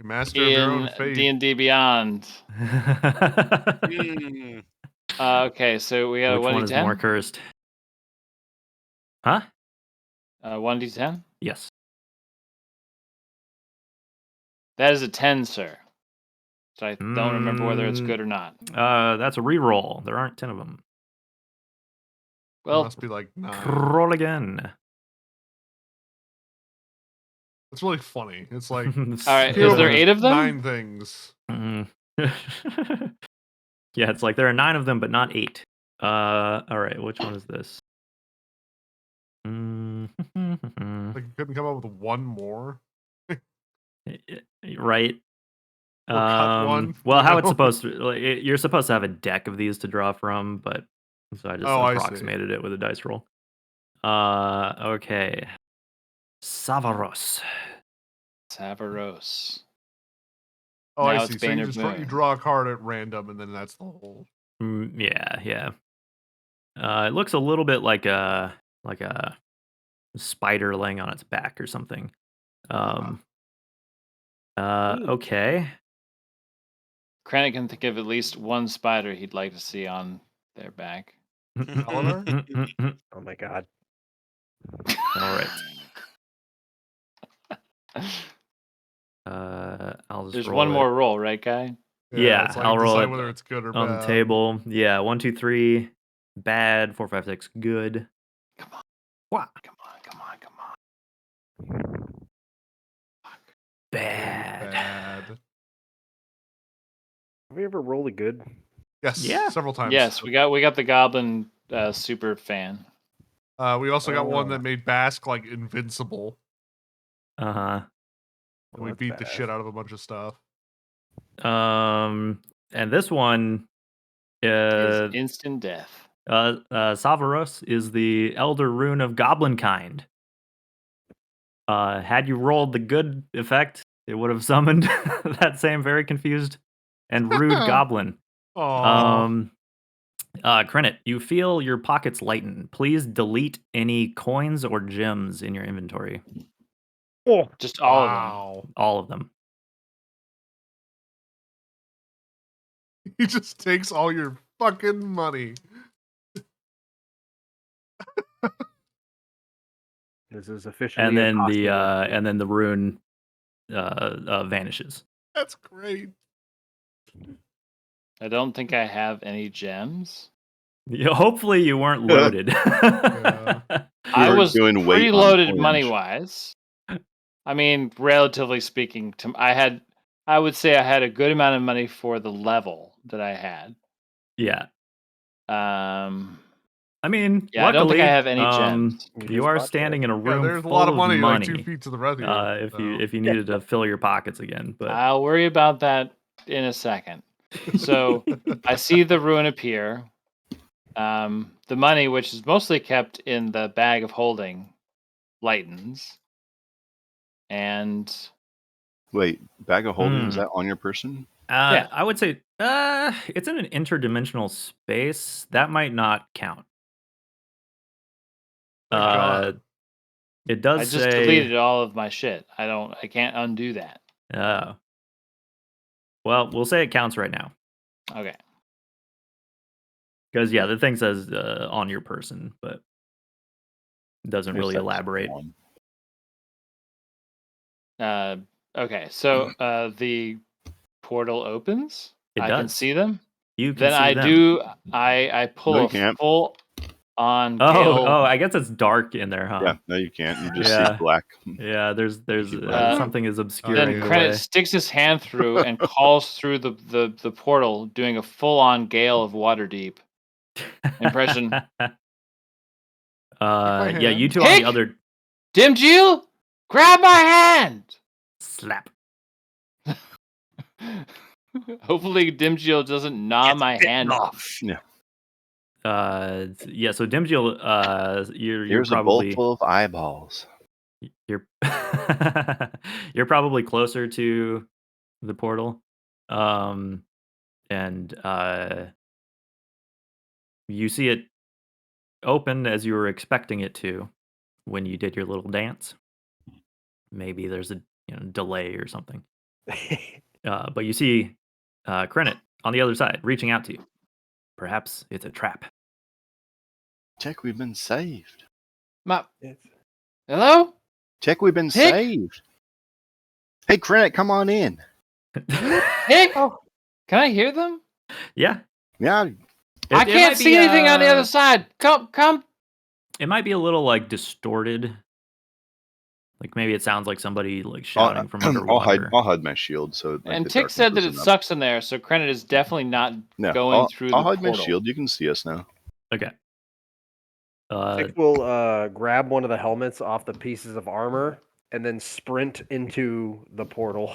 Master of your own in fate. D&D Beyond. Mm. Okay, so we got a Which one is 1d10? more cursed? Huh? 1d10? Yes. That is a 10, sir. So I don't remember whether it's good or not. That's a reroll. There aren't 10 of them. It Well, must be like 9. Roll again. It's really funny. It's like all right, kill is there 8 of them? 9 things. Mm. Yeah, it's like there are 9 of them, but not 8. All right, which one is this? Like you couldn't come up with one more. Right. Or cut one. Well, you how know? it's supposed to, like, you're supposed to have a deck of these to draw from, but so I just Oh, I see. approximated it with a dice roll. Okay. Savaros. Savaros. Oh, I Now see. it's So Bane you of just Moon. you draw a card at random, and then that's the whole. Yeah. It looks a little bit like a spider laying on its back or something. Okay. Krennic can think of at least one spider he'd like to see on their back. Eleanor? Oh my God. All right. I'll just There's roll one it. more roll, right, guy? Yeah, it's like I'll roll decide it whether it's good or on bad. the table. Yeah, 1, 2, 3, bad. 4, 5, 6, good. Come on. Wow. Come on. Bad. Bad. Have we ever rolled a good? Yes, Yeah. several times. Yes, we got the goblin super fan. We also got one Oh. that made Bask like invincible. Uh-huh. And we that's beat the badass. shit out of a bunch of stuff. And this one, Is instant death. Savaros is the Elder Rune of Goblin Kind. Had you rolled the good effect, it would have summoned that same very confused and rude goblin. Aww. Krennet, you feel your pockets lighten. Please delete any coins or gems in your inventory. Oh, Just all of them. Wow. All of them. He just takes all your fucking money. this is officially And a then costume. the rune vanishes. That's great. I don't think I have any gems. Hopefully you weren't loaded. I were was doing weight on preloaded coins. money-wise. I mean, relatively speaking, I would say I had a good amount of money for the level that I had. Yeah. I mean, yeah, I don't think luckily, I have any gems. you are standing in a room there's a full lot of of money, like 2 money. feet to the right of you. If you needed to fill your pockets again, but I'll worry about that in a second. So I see the ruin appear. The money, which is mostly kept in the bag of holding, lightens. And Wait, bag of holding, is that on your person? Yeah. I would say it's in an interdimensional space. That might not count. Thank God. It does I just say deleted all of my shit. I can't undo that. Oh. Well, we'll say it counts right now. Okay. Because the thing says on your person, but doesn't really elaborate. Okay, so the portal opens. I can does. see them. You can see them. I pull No, you a can't. full on Oh, Gale. I guess it's dark in there, huh? Yeah, no, you can't. You just see black. Yeah, there's black. something is Then obscuring the Credit way. sticks his hand through and calls through the portal, doing a full on Gale of Waterdeep impression. Yeah, you two on Tick! the other Dimjil, grab my hand. slap. Hopefully, Dimjil doesn't gnaw my hand off. Yeah. Yeah. So Dimjil, you're Here's a bowl probably full of eyeballs. you're you're probably closer to the portal, and you see it open as you were expecting it to when you did your little dance. Maybe there's a delay or something. But you see Krenit on the other side reaching out to you. Perhaps it's a trap. Check, we've been saved. Hello? Check, we've been Tick? saved. Hey, Krennic, come on in. Tick? Can I hear them? Yeah. Yeah. I can't see anything on the other side. Come. It might be a little like distorted. Like maybe it sounds like somebody like shouting from underwater. I'll hide my shield. So like, And Tick said that it sucks in there, so Krenit is definitely not going through the portal. I'll hide my shield. You can see us now. Okay. Tick will grab one of the helmets off the pieces of armor and then sprint into the portal.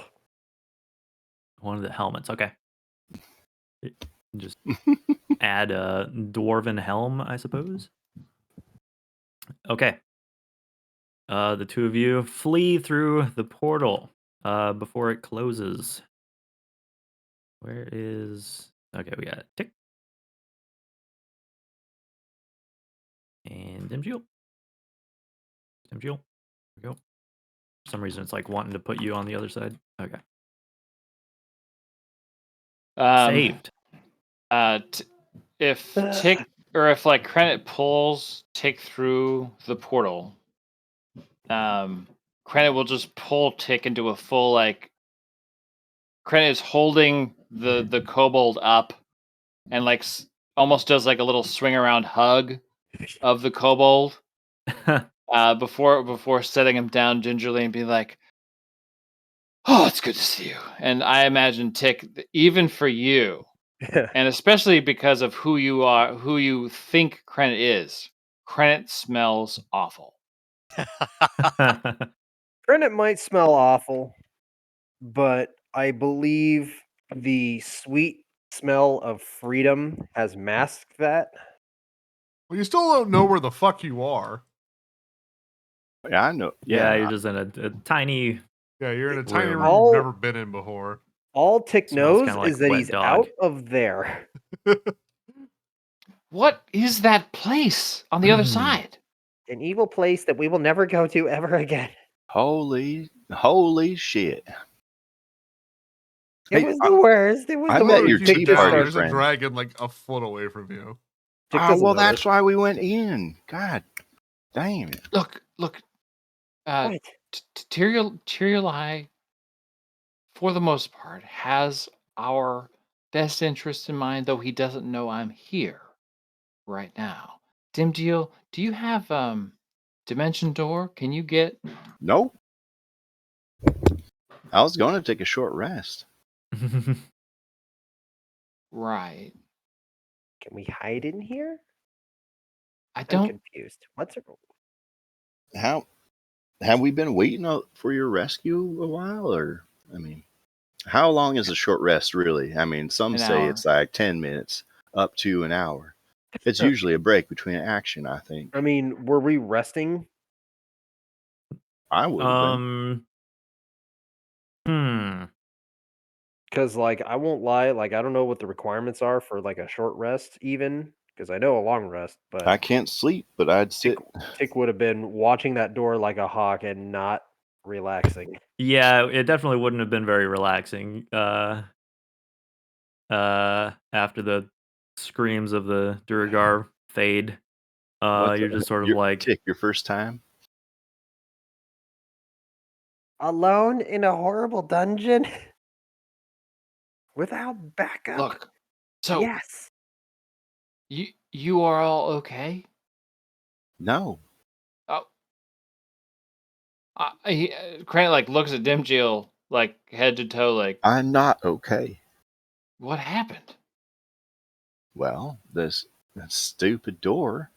One of the helmets. Okay. Just add a dwarven helm, I suppose. Okay. The two of you flee through the portal before it closes. Where is... Okay, we got Tick. And Dimjil. There we go. For some reason, it's like wanting to put you on the other side. Okay. Saved. If Tick, or if like Krenit pulls Tick through the portal, Krenit will just pull Tick into a full like. Krenit is holding the kobold up, and like almost does like a little swing around hug of the kobold. Before setting him down gingerly and be like, "Oh, it's good to see you." And I imagine Tick, even for you, and especially because of who you are, who you think Krenit is, Krenit smells awful. Krenit might smell awful, but I believe the sweet smell of freedom has masked that. Well, you still don't know where the fuck you are. Yeah, I know. Yeah, you're just in a tiny... Yeah, you're in a tiny room All- you've never been in before. All Tick Smells knows kinda like is that wet he's dog. out of there. What is that place on the other side? An evil place that we will never go to ever again. Holy shit. It Hey, was the worst. It was I the met worst. your Keep tea it down, party there's friend. a dragon like a foot away from you. Tick Oh, doesn't well, know that's this. why we went in. God damn it. Look. What? Tyrion for the most part, has our best interest in mind, though he doesn't know I'm here right now. Dimdeal, do you have Dimension Door? Can you get Nope. I was going to take a short rest. right? Can we hide in here? I I'm don't. confused. What's it? How have we been waiting for your rescue a while? Or, I mean, how long is a short rest really? I mean, some An say hour. it's like 10 minutes up to an hour. It's usually a break between action, I think. I mean, were we resting? I would have been. Hmm. Because, like, I won't lie, like, I don't know what the requirements are for, like, a short rest, even. Because I know a long rest, but I can't sleep, but I'd sit. Tick would have been watching that door like a hawk and not relaxing. Yeah, it definitely wouldn't have been very relaxing. After the screams of the Duragar fade, What's you're just sort of your like, Tick, your first time? Alone in a horrible dungeon? Without backup? Look, so Yes. you are all okay? No. Oh, Crane like looks at Dimjill like head to toe, like I'm not okay. what happened? Well, this stupid door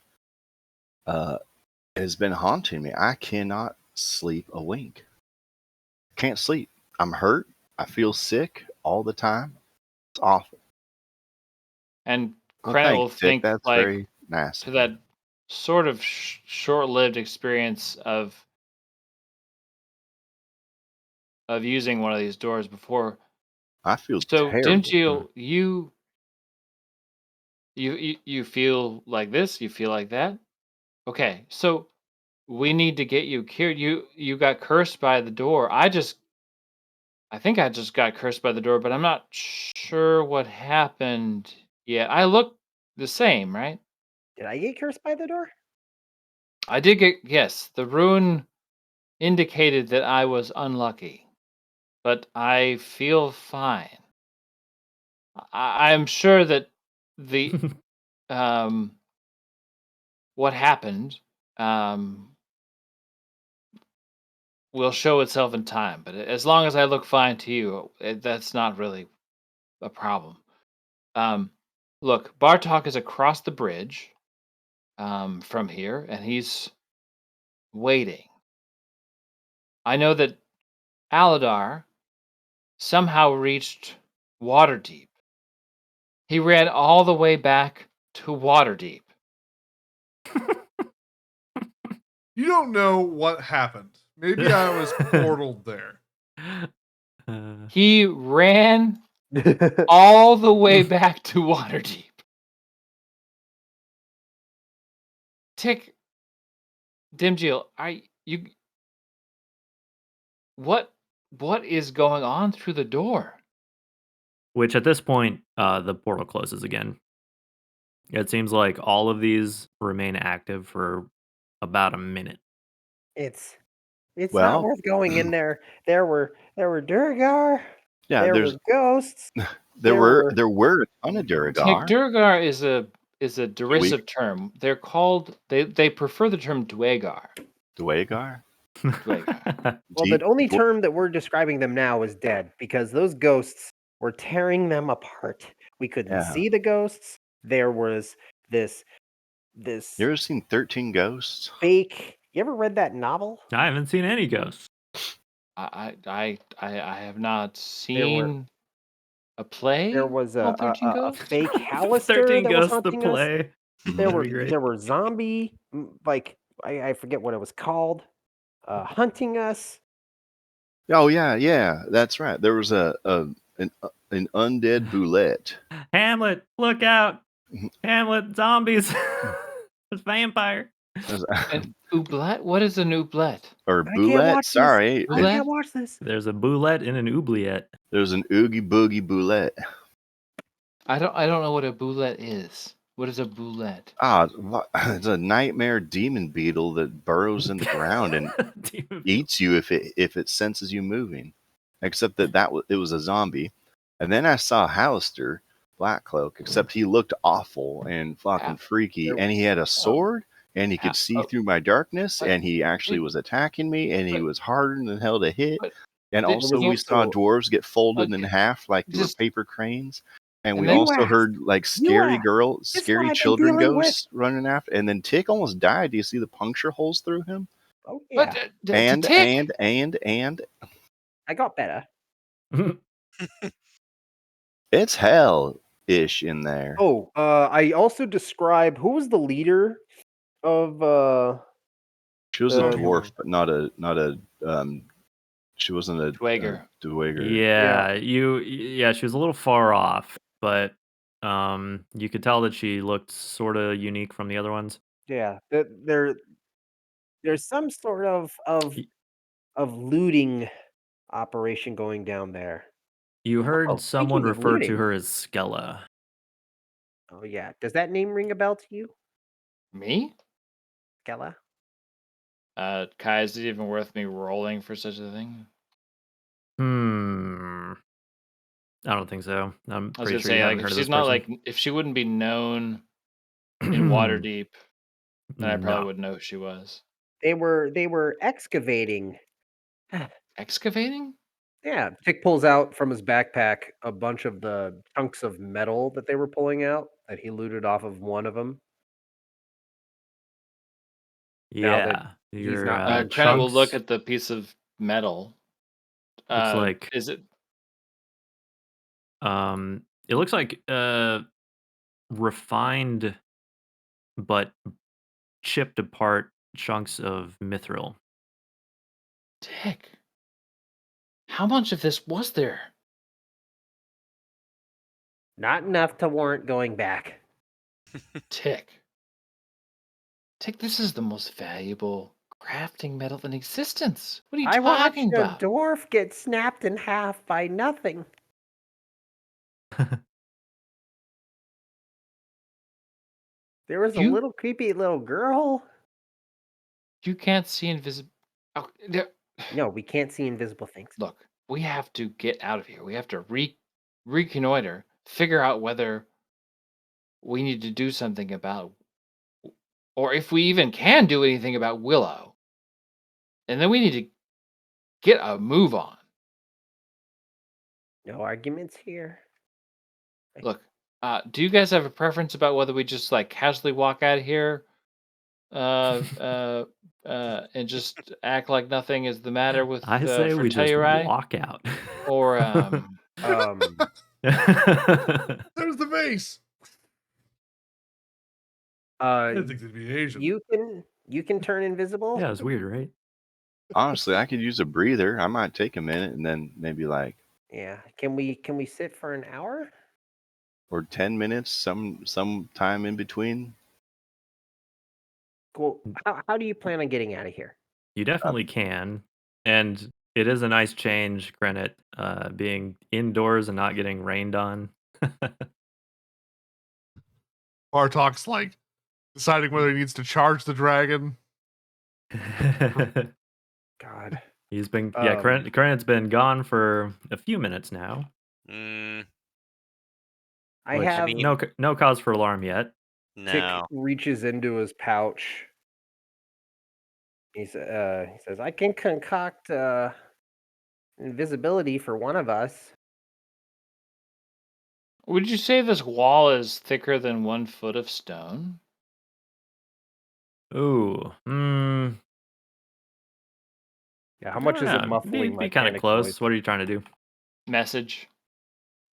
has been haunting me. I cannot sleep a wink. Can't sleep. I'm hurt. I feel sick all the time. It's awful. And Well, Crane thank will you, Tick. think That's like very nice. to that sort of short-lived experience of using one of these doors before. I feel So terrible. Dimjill, you feel like this? You feel like that? Okay, so we need to get you cured. You got cursed by the door. I think I just got cursed by the door, but I'm not sure what happened yet. I look the same, right? Did I get cursed by the door? I did get, yes, the rune indicated that I was unlucky, but I feel fine. I'm sure that the um what happened um will show itself in time, but as long as I look fine to you, that's not really a problem. Um, Look, Bartok is across the bridge from here, and he's waiting. I know that Aladar somehow reached Waterdeep. He ran all the way back to Waterdeep. You don't know what happened. Maybe I was portaled there. He ran all the way back to Waterdeep. Tick, Dimjill, what is going on through the door? which at this point, the portal closes again. It seems like all of these remain active for about a minute. It's not Well, worth going in there. There were Durgar. yeah, There were ghosts. there were were a ton of Tick, Duragar. Durgar is a derisive term. They're called they prefer the term Dwegar. Dwagar? Dwegar. Well, the only term that we're describing them now is dead because those ghosts were tearing them apart. We couldn't Yeah. see the ghosts. There was this You ever seen 13 Ghosts? fake. You ever read that novel? I haven't seen any ghosts. I have not seen a play. There was called 13 a Ghosts? fake Hallister 13 that was Ghosts the hunting us. play. There That'd were be great. there were zombie like I forget what it was called, hunting us. Oh yeah, that's right. There was an undead boulette. Hamlet, look out! Hamlet, zombies! It's vampire. An oublet? What is an oublet? Or I can't boulette. watch this. Sorry, I can't watch this. There's a boulette and an oubliette. there's an oogie boogie boulette. I don't know what a boulette is. What is a boulette? It's a nightmare demon beetle that burrows in the ground and Demon eats you if it senses you moving. except that it was a zombie. And then I saw Hallister, Black Cloak, except he looked awful and fucking freaky, and he had a sword, and he could see through my darkness, and he actually was attacking me, and he was harder than hell to hit. And also, we saw dwarves get folded in half like they were paper cranes. And we also heard like scary children ghosts running after. And then Tick almost died. Do you see the puncture holes through him? Oh yeah. And I got better. It's hell-ish in there. Oh, I also describe who was the leader of She was a dwarf, but not a she wasn't a Dweger. Yeah, she was a little far off, but you could tell that she looked sort of unique from the other ones. Yeah, there's some sort of Y- looting operation going down there. You heard someone speaking of refer to looting. her as Skella. Oh yeah, does that name ring a bell to you, Me? Kella? Kai, is it even worth me rolling for such a thing? I don't think so. I'm I was pretty gonna sure you say, haven't like, heard if of she's this not person. like, if she wouldn't be known in Waterdeep, then I probably No. would know who she was. They were excavating. Excavating? Yeah, Tick pulls out from his backpack a bunch of the chunks of metal that they were pulling out that he looted off of one of them. Now that Yeah, he's your not being Credit will look chunks at the piece of metal. looks like Is it? it looks like refined but chipped apart chunks of mithril. Tick. How much of this was there? Not enough to warrant going back. Tick. Tick, this is the most valuable crafting metal in existence. What are you I watched talking a about? dwarf get snapped in half by nothing. There was a You- little creepy little girl. You can't see invisible. Oh, No, we can't see invisible things. look, we have to get out of here. We have to reconnoiter, figure out whether we need to do something about, or if we even can do anything about Willow. And then we need to get a move on. No arguments here. Look, do you guys have a preference about whether we just like casually walk out of here, and just act like nothing is the matter with I say for we just Telluride, walk out. or There's the vase. I didn't think they'd be Asian. You can turn invisible. Yeah, it's weird, right? Honestly, I could use a breather. I might take a minute and then maybe like Yeah. Can we sit for an hour? or 10 minutes, some time in between. Cool. How do you plan on getting out of here? You definitely can, and it is a nice change, Granite, being indoors and not getting rained on. Bartok's like deciding whether he needs to charge the dragon. God. He's been Granite's been gone for a few minutes now. I Which, have no cause for alarm yet. Tick No. reaches into his pouch. he says I can concoct invisibility for one of us. would you say this wall is thicker than 1 foot of stone? Ooh, Yeah, how much is it muffling be kind of mechanic close. noise? What are you trying to do? Message.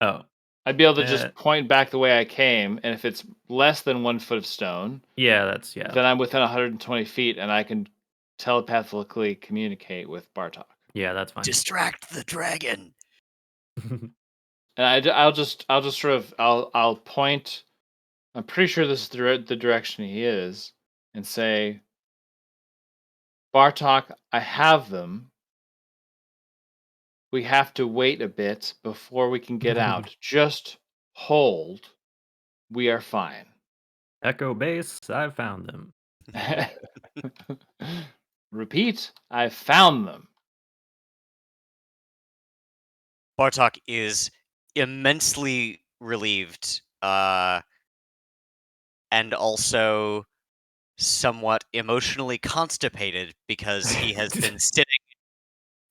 Oh, I'd be able to just point back the way I came, and if it's less than 1 foot of stone, yeah, then I'm within 120 feet, and I can telepathically communicate with Bartok. Yeah, that's fine. Distract the dragon. And I'll just sort of I'll point. I'm pretty sure this is the direction he is, and say, Bartok, I have them. We have to wait a bit before we can get out. Just hold. We are fine. Echo base, I found them. Repeat, I found them. Bartok is immensely relieved, and also somewhat emotionally constipated because he has been sitting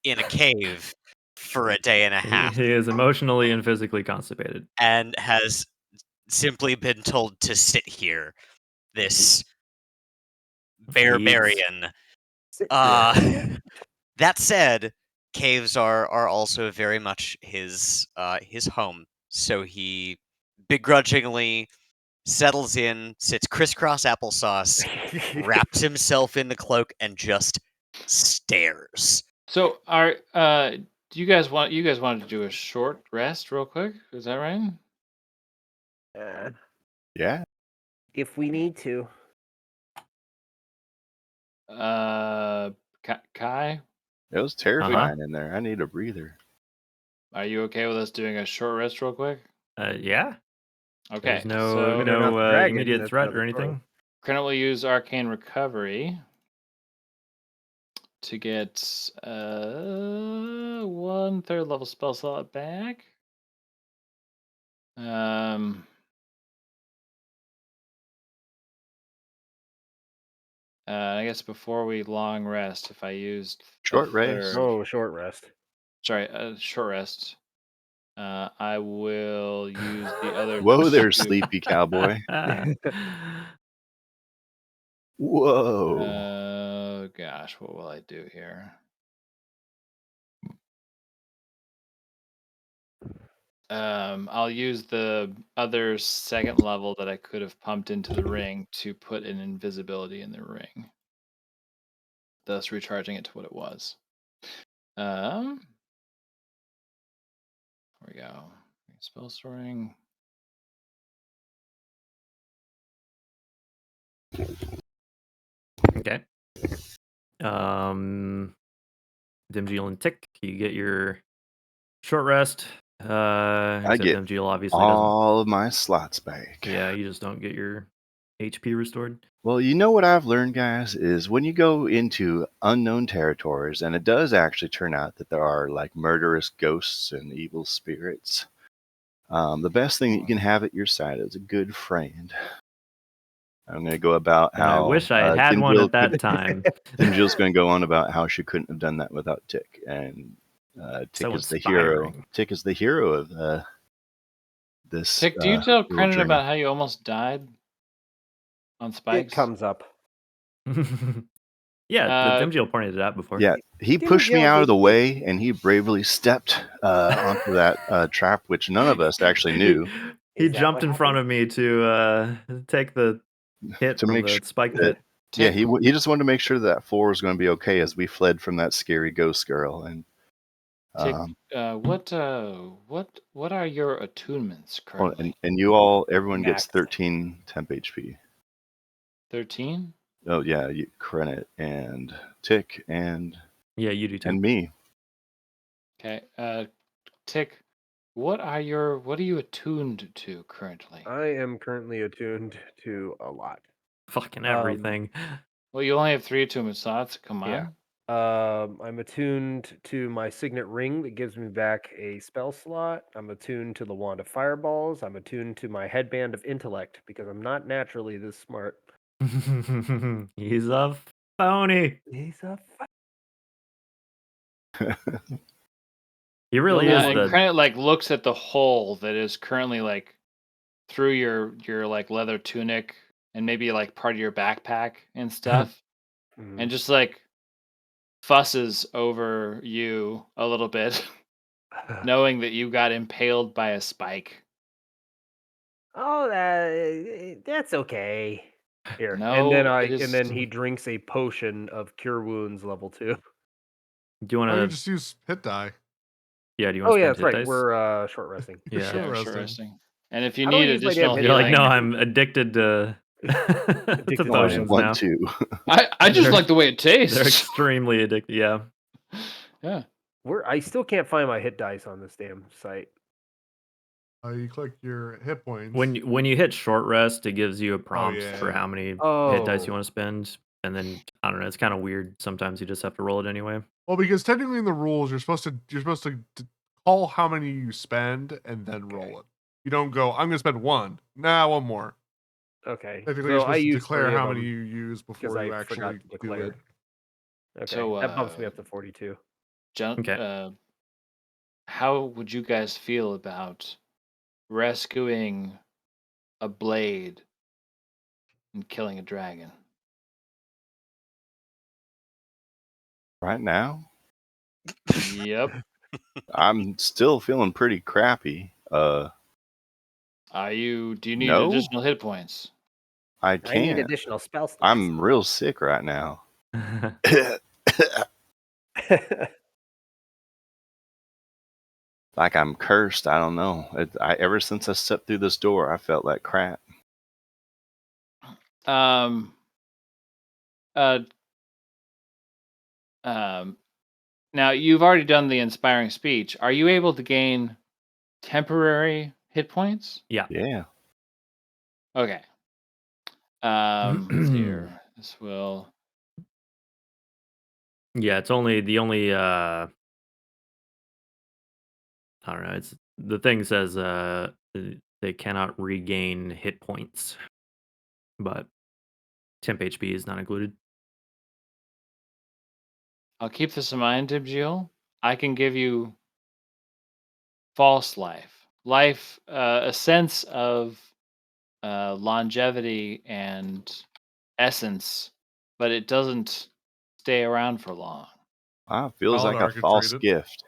in a cave for a day and a He, half he is emotionally and physically constipated. and has simply been told to sit here. This Eats. barbarian. Sit Uh, that said, caves are also very much his home. So he begrudgingly settles in, sits crisscross applesauce, wraps himself in the cloak, and just stares. So do you guys wanted to do a short rest real quick? Is that right? Yeah. if we need to. Kai, It was terrifying in there. I need a breather. are you okay with us doing a short rest real quick? Yeah. Okay. There's no So They're not the dragon, immediate that's threat or another story. anything. currently use Arcane Recovery to get 1/3 level spell slot back. I guess before we long rest, if I used Short rest. Oh, short rest. Sorry, short rest. I will use the other. Whoa there, two- sleepy cowboy. Whoa. Oh gosh, what will I do here? I'll use the other second level that I could have pumped into the ring to put an invisibility in the ring, thus recharging it to what it was. There we go. Spell storing. Okay. Dimgil and Tick, you get your short rest. I Except get Dimgil obviously doesn't. all of my slots back. Yeah, you just don't get your HP restored. Well, you know what I've learned, guys, is when you go into unknown territories, and it does actually turn out that there are like murderous ghosts and evil spirits, the best thing that you can have at your side is a good friend. I'm going to go about And how I wish I had had one at that time. Dimjil's going to go on about how she couldn't have done that without Tick, and Tick So is the hero. inspiring. Tick is the hero of this. Tick, do you tell little Krenin journey. about how you almost died on It spikes? comes up. Yeah, the Dimgil pointed it out before. Yeah, he pushed me out of the way, and he bravely stepped onto that trap, which none of us actually knew. He Is that jumped what in front of me to take the hit To from make the sure spike that- pit. Yeah, he just wanted to make sure that floor was going to be okay as we fled from that scary ghost girl. And Tick, what are your attunements oh, currently? and you all, everyone gets Max. 13 temp HP. 13? Oh yeah, Krenit and Tick and Yeah, you do too. and me. Okay. Tick, what are you attuned to currently? I am currently attuned to a lot. Fucking everything. Well, you only have 3 attunement slots. Come on. Yeah. I'm attuned to my signet ring that gives me back a spell slot. I'm attuned to the wand of fireballs. I'm attuned to my headband of intellect because I'm not naturally this smart. He's a phony. He's a He really Yeah, is and the. Krenin like looks at the hole that is currently like through your like leather tunic and maybe like part of your backpack and stuff, and just like fusses over you a little bit, knowing that you got impaled by a spike. Oh, that's okay. Here, and No, then it is. and then he drinks a potion of cure wounds level 2. Do you I want could to? just use hit die. Yeah, do you want Oh to yeah, spend that's hit right. dice? We're short resting. Yeah. Short Short resting. resting. And if you How do I need use my damn additional hit You're like, healing, no, I'm addicted to Addicted to to potions Want now. to. I just They're- like the way it They're tastes. extremely addicted. Yeah. Yeah. I still can't find my hit dice on this damn site. You click your hit points. When you hit short rest, it gives you a prompt for yeah. how many hit dice you Oh. want to spend, and then I don't know. It's kind of weird. Sometimes you just have to roll it anyway. Well, because technically in the rules, you're supposed to call how many you spend and then roll it. You don't go, I'm going to spend one. Nah, one more. Okay. Technically, you're So I supposed to use declare 3 of how many them you use because before you I forgot actually to do declare. it. Okay. So, that bumps me up to 42. Okay. How would you guys feel about rescuing a blade and killing a dragon? Right now, Yep. I'm still feeling pretty crappy. Do you need No, additional hit points? I I need can't. additional spell slots. I'm real sick right now. Like I'm cursed. I don't know. Ever since I stepped through this door, I felt like crap. Um. Uh. Now you've already done the inspiring speech. Are you able to gain temporary hit points? Yeah. Yeah. Okay. Let's see here. This will. Yeah, it's only the only I don't know. It's the thing says they cannot regain hit points, but temp HP is not included. I'll keep this in mind, Dibgil. I can give you false life, a sense of longevity and essence, but it doesn't stay around for long. Wow, feels like a Aladar could false trade gift.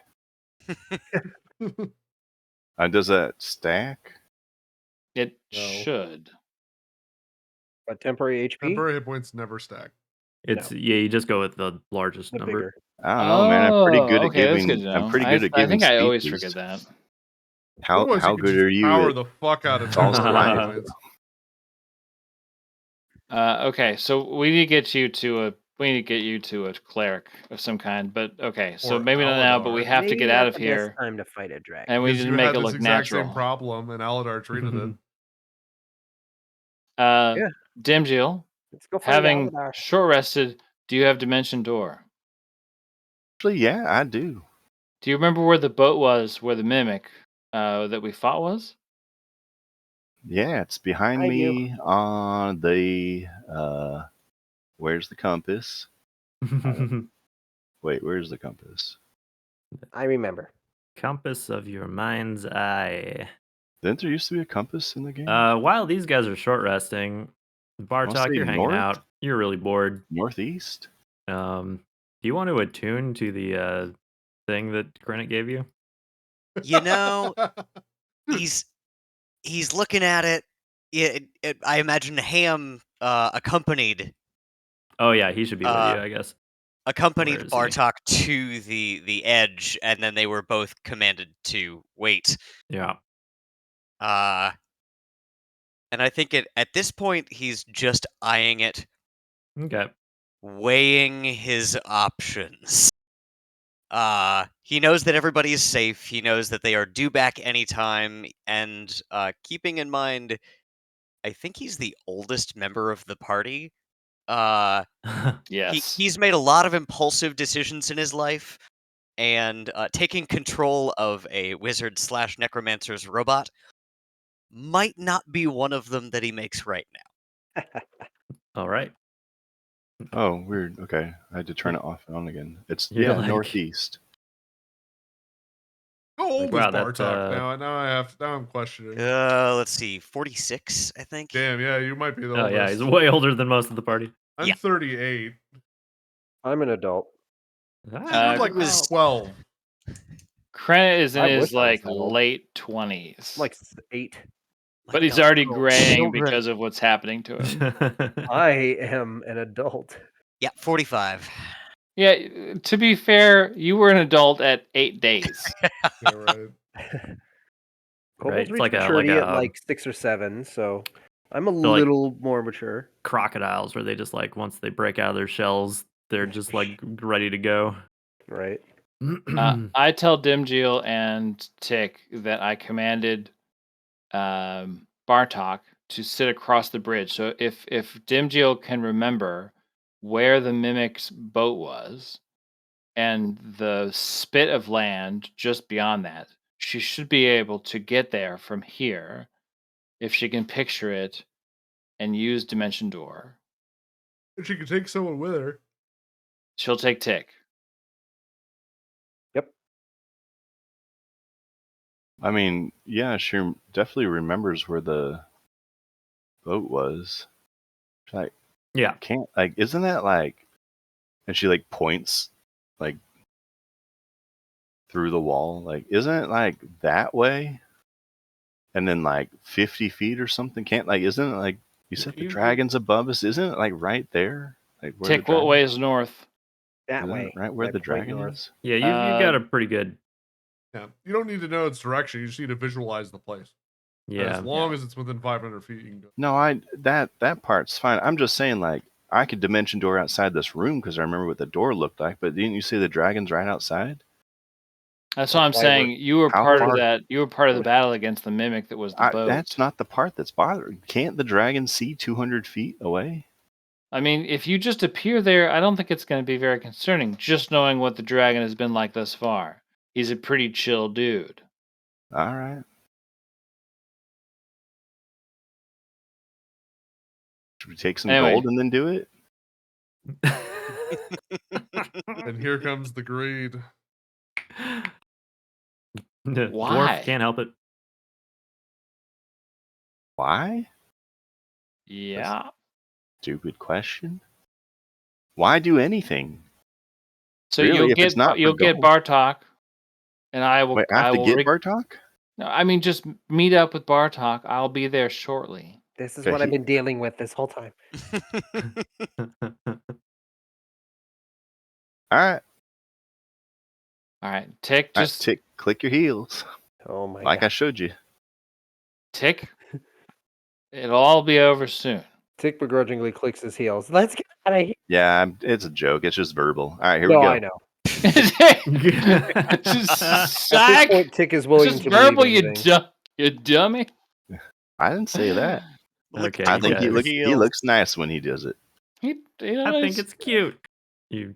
Does that stack? It No. should. But temporary HP? Temporary hit points never stack. It's No. yeah, you just go with the largest The number. bigger. I don't know, man. I'm pretty good at Okay, that's good giving. to I'm know. pretty good at I giving think I always speeches. forget that. Otherwise, you How could good just are you power at the fuck out of false temporary life? hit points. Okay, so we need to get you to a cleric of some kind. But okay, so Or maybe not now, but we Aladar. have to Maybe get out not of the here, best time to fight a dragon. and we Because need to you make had it this look exact same natural. problem, and Aladar treated it. Yeah. Dimgil, Let's go find having Aladar. short rested, do you have Dimension Door? Actually, yeah, I do. Do you remember where the boat was, where the mimic that we fought was? Yeah, it's behind I do. me on the. Where's the compass? Wait, where's the compass? I remember. Compass of your mind's eye. Didn't there used to be a compass in the game? While these guys are short resting, I wanna Bartok, say you're hanging north? out. You're really bored. Northeast? Do you want to attune to the thing that Granite gave you? You know, he's looking at it. I imagine Ham accompanied Oh yeah, he should be with you, I guess. Where is he? Bartok to the edge, and then they were both commanded to wait. Yeah. And I think at this point he's just eyeing it, Okay. weighing his options. He knows that everybody is safe. He knows that they are due back anytime, and keeping in mind, I think he's the oldest member of the party. Yes. He's made a lot of impulsive decisions in his life, and taking control of a wizard slash necromancer's robot might not be one of them that he makes right now. All right. Oh, weird. Okay, I had to turn it off and on again. It's You're like- northeast. How old Wow, is that, Bartok now? Now I'm questioning. Let's see, 46, I think. Damn, yeah, you might be the Oh oldest. yeah, he's way older than most of the party. I'm Yeah. 38. I'm an adult. You're like was- 12. Krenna is in I his wish I was like that old. late 20s. Like 8. but he's Like already little graying children. because of what's happening to him. I am an adult. Yeah, 45. Yeah, to be fair, you were an adult at 8 days. Yeah, right. Right, Kobolds it's reach like maturity at a like 6 or 7, so I'm a They're like- little more mature. crocodiles where they just like once they break out of their shells, they're just like ready to go. Right. I tell Dimgil and Tick that I commanded Bartok to sit across the bridge. So if Dimgil can remember where the mimic's boat was, and the spit of land just beyond that. She should be able to get there from here if she can picture it and use Dimension Door. If she could take someone with her. She'll take Tick. Yep. I mean, yeah, she definitely remembers where the boat was. She's like, Yeah. can't, like, isn't that like, and she like points like through the wall, like, isn't it like that way? And then like 50 feet or something, can't, like, isn't it like, you said the dragon's above us, isn't it like right there? Like where Tick, the what dragon, way is north? That isn't it way. right where I the point dragon north. is? Yeah, you've got a pretty good. Yeah, you don't need to know its direction. You just need to visualize the place. And as Yeah. long as it's within 500 feet, you can go. No, that part's fine. I'm just saying, like, I could dimension door outside this room because I remember what the door looked like. But didn't you say the dragon's right outside? That's what I'm That's why we're- saying. You were How part far- of that. You were part of the battle against the mimic that was the boat. That's not the part that's bothering. Can't the dragon see 200 feet away? I mean, if you just appear there, I don't think it's going to be very concerning. Just knowing what the dragon has been like thus far, he's a pretty chill dude. All right. Should we take some Anyway. gold and then do it? And here comes the greed. The Why? dwarf can't help it. Why? Yeah. Stupid question. Why do anything? So Really, you'll if it's not for get gold. Bartok, and I will. Wait, I have to get Bartok? No, I mean just meet up with Bartok. I'll be there shortly. This is Okay, what I've been dealing with this whole time. All right. All right, Tick, All right, just tick, click your heels, Oh my like god. I showed you. Tick. It'll all be over soon. Tick begrudgingly clicks his heels. Let's get out of here. Yeah, it's a joke. It's just verbal. All right, here No, we go. I know. It's just At this psych. point, Tick is It's willing just to verbal, believe anything. you dummy. I didn't say that. Okay, I think guys. he looks nice when he does it. He I think it's cute. You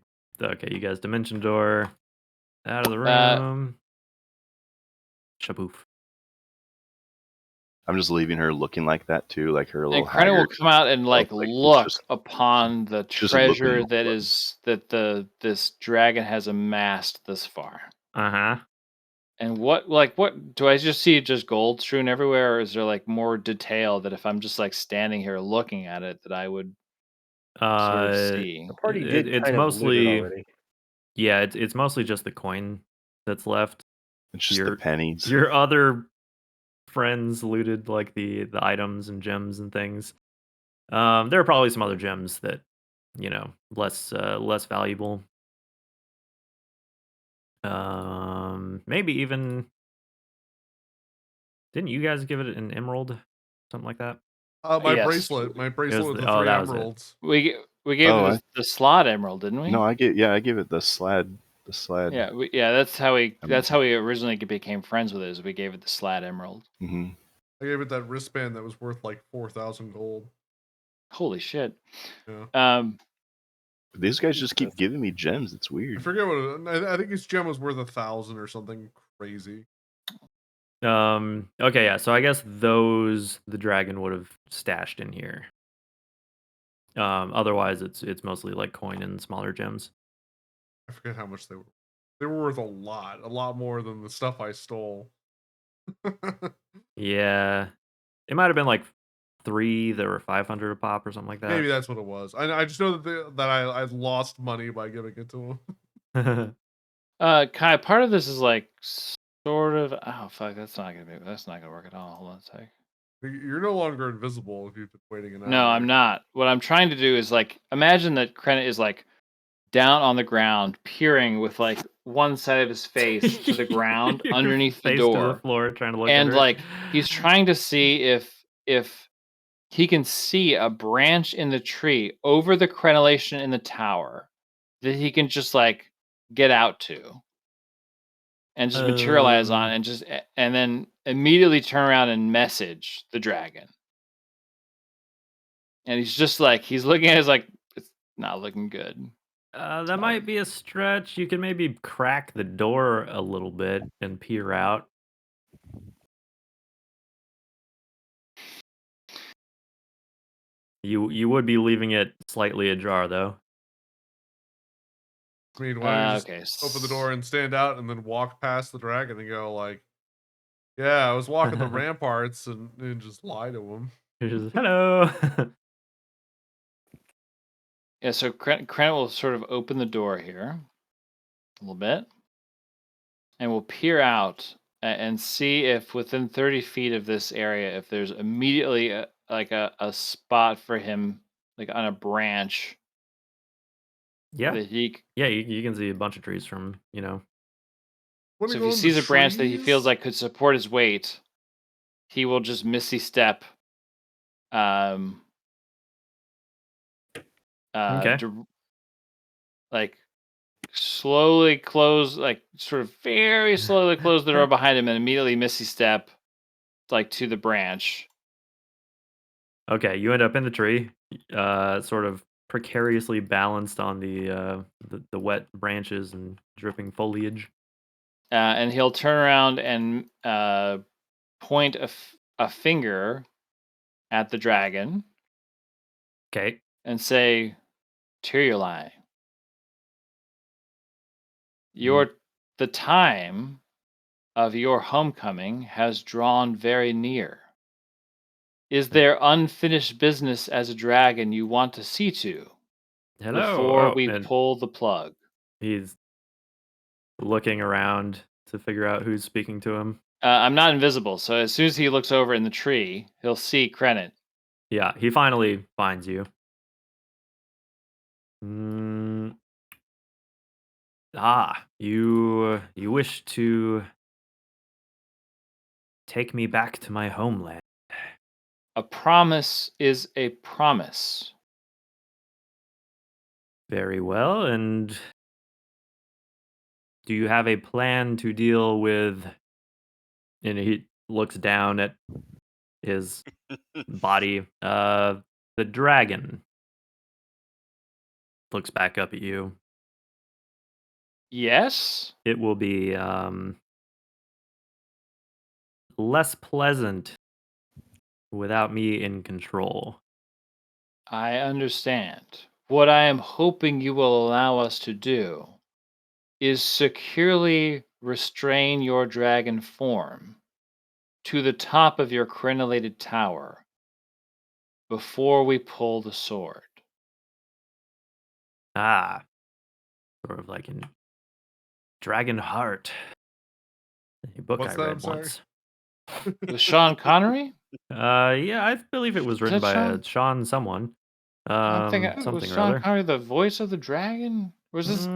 guys dimension door out of the Uh, room. Shaboof. I'm just leaving her looking like that too, like her little And Krenna will haggard. come out and like like, it's look just- upon the just looking treasure all that bloody. is this dragon has amassed thus far. Uh-huh. And what do I just see just gold strewn everywhere, or is there like more detail that if I'm just like standing here looking at it that I would sort of see? The party did it's kind of loot it mostly already. yeah, it's mostly just the coin that's left. It's just the pennies. Your other friends looted like the items and gems and things. There are probably some other gems that, less valuable. Maybe even didn't you guys give it an emerald? Something like that? My Yes. bracelet. My bracelet with the oh, 3 that was it. emeralds. We gave Oh, it the slot emerald, didn't we? No, I give it the slad. The slad. Yeah, that's how we originally became friends with it. Is we gave it the slat emerald. Mm-hmm. I gave it that wristband that was worth like 4,000 gold. Holy shit! Yeah. These guys just keep giving me gems. It's I weird. forget what I think each gem was worth 1,000 or something crazy. Okay, yeah. So I guess those the dragon would have stashed in here. Otherwise it's mostly like coin and smaller gems. I forget how much they were. They were worth a lot more than the stuff I stole. Yeah. It might have been like 3 that were 500 a pop or something like that. Maybe that's what it was. I just know that I lost money by giving it to him. Kai, part of this is like sort of. Oh fuck, that's not gonna work at all. Hold on a sec. You're no longer invisible if you've been waiting an hour. No, I'm not. What I'm trying to do is like imagine that Krenna is like down on the ground, peering with like one side of his face to the ground Your underneath the face door, to the floor, trying to look and at her. like he's trying to see if he can see a branch in the tree over the crenellation in the tower that he can just like get out to and just materialize on and then immediately turn around and message the dragon. And he's just like he's looking at it like it's not looking good. That might be a stretch. You can maybe crack the door a little bit and peer out. You would be leaving it slightly ajar, though. I mean, why don't you just Okay. open the door and stand out and then walk past the dragon and go like, yeah, I was walking the ramparts and just lie to him. You're just, hello. Yeah, so Krennet will sort of open the door here a little bit, and we'll peer out and see if within 30 feet of this area, if there's immediately a spot for him, like on a branch Yeah, that he. yeah. You can see a bunch of trees from Want to So if he go in the sees a branch that he feels trees? like could support his weight, he will just misty step, um, Okay. like slowly close, like sort of very slowly close the door behind him, and immediately misty step, like to the branch. Okay, you end up in the tree, sort of precariously balanced on the wet branches and dripping foliage. And he'll turn around and point a finger at the dragon Okay. and say, Tyrioli, Mm, your the time of your homecoming has drawn very near. Is there unfinished business as a dragon you want to see to hello. before Oh, we and pull the plug? he's looking around to figure out who's speaking to him. I'm not invisible, so as soon as he looks over in the tree, he'll see Krennet. Yeah, he finally finds you. Mm, you wish to take me back to my homeland. A promise is a promise. Very well, and do you have a plan to deal with? And he looks down at his body. The dragon looks back up at you. Yes? It will be less pleasant without me in control. I understand. What I am hoping you will allow us to do is securely restrain your dragon form to the top of your crenellated tower before we pull the sword. Ah, sort of like in Dragon Heart, a book I What's that? I'm read sorry. once. With Sean Connery? Yeah, I believe it was Is written that by Sean? Sean someone. I'm thinking, was Something or Sean other. Connery the voice of the dragon? Or was this?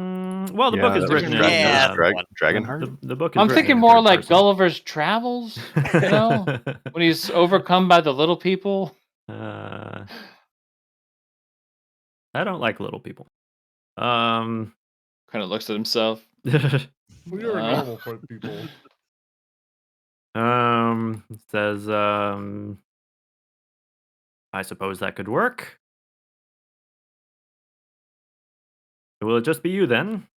Well, the book Yeah, is that was written Dra- in that was Yeah, that's the one. Dragonheart. the book is I'm written thinking in more third like person. Gulliver's Travels, you know? When he's overcome by the little people. uh, I don't like little people. Um, Kind of looks at himself. Well, you're a Uh, normal people. it says, I suppose that could work. Will it just be you then?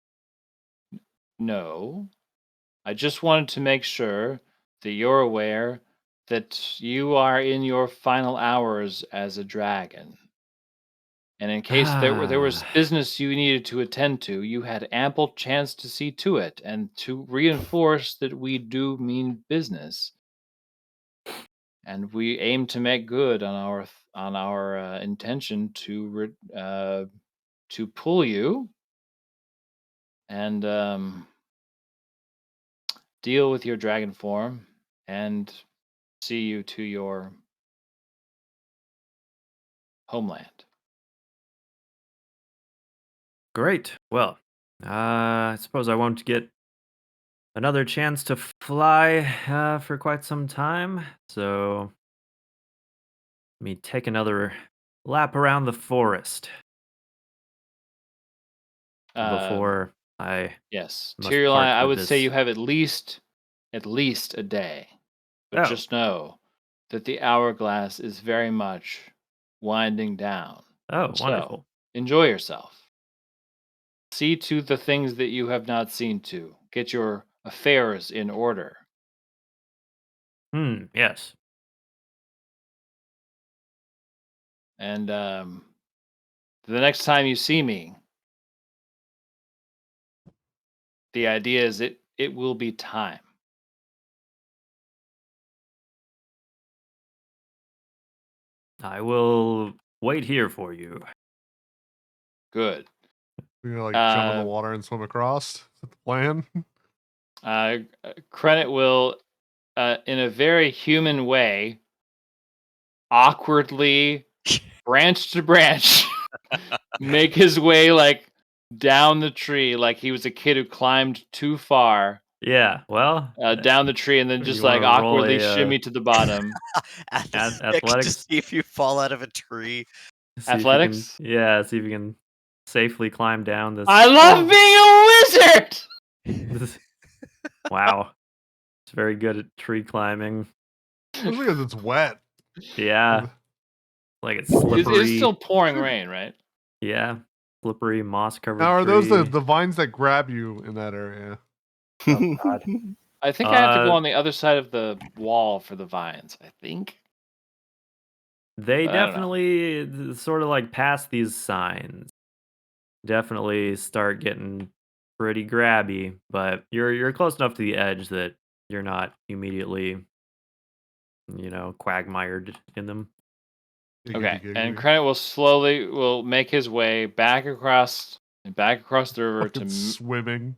no. I just wanted to make sure that you're aware that you are in your final hours as a dragon. And in case there was Ah, business you needed to attend to, you had ample chance to see to it. And to reinforce that we do mean business, and we aim to make good on our intention to pull you and deal with your dragon form and see you to your homeland. great. Well, I suppose I won't get another chance to fly for quite some time. So let me take another lap around the forest Um, before I yes, must Tyrion, part I with would say you this. have at least a day, but Oh, just know that the hourglass is very much winding down. oh, So wonderful. enjoy yourself. See to the things that you have not seen to. Get your affairs in order. Yes. And the next time you see me, the idea is it will be time. I will wait here for you. Good. You're gonna like jump in the water and swim across. Is that the plan? Krennet will, in a very human way, awkwardly, branch to branch, make his way like down the tree, like he was a kid who climbed too far. Yeah, well, down the tree and then just you like wanna roll awkwardly a, shimmy to the bottom. Athletics to athletics? see if you fall out of a tree. See if you can, Athletics? see if you can safely climb down this. I love being a wizard! Wow. It's very good at tree climbing. Especially because it's wet. Yeah. Like it's It's slippery. still pouring rain, right? Yeah. Slippery, moss covered Now, are tree. those the vines that grab you in that area? Oh, God. I think I have to go on the other side of the wall for the vines, I think. They But I don't know. definitely sort of like past these signs. Definitely start getting pretty grabby, but you're close enough to the edge that you're not immediately, quagmired in them. Okay, and Giggity. Krennet will make his way back across the river Fucking swimming.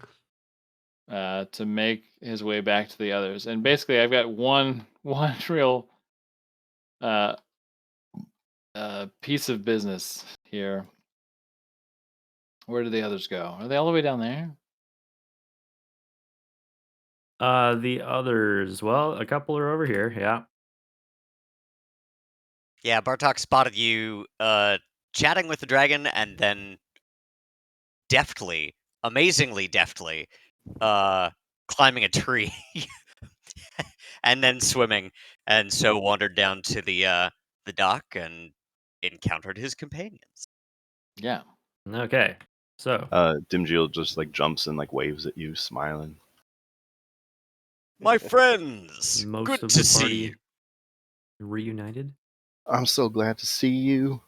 to make his way back to the others. And basically, I've got one real piece of business here. Where do the others go? Are they all the way down there? The others, well, a couple are over here, yeah. Yeah, Bartok spotted you chatting with the dragon and then deftly, amazingly deftly, climbing a tree and then swimming, and so wandered down to the dock and encountered his companions. Yeah. Okay, so Dimjiel just like jumps and like waves at you, smiling. My friends, most good of to the see party you. reunited. I'm so glad to see you.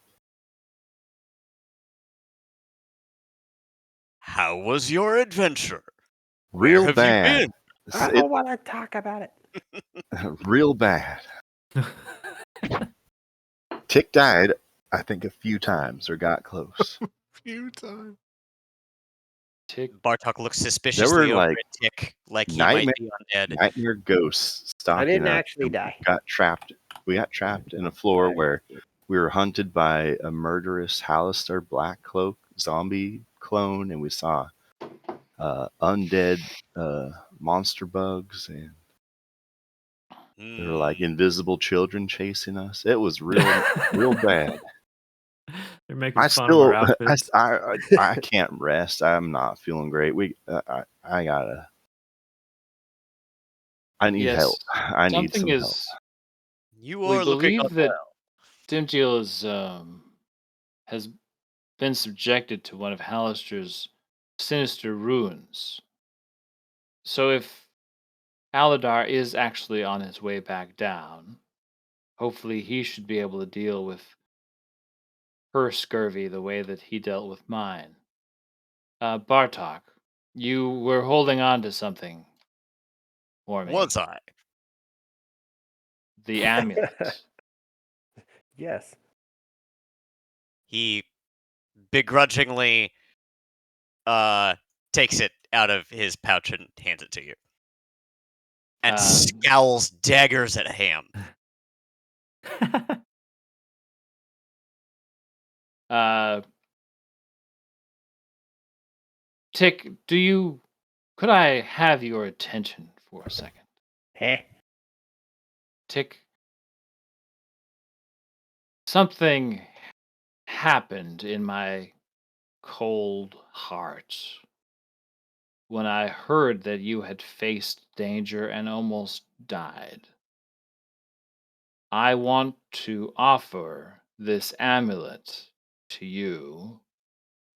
How was your adventure? Real Where have bad. you I don't want to talk about it. Real bad. Tick died, I think, a few times or got close. Few times. Tick. been? Bartok looks suspiciously over like, at Tick, like he might be undead. Nightmare ghosts stalking I didn't us. actually die. We got trapped in a floor where we were hunted by a murderous Hallister Blackcloak zombie clone, and we saw undead monster bugs, and there were like invisible children chasing us. It was real bad. They're making fun of our outfits. I can't rest. I'm not feeling great. I need Yes, help. I need something some help. is. You We are looking believe that unwell. Dimjiel has been subjected to one of Hallister's sinister runes. So if Aladar is actually on his way back down, hopefully he should be able to deal with her scurvy the way that he dealt with mine. Bartok, you were holding on to something for me. Was I? The amulet. Yes. He begrudgingly takes it out of his pouch and hands it to you. And scowls daggers at Ham. Tick, could I have your attention for a second? Heh. Tick, something happened in my cold heart when I heard that you had faced danger and almost died. I want to offer this amulet to you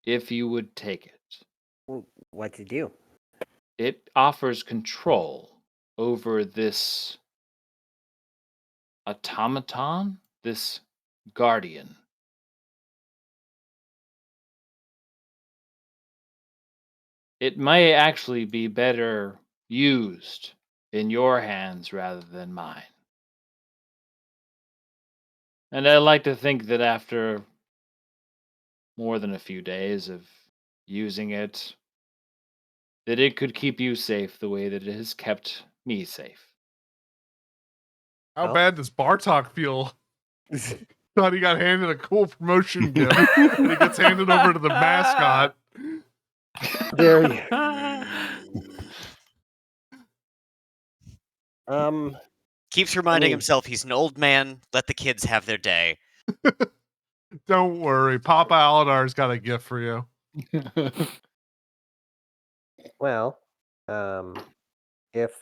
if you would take it. What's it do? It offers control over this automaton, this guardian. It may actually be better used in your hands rather than mine. And I like to think that after more than a few days of using it, that it could keep you safe the way that it has kept me safe. How Well. bad does Bartok feel? Thought he got handed a cool promotion gift, and he gets handed over to the mascot. There you Keeps reminding mean- himself he's an old man. Let the kids have their day. Don't worry, Papa Aladar's got a gift for you. Well, if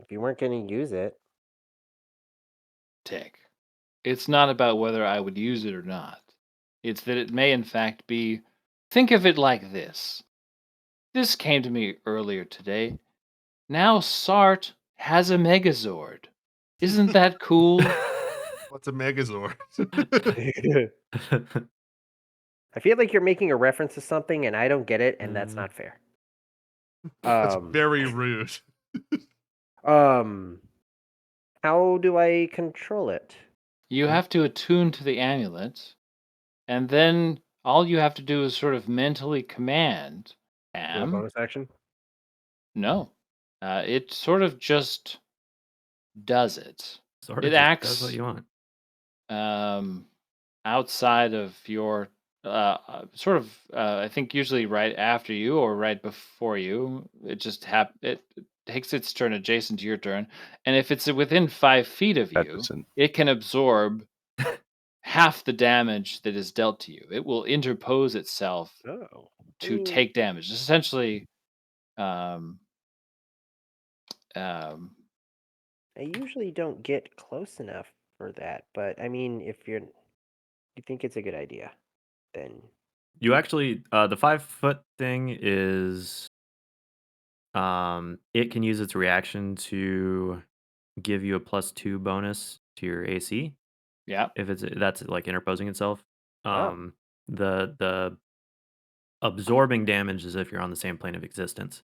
you weren't going to use it, Tick. It's not about whether I would use it or not. It's that it may in fact be. Think of it like this. This came to me earlier today. Now Sart has a Megazord. Isn't that cool? What's a Megazord? I feel like you're making a reference to something and I don't get it, and that's not fair. That's very rude. How do I control it? You have to attune to the amulet, and then all you have to do is sort of mentally command Do a Am. bonus action? No. It sort of just does it. Sort It of just acts does what you want. outside of your sort of I think usually right after you or right before you. It just it takes its turn adjacent to your turn, and if it's within 5 feet of you, 5%. it can absorb half the damage that is dealt to you. It will interpose itself Oh. to take damage. It's essentially um, um, I usually don't get close enough for that, but I mean, if you think it's a good idea, then You actually, the 5-foot thing is, it can use its reaction to give you a +2 bonus to your AC. yeah. If that's like interposing itself. Oh. The absorbing damage is if you're on the same plane of existence.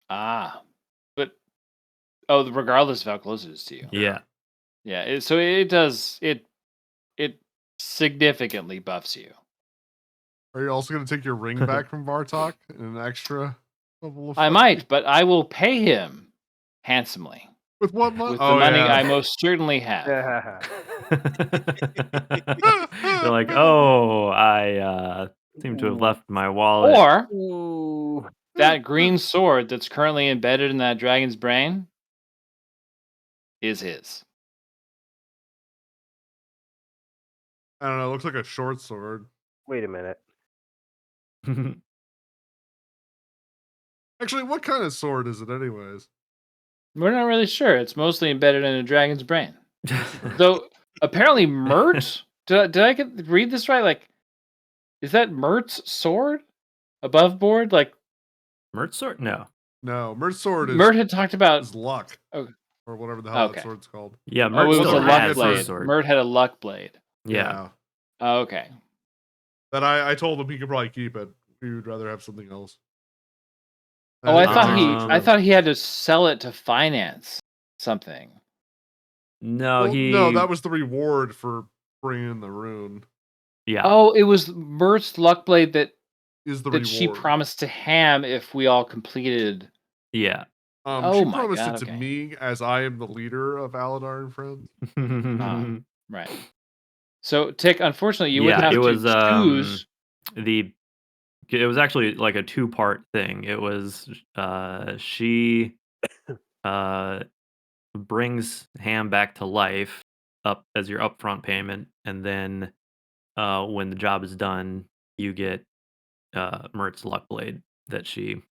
But regardless of how close it is to you. Yeah. Yeah, so it does it significantly buffs you. Are you also going to take your ring back from Bartok in an extra level of I fight? might, but I will pay him handsomely With what money? with the money I most certainly have. You're like, oh, I seem to have left my wallet. Or Ooh. that green sword that's currently embedded in that dragon's brain is his. I don't know. It looks like a short sword. Wait a minute. Actually, what kind of sword is it, anyways? We're not really sure. It's mostly embedded in a dragon's brain. Though apparently Mert, did I read this right? Like, is that Mert's sword above board? Like, Mert sword? No. No, Mert's sword is Mert had talked about is luck. Oh. Or whatever the hell that Okay. sword's called. Yeah, Oh, Mert it was still a luck has his blade. sword. Mert had a luck blade. Yeah. Oh, okay. That I told him he could probably keep it. He would rather have something else. Oh, I think thought that's he actually I true. thought he had to sell it to finance something. No, Well, no, that was the reward for bringing in the rune. Yeah. Oh, it was Mert's luck blade that Is the that she reward. promised to Ham if we all completed. Yeah. Oh She my promised God, it to okay. me as I am the leader of Aladar and Friends. Right. So, Tick, unfortunately, you would Yeah, have it to was choose. it was actually like a 2-part thing. It was she brings Ham back to life up as your upfront payment, and then when the job is done, you get Mert's luck blade that she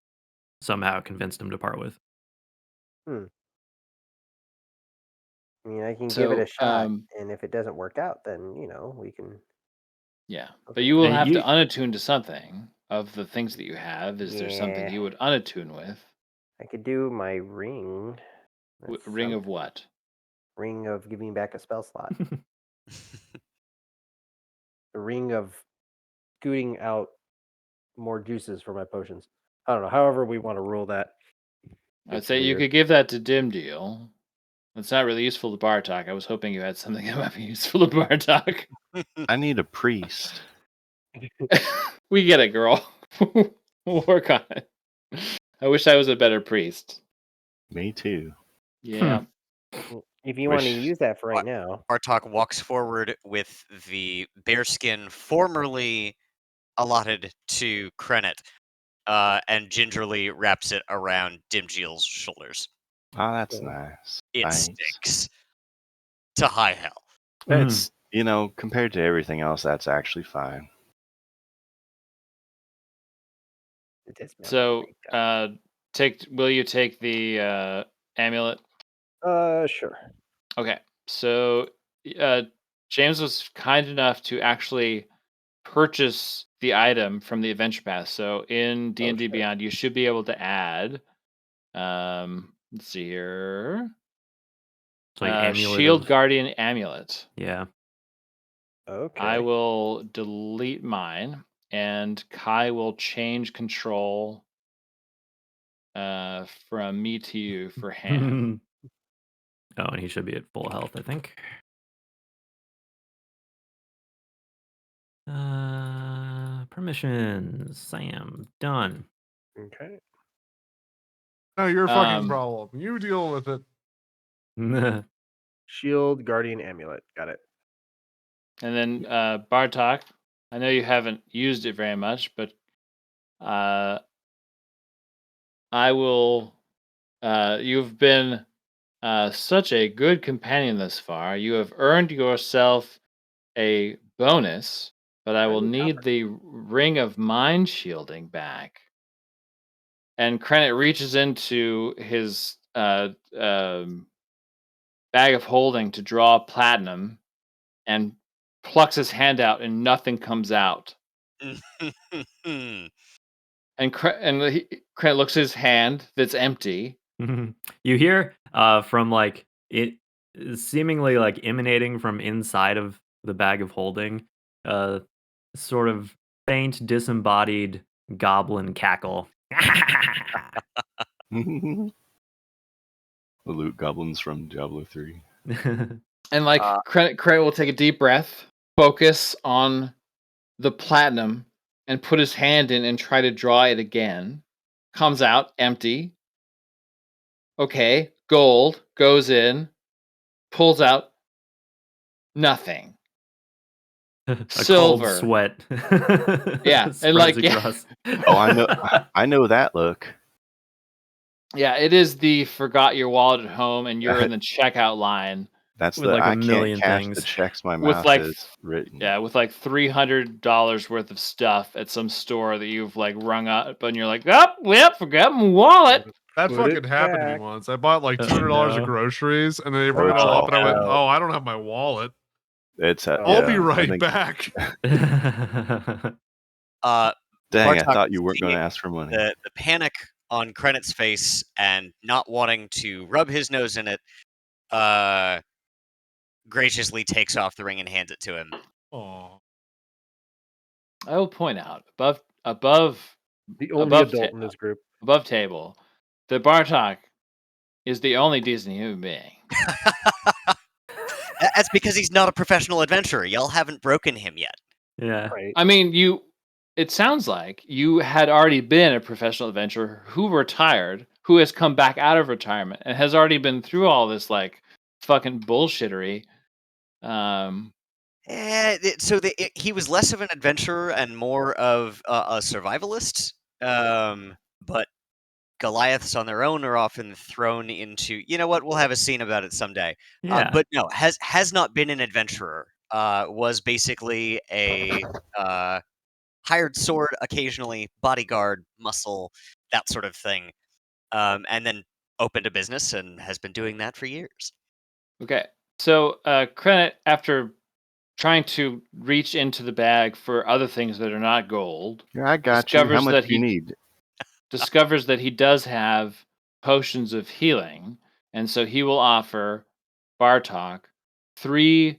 somehow convinced him to part with. I mean, I can give it So, a shot, and if it doesn't work out, then we can. Yeah, but Okay. you will And have to you- unattune to something. of the things that you have, is there something Yeah. you would unattune with? I could do my ring. Ring of what? Ring of giving back a spell slot. The ring of scooting out more juices for my potions. I don't know. However we want to rule that. I'd It's say you weird. could give that to Dim Deal. It's not really useful to Bartok. I was hoping you had something that might be useful to Bartok. I need a priest. We get it, girl. We'll work on it. I wish I was a better priest. Me too. Yeah. If you want to Wish- use that for right now. Bartok walks forward with the bearskin formerly allotted to Krennet, and gingerly wraps it around Dimjeel's shoulders. Oh, that's Okay. nice. It Thanks. stinks to high hell. It's, compared to everything else, that's actually fine. It does smell So, like that. will you take the amulet? Sure. Okay. So, James was kind enough to actually purchase the item from the adventure pass. So in D&D sure. Beyond, you should be able to add. Let's see here. It's like amulet Shield of- Guardian Amulet. Yeah. Okay. I will delete mine, and Kai will change control from me to you for Ham. Oh, and he should be at full health, I think. Permissions. Sam. Done. Okay. No, you're a fucking problem. You deal with it. Shield Guardian Amulet. Got it. And then Bartok, I know you haven't used it very much, but I will. You've been such a good companion thus far. You have earned yourself a bonus, but I will need the Ring of Mind Shielding back. And Krennet reaches into his bag of holding to draw platinum and plucks his hand out, and nothing comes out. And Krennet looks at his hand that's empty. You hear from like it seemingly like emanating from inside of the bag of holding, sort of faint disembodied goblin cackle. The loot goblins from Diablo 3. And like Krennet will take a deep breath, focus on the platinum, and put his hand in and try to draw it again. Comes out empty. Okay, gold goes in, pulls out nothing. A Silver. cold sweat. Yeah, and spreads across. Oh, I know that look. Yeah, it is the forgot your wallet at home and you're in the checkout line. That's With the like a I million can't cash things. the checks my With mouth like is written. Yeah, with like $300 worth of stuff at some store that you've like rung up, and you're like, oh, well, forgot my wallet. That Put fucking it happened to me back. once. I bought like $200 no. of groceries, and they rung it all up, and I went, "Oh, I don't have my wallet. It's I'll be I right think- back." Dang, I Bartok thought you weren't seeing going to ask for money. the panic on Krennet's face and not wanting to rub his nose in it, graciously takes off the ring and hands it to him. Aw. I will point out above The only above adult in this group. above table, that Bartok is the only decent human being. That's because he's not a professional adventurer. Y'all haven't broken him yet. Yeah. Right. I mean, it sounds like you had already been a professional adventurer who retired, who has come back out of retirement and has already been through all this like fucking bullshittery. He was less of an adventurer and more of a survivalist. But Goliaths on their own are often thrown into. You know what? We'll have a scene about it someday. Yeah. But no, has not been an adventurer. Was basically a hired sword, occasionally bodyguard, muscle, that sort of thing, and then opened a business and has been doing that for years. Okay, so Krennet, after trying to reach into the bag for other things that are not gold. Yeah, I got you. How Discovers much that do you he need? discovers that he does have potions of healing, and so he will offer Bartok 3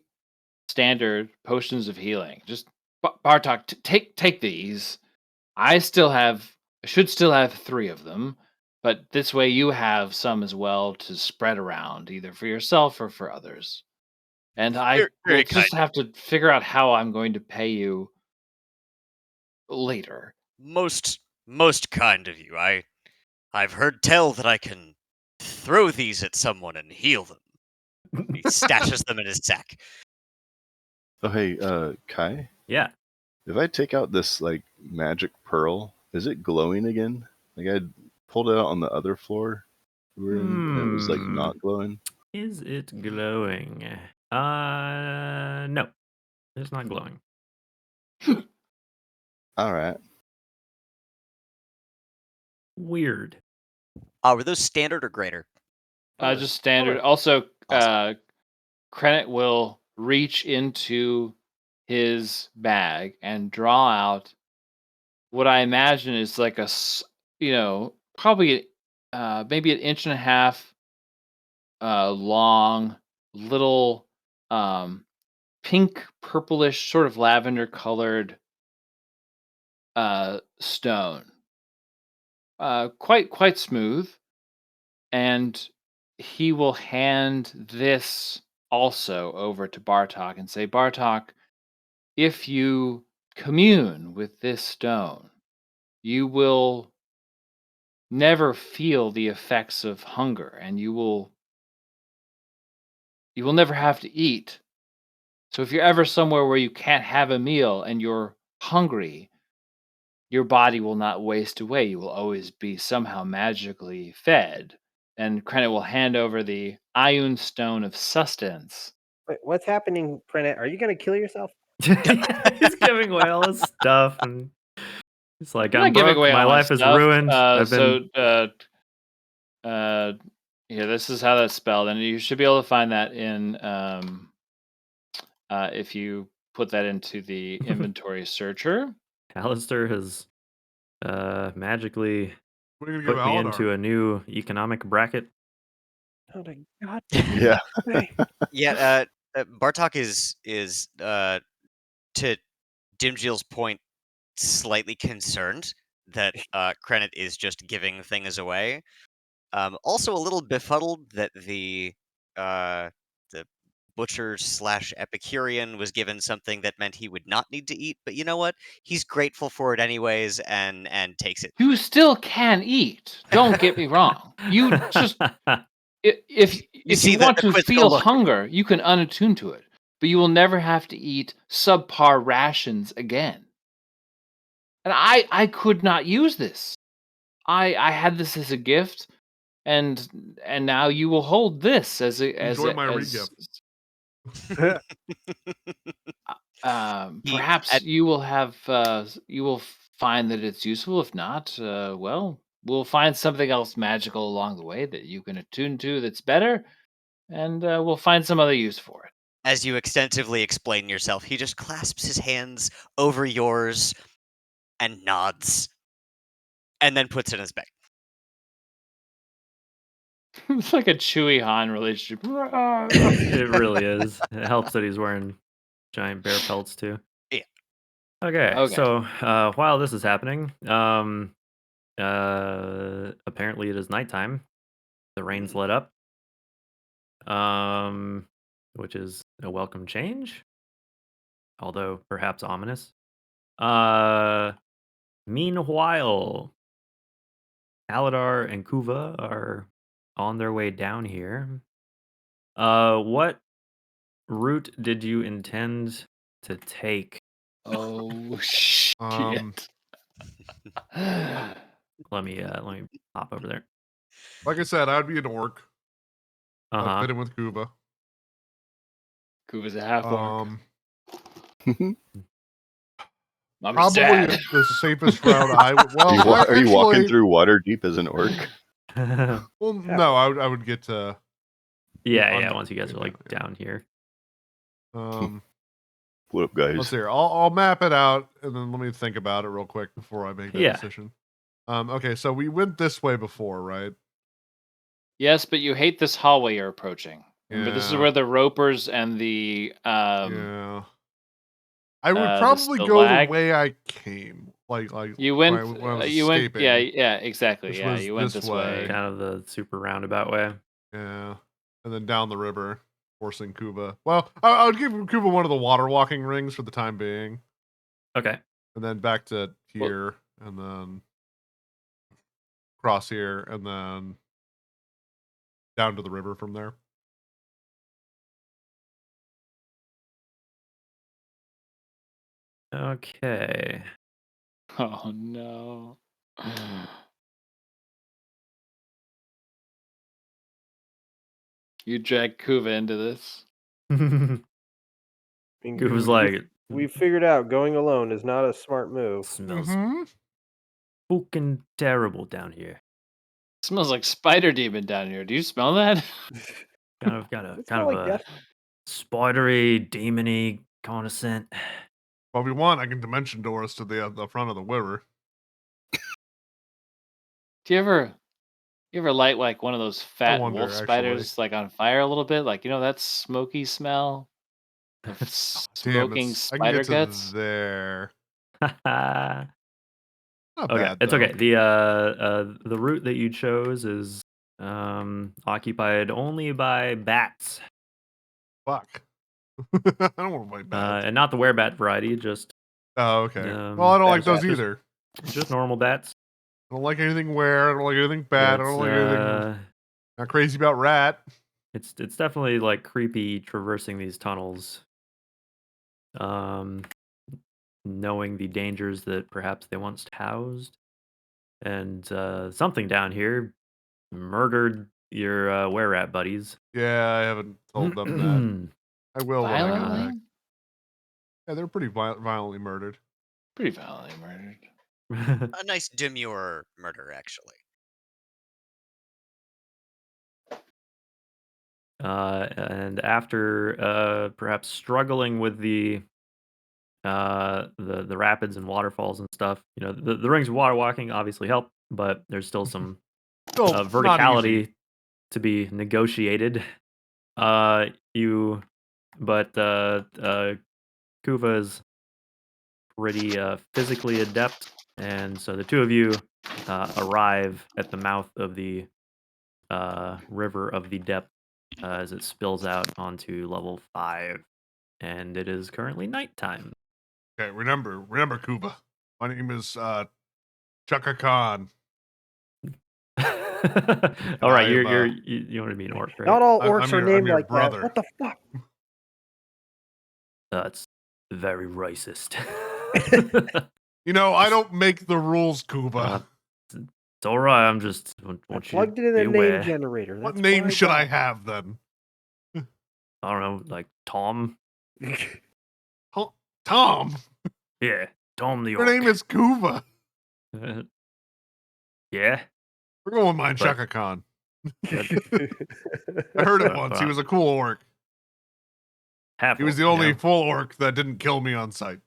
standard potions of healing. Just Bartok, take these. I should still have 3 of them, but this way you have some as well to spread around, either for yourself or for others. And I Very, will very kind. just have to figure out how I'm going to pay you later. Most kind of you. I've heard tell that I can throw these at someone and heal them. He stashes them in his sack. Oh, hey, Kai, Yeah. if I take out this like magic pearl, is it glowing again? Like I pulled it out on the other floor we were in, and it was like not glowing. Is it glowing? No. It's not glowing. All right. Weird. Were those standard or greater? Just standard. color. Also, Awesome. Krennet will reach into his bag and draw out what I imagine is like probably maybe an inch and a half long, little pink, purplish, sort of lavender colored stone. Quite smooth, and he will hand this also over to Bartok and say, Bartok, if you commune with this stone, you will never feel the effects of hunger, and you will never have to eat. So if you're ever somewhere where you can't have a meal and you're hungry, your body will not waste away. You will always be somehow magically fed. And Krennet will hand over the Ioun Stone of Sustenance. Wait, what's happening, Prennet? Are you gonna kill yourself? He's giving away all his stuff, and it's like, I'm I'm not giving broke. away My all my life is stuff. ruined. I've been. Yeah, this is how that's spelled, and you should be able to find that in if you put that into the inventory searcher. Alistair has magically What are you gonna give put me Aladar? into a new economic bracket. Oh my god. Yeah. Yeah, Bartok is to Dimjil's point, slightly concerned that Krennet is just giving things away. Also a little befuddled that the butcher slash Epicurean was given something that meant he would not need to eat. But you know what? He's grateful for it anyways, and takes it. You still can eat. Don't get me wrong. You just if see you the want to quizzical feel look. hunger, you can unattune to it, but you will never have to eat subpar rations again. And I could not use this. I had this as a gift, and now you will hold this as Enjoy my regift. Perhaps you will have you will find that it's useful. If not, well, we'll find something else magical along the way that you can attune to that's better, and we'll find some other use for it. As you extensively explain yourself, he just clasps his hands over yours and nods, and then puts it in his bag. It's like a Chewy Han relationship. It really is. It helps that he's wearing giant bear pelts too. Yeah. Okay. So while this is happening, apparently it is nighttime. The rain's let up. Which is a welcome change, although perhaps ominous. Meanwhile, Aladar and Kuva are on their way down here. What route did you intend to take? Oh shit! Let me hop over there. Like I said, I'd be an orc. I'd fit in with Kuva. Kuva's a half orc. Probably the safest route I would. Well, are you walking through water deep as an orc? Well, no, I would get to. Yeah. Once you guys are like down here. What up, guys? Let's see here. I'll map it out, and then let me think about it real quick before I make that Yeah. decision. Okay, so we went this way before, right? Yes, but you hate this hallway you're approaching. Remember, this is Yeah. where the ropers and the Yeah. I would the probably go the lag. way I came, like You when went. I was You went. escaping, Yeah, yeah, exactly. which Yeah, was you went this this way. way. Kind of the super roundabout way. Yeah, and then down the river, forcing Kuba. Well, I would give Kuba one of the water walking rings for the time being, Okay. and then back to here, and then cross here, and then down to the river from there. Okay. Oh no. You dragged Kuva into this. It was like we figured out going alone is not a smart move. smells Mm-hmm. fucking terrible down here. Smells like spider demon down here. Do you smell that? Kind of got a It kind smell of like a death. spidery, demony kind of scent. Well, if we want, I can dimension door us to the front of the river. Do you ever light like one of those fat wonder, wolf actually. spiders like on fire a little bit? Like, you know, that smoky smell of Damn, smoking I can spider get to guts? there. Okay, Not bad. it's though. okay. The route that you chose is occupied only by bats. Fuck. I don't want to fight bats. And not the werebat variety, just Oh, okay. Well, I don't like those bats. either. just normal bats. I don't like anything were. I don't like anything bad. I don't like anything. Not crazy about rat. It's definitely like creepy traversing these tunnels. Knowing the dangers that perhaps they once housed, and something down here murdered your were-rat buddies. Yeah, I haven't told them that. I will when I get back. Violently? Yeah, they're pretty violently murdered. Pretty violently murdered. A nice demure murder, actually. And after perhaps struggling with the rapids and waterfalls and stuff, the rings of water walking obviously help, but there's still some Still not easy. verticality to be negotiated. But Kuva is pretty physically adept, and so the two of you arrive at the mouth of the river of the depth as it spills out onto level 5, and it is currently nighttime. Okay, remember, Kuba. My name is Chaka Khan. All right, you want to be an orc, right? Not all orcs I'm are your named like brother. that. What the fuck? That's very racist. I don't make the rules, Kuba. It's all right. I'm just want I you to plugged it in be a name aware. generator. What That's name my should I job. have then? I don't know, like Tom. Tom. Yeah, Tom the Your orc. name is Kuba. Yeah. We're going with mine, But- Chaka Khan. I heard it once. He was a cool orc. Half He was the orc, only full orc that didn't kill me on sight.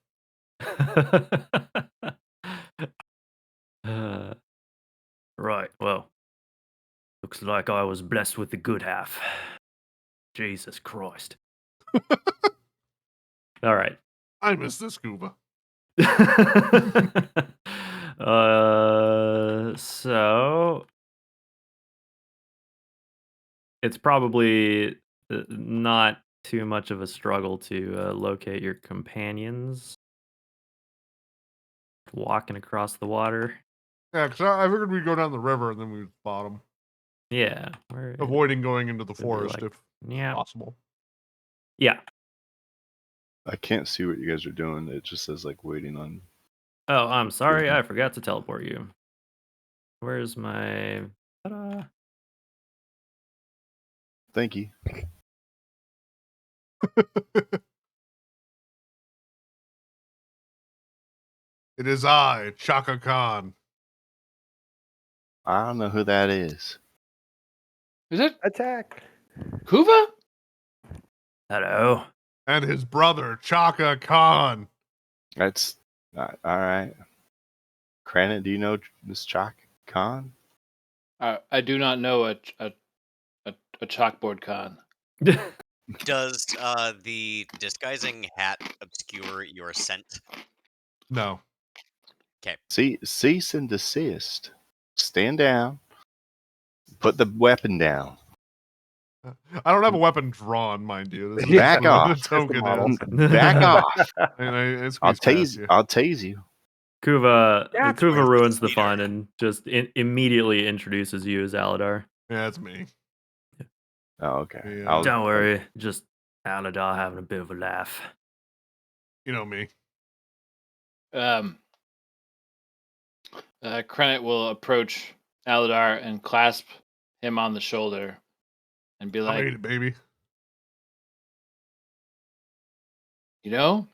Right, well, looks like I was blessed with the good half. Jesus Christ. All right. I miss this Kuba. So it's probably not too much of a struggle to locate your companions walking across the water. Yeah, because I figured we'd go down the river and then we'd spot them. Yeah, Avoiding going into the it'd be forest like- if yeah, possible. yeah. I can't see what you guys are doing. It just says like waiting on. Oh, I'm sorry, I forgot to teleport you. Where's my? Ta-da. Thank you. It is I, Chaka Khan. I don't know who that is. Is it Attack. Kuva? Hello. And his brother, Chaka Khan. That's all right. Cranit, do you know this Chaka Khan? I do not know a chalkboard con. Does the disguising hat obscure your scent? No. Okay. Cease and desist. Stand down. Put the weapon down. I don't have a weapon drawn, mind you. This is Back what off. the Just the token model. is. Back off. I I'll squeezed past tase. you. I'll tase you. Kuva That's Kuva where ruins the leader. fun and just immediately introduces you as Aladar. Yeah, it's me. Oh, okay. Yeah. Don't worry, just Aladar having a bit of a laugh. You know me. Krennet will approach Aladar and clasp him on the shoulder and be I like, made it, baby. you know,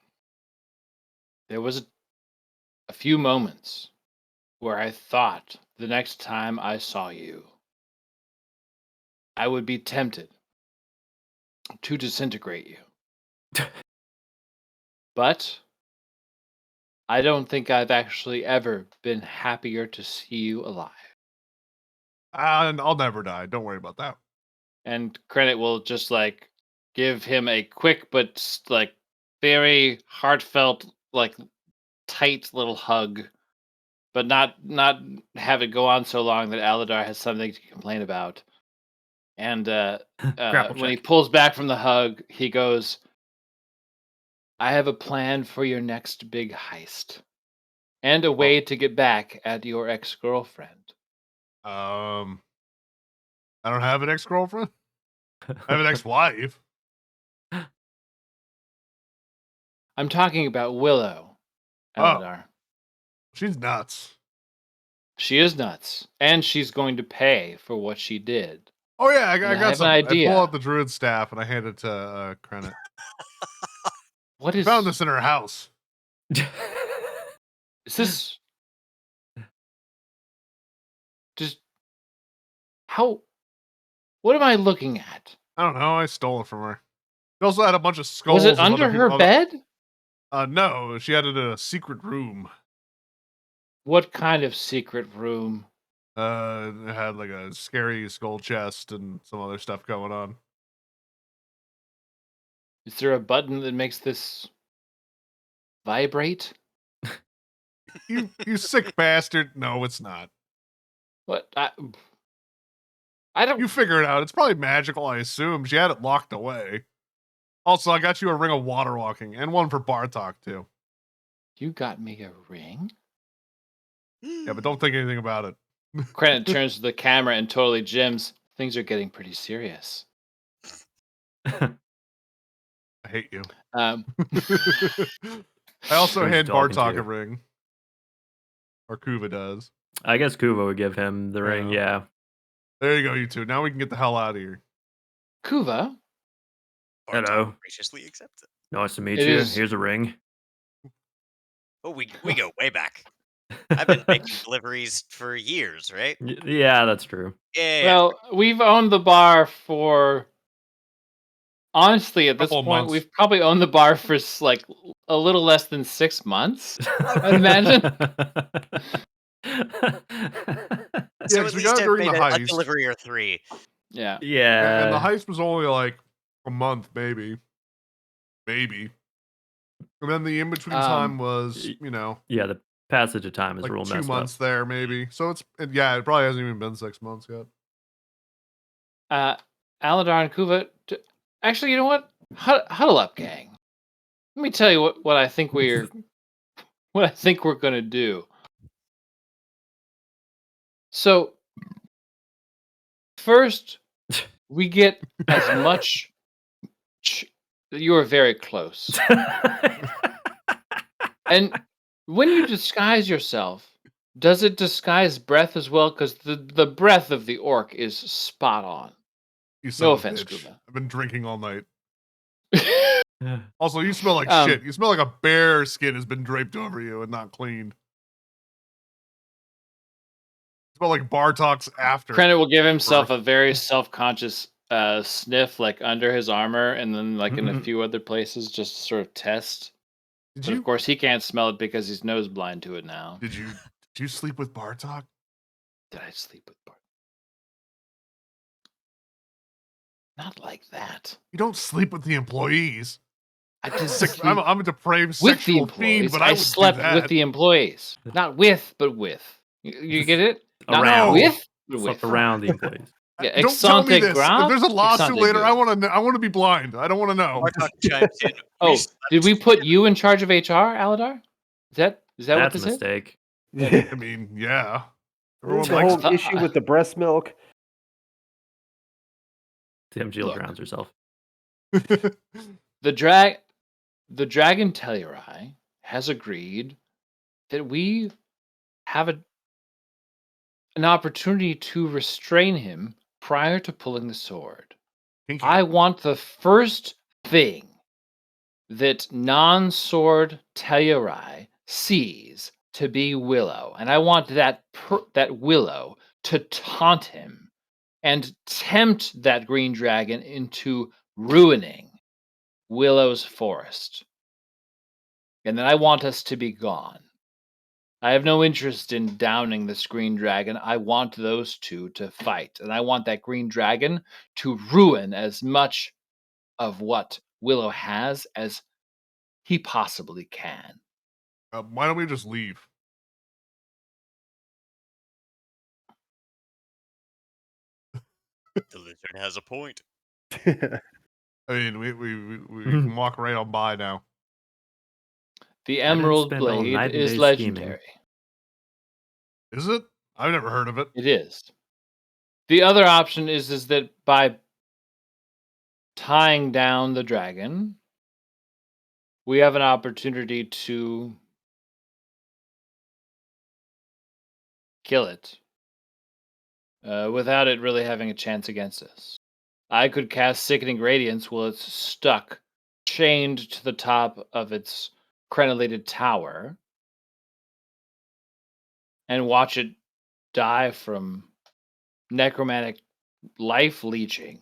there was a few moments where I thought the next time I saw you, I would be tempted to disintegrate you. But I don't think I've actually ever been happier to see you alive. And I'll never die. Don't worry about that. And Krennet will just like give him a quick but like very heartfelt, like tight little hug, but not have it go on so long that Aladar has something to complain about. And Grapple when he check. pulls back from the hug, he goes, I have a plan for your next big heist and a way to get back at your ex-girlfriend. I don't have an ex-girlfriend. I have an ex-wife. I'm talking about Willow, Aladar. She's nuts. She is nuts, and she's going to pay for what she did. Oh yeah, I I got have an something. I idea. pull out the druid staff and I hand it to Krennet. What I is found this in her house. Is this just how? What am I looking at? I don't know. I stole it from her. She also had a bunch of skulls. Was it of under other her people. bed? No, she had it in a secret room. What kind of secret room? It had like a scary skull chest and some other stuff going on. Is there a button that makes this vibrate? You sick bastard. No, it's not. What? I don't. You figure it out. It's probably magical, I assume. She had it locked away. Also, I got you a ring of water walking and one for Bartok too. You got me a ring? Yeah, but don't think anything about it. Krennet turns to the camera and totally jims. Things are getting pretty serious. I hate you. Um, I also Who's hand talking to Bartok you? a ring. Or Kuva does. I guess Kuva would give him the ring, yeah. There you go, you two. Now we can get the hell out of here. Kuva, Hello. Graciously accepts it. Nice to meet It you. is- Here's a ring. Oh, we go way back. I've been making deliveries for years, right? Yeah, that's true. Yeah. well, we've owned the bar for. Honestly, at this Couple of point, months. we've probably owned the bar for like a little less than 6 months. I'd imagine. So Yeah, 'cause at we least got it I've during made the a heist. delivery or 3. Yeah. And the Yeah. heist was only like a month, maybe. Maybe. And then the in-between time was, Yeah, the passage of time is like real 2 messed months up. there, maybe. So it probably hasn't even been 6 months yet. Aladar and Kuva. Actually, you know what? Huddle up, gang. Let me tell you what I think we're gonna do. So first, we get as much. You are very close. And when you disguise yourself, does it disguise breath as well? Because the breath of the orc is spot on. You son No of a offense, bitch. Kuva. I've been drinking all night. Also, you smell like Um, shit. You smell like a bear skin has been draped over you and not cleaned. You smell like Bartok's after. Krennet will give himself a very self-conscious sniff like under his armor and then like in a few other places just to sort of test. But of course he can't smell it because he's nose blind to it now. Did you sleep with Bartok? Did I sleep with Bartok? Not like that. You don't sleep with the employees. I just I'm a depraved with the sexual fiend, employees. but I would slept do that. with the employees. Not with, but with. You get it? Not Around. with, but with. Around the employees. Yeah, Don't tell me this. grave, If there's a lawsuit exante later, good. I want to be blind. I don't want to know. Bartok chimes in. Oh, did we put you in charge of HR, Aladar? Is that what That's this a mistake. I mean, yeah. There's Everyone a likes whole issue with the breast milk. Tim Jill Look. drowns herself. The Dragon Telluri has agreed that we have an opportunity to restrain him prior to pulling the sword. Kinky. I want the first thing that non-sword Telluri sees to be Willow, and I want that Willow to taunt him and tempt that green dragon into ruining Willow's forest. And then I want us to be gone. I have no interest in downing this green dragon. I want those two to fight. And I want that green dragon to ruin as much of what Willow has as he possibly can. Why don't we just leave? The lizard has a point. I mean, we can walk right on by now. The didn't Emerald spend all Blade night and is day legendary. Is it? I've never heard of it. It is. The other option is that by tying down the dragon, we have an opportunity to kill it without it really having a chance against us. I could cast Sickening Radiance while it's stuck, chained to the top of its crenellated tower, and watch it die from necromantic life leeching.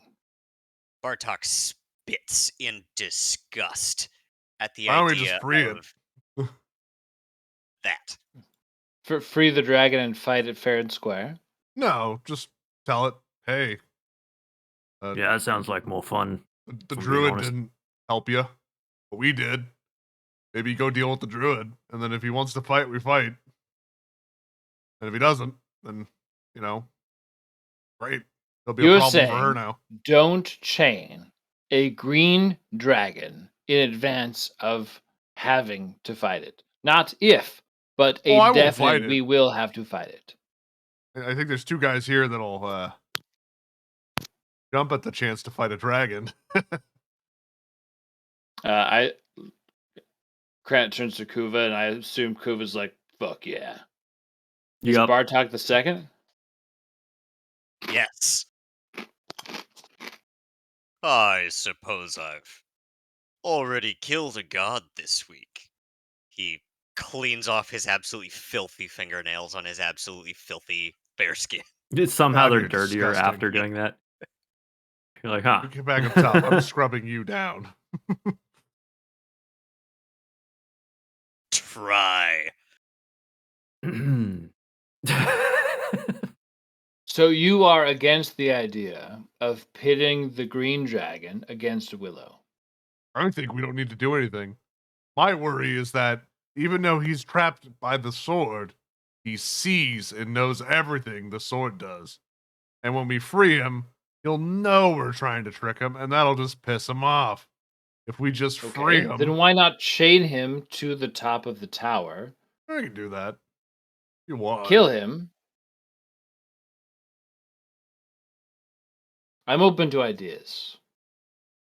Bartok spits in disgust at the Why don't we idea just free it? of that. Free the dragon and fight it fair and square. No, just tell it, hey. Yeah, that sounds like more fun. The if I'm being druid honest. didn't help you, but we did. Maybe go deal with the druid, and then if he wants to fight, we fight. And if he doesn't, then, great. There'll be You're a problem for saying her now. don't chain a green dragon in advance of having to fight it. Not if, but Oh, I a won't fight definite it. we will have to fight it. I think there's two guys here that'll jump at the chance to fight a dragon. Krant turns to Kuva, and I assume Kuva's like, fuck yeah. Is Yup. Bartok the second? Yes. I suppose I've already killed a god this week. He cleans off his absolutely filthy fingernails on his absolutely filthy bearskin. Somehow God, they're you're dirtier disgusting. after doing that. You're like, huh? You get back up top. I'm scrubbing you down. Try. So you are against the idea of pitting the green dragon against Willow. I think we don't need to do anything. My worry is that even though he's trapped by the sword, he sees and knows everything the sword does. And when we free him, he'll know we're trying to trick him, and that'll just piss him off. If we just free him, Then why not chain him to the top of the tower? I can do that. You want Kill him. I'm open to ideas.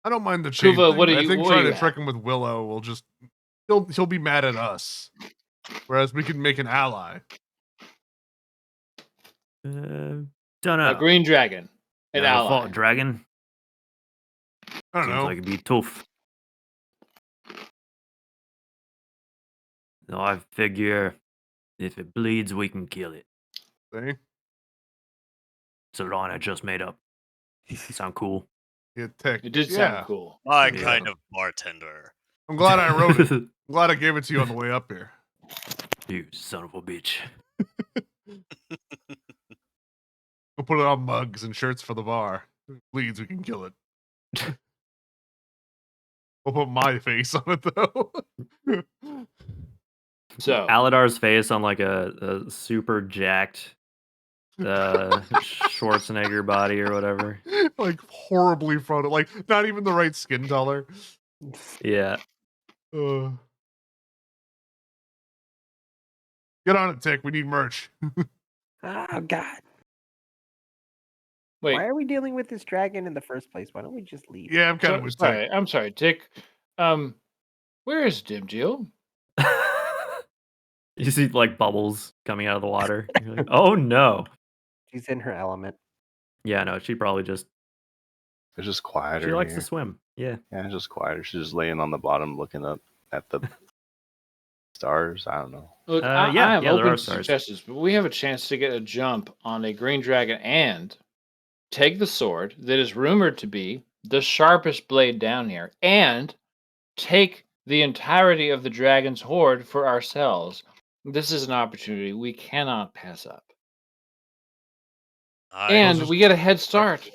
I don't mind the chain Kuva, thing. what I do think you trying to have? trick him with Willow will just he'll be mad at us. Whereas we can make an ally. Don't know. A green dragon. An Never ally. fought a dragon. I don't Seems know. like it'd be tough. So I figure if it bleeds, we can kill it. See? It's a line I just made up. You sound cool. Yeah, Tick. It did sound Yeah. cool. My Yeah. kind of bartender. I'm glad I wrote it. I'm glad I gave it to you on the way up here. You son of a bitch. We'll put it on mugs and shirts for the bar. If it bleeds, we can kill it. We'll put my face on it though. So Aladar's face on like a super jacked Schwarzenegger body or whatever. Like horribly fronted, like not even the right skin color. Yeah. Get on it, Tick. We need merch. Oh God! wait, Why are we dealing with this dragon in the first place? Why don't we just leave? Yeah, I'm kind of with Tick. sorry. I'm sorry, Tick. Where is Dimjill? You see like bubbles coming out of the water. You're like, oh no. She's in her element. Yeah, no, she probably just It's just quieter she likes here. to swim. Yeah. Yeah, it's just quieter. She's just laying on the bottom looking up at the stars. I don't know. Look, Yeah, I am yeah, there open are to stars. suggestions, but we have a chance to get a jump on a green dragon and take the sword that is rumored to be the sharpest blade down here and take the entirety of the dragon's hoard for ourselves. This is an opportunity we cannot pass up. And we get a head start.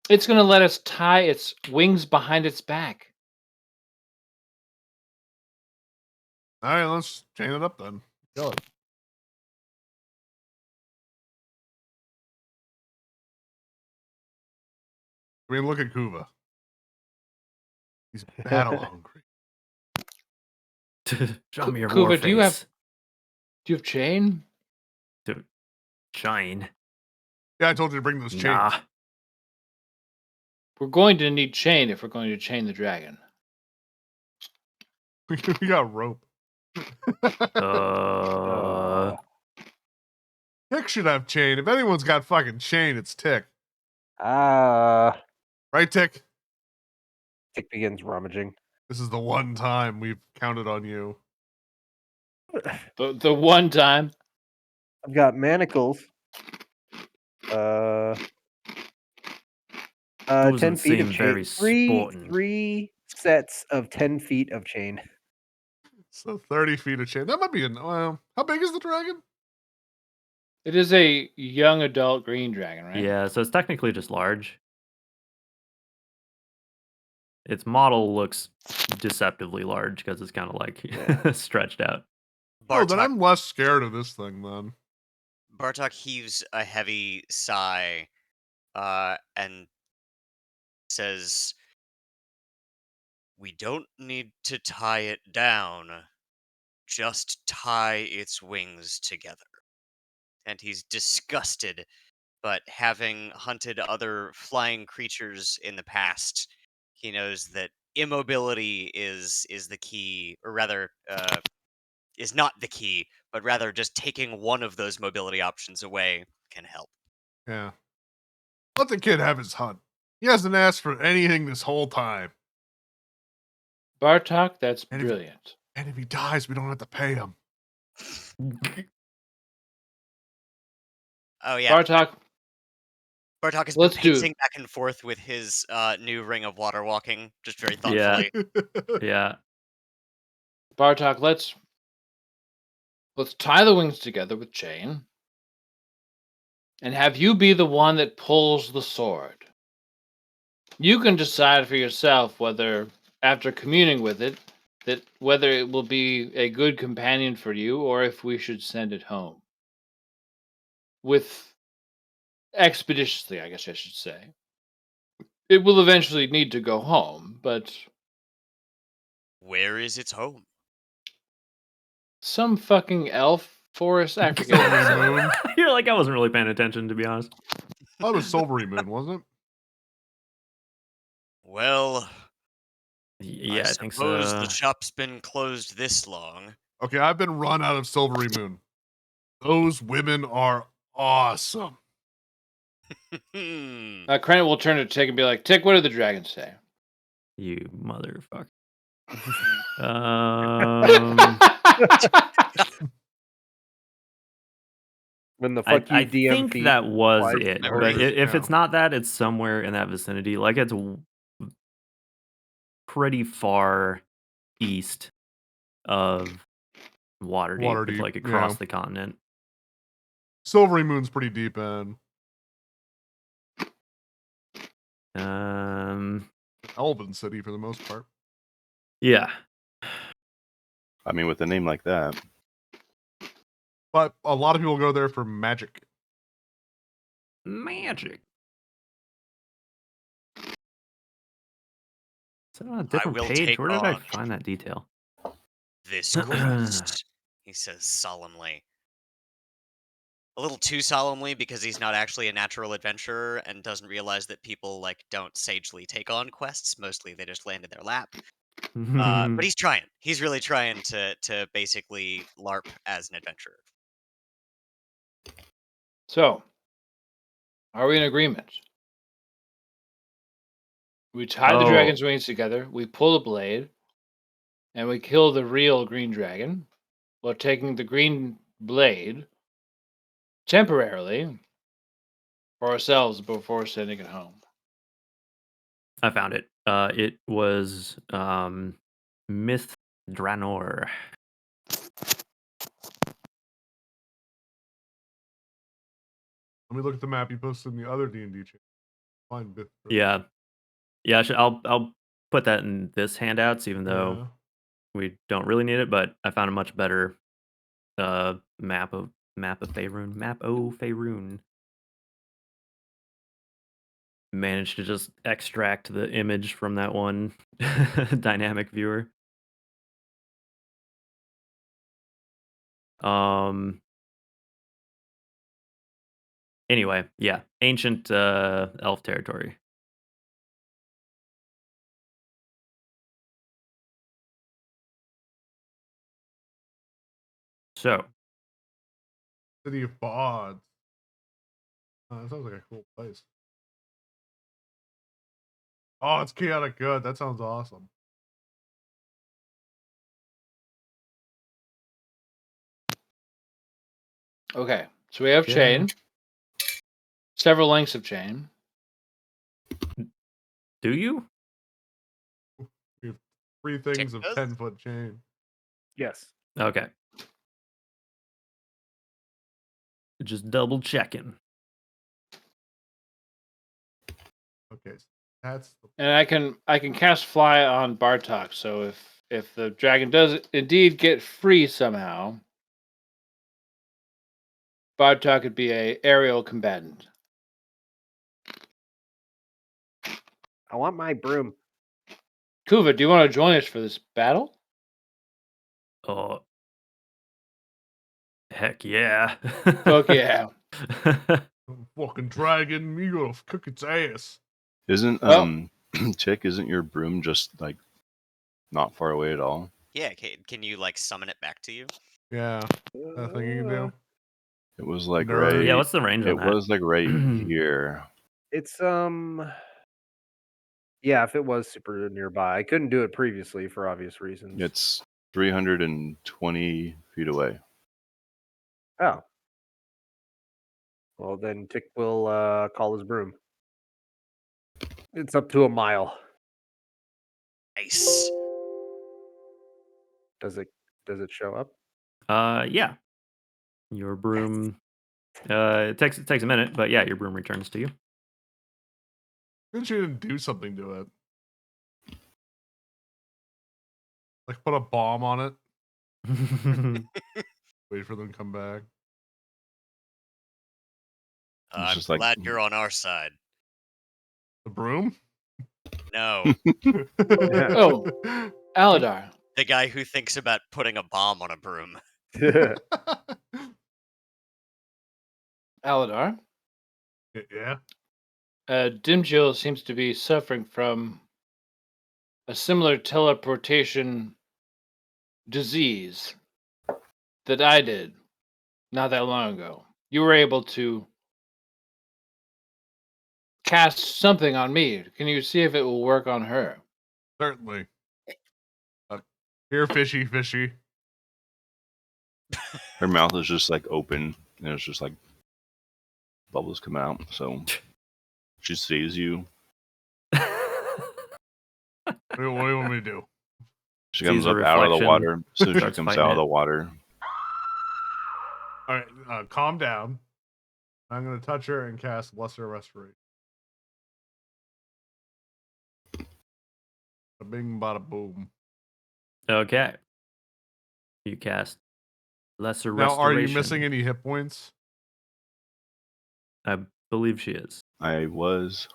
It's going to let us tie its wings behind its back. All right, let's chain it up then. Kill it. I mean, look at Kuva. He's battle hungry. Show me your war Kuva, face. Do you have chain? To shine. Yeah, I told you to bring those chains. Nah. We're going to need chain if we're going to chain the dragon. We got rope. Tick should have chain. If anyone's got fucking chain, it's Tick. Right, Tick? Tick begins rummaging. This is the one time we've counted on you. The one time. I've got manacles. 10 Doesn't feet of seem chain. very sporting. Three sets of 10 feet of chain. So 30 feet of chain. That might be well, how big is the dragon? It is a young adult green dragon, right? Yeah, so it's technically just large. Its model looks deceptively large because it's kind of like stretched out. Oh, then I'm less scared of this thing then. Bartok heaves a heavy sigh and says, "We don't need to tie it down, just tie its wings together." And he's disgusted, but having hunted other flying creatures in the past, he knows that immobility is the key, or rather, is not the key, but rather just taking one of those mobility options away can help. Yeah. Let the kid have his hunt. He hasn't asked for anything this whole time. Bartok, that's brilliant. And if he dies, we don't have to pay him. Oh yeah. Bartok has been pacing back and forth with his new ring of water walking, just very thoughtfully. Yeah. Bartok, let's tie the wings together with chain and have you be the one that pulls the sword. You can decide for yourself whether, after communing with it, that whether it will be a good companion for you or if we should send it home. Expeditiously, I guess I should say. It will eventually need to go home, but... Where is its home? Some fucking elf forest. I forget. Moon. You're like, I wasn't really paying attention, to be honest. Oh, it was Silvery Moon, wasn't it? Well, yeah, I think suppose so. the shop's been closed this long. Okay, I've been run out of Silvery Moon. Those women are awesome. Krenit will turn to Tick and be like, Tick, what did the dragon say? You motherfucker. When the fuck you I DM think feed that was applies it, to but orders, if yeah. it's not that, it's somewhere in that vicinity. Like it's pretty far east of Waterdeep. It's Waterdeep, like yeah. across the continent. Silvery Moon's pretty deep in. Elven City for the most part. Yeah. I mean, with a name like that, But a lot of people go there for magic. Magic. Is that on a I different will page? take Where did I on find that detail? this quest, he says solemnly. A little too solemnly because he's not actually a natural adventurer and doesn't realize that people like don't sagely take on quests. Mostly they just land in their lap. But he's trying. He's really trying to basically LARP as an adventurer. So, are we in agreement? We tie the dragon's wings together, we pull the blade, and we kill the real green dragon while taking the green blade temporarily for ourselves before sending it home. I found it. It was Myth Dranor. Let me look at the map you posted in the other D&D channel. Find Bith. Yeah. Yeah, I'll put that in this handouts, even though we don't really need it, but I found a much better map of Faerun. Map o Faerun. Managed to just extract the image from that one dynamic viewer. Anyway, yeah, ancient elf territory. So, City of Bods. That sounds like a cool place. Oh, it's chaotic good. That sounds awesome. Okay, so we have chain, several lengths of chain. Do you? We have 3 things of 10-foot chain. Yes. Okay. Just double checking. Okay, so that's the... And I can cast fly on Bartok, so if the dragon does indeed get free somehow, Bartok could be a aerial combatant. I want my broom. Kuva, do you want to join us for this battle? Oh, heck yeah. Fuck yeah. Fucking dragon, you gonna cook its ass. isn't Chick? Isn't your broom just like not far away at all? Yeah, can you like summon it back to you? Yeah, that thing you can do. It was like Nerd. right. Yeah, what's the range on It that? was like right here. It's yeah, if it was super nearby. I couldn't do it previously for obvious reasons. It's 320 feet away. Oh. Well, then Tick will call his broom. It's up to a mile. Nice. Does it show up? Yeah. Your broom it takes a minute, but yeah, your broom returns to you. Couldn't you do something to it? Like put a bomb on it. Wait for them to come back. I'm just like- glad you're on our side. The broom? No, Oh, Aladar. the guy who thinks about putting a bomb on a broom. Aladar. Yeah. Dimjil seems to be suffering from a similar teleportation disease that I did not that long ago. You were able to cast something on me. Can you see if it will work on her? Certainly. Here, fishy. Her mouth is just like open, and it's just like bubbles come out. So she sees you. What do you want me to do? She Sees comes a up out of the reflection, water. As soon as she starts comes fighting out of it. the water, All right, calm down. I'm gonna touch her and cast Lesser Restoration. A bing, bada boom. Okay. You cast Lesser Now, are you Restoration. missing any hit points? I believe she is. I was.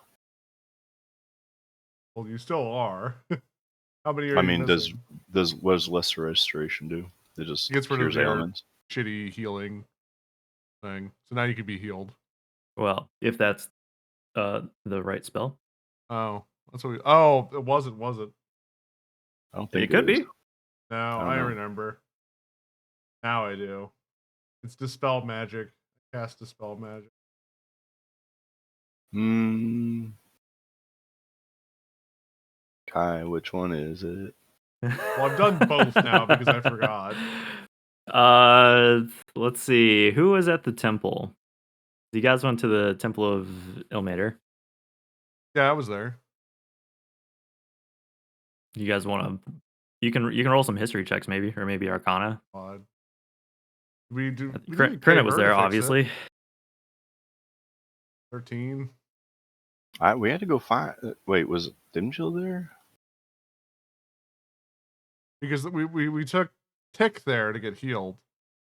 Well, you still are. How many are I you mean, missing? what does lesser restoration do? It just It gets rid of cures their ailments. shitty healing thing. So now you can be healed. Well, if that's the right spell. Oh, that's what we. Oh, it wasn't, was it? I don't think It could is. be. No, don't I know. remember. Now I do. It's Dispel Magic. Cast Dispel Magic. Kai, which one is it? Well, I've done both now because I forgot. Let's see. Who was at the temple? You guys went to the Temple of Ilmater. Yeah, I was there. You guys want to? You can roll some history checks, maybe, or maybe Arcana. Odd. We do. We didn't pay Credit was her to there, fix it. obviously. 13. We had to go find. Wait, was Dimjill there? Because we took Tick there to get healed.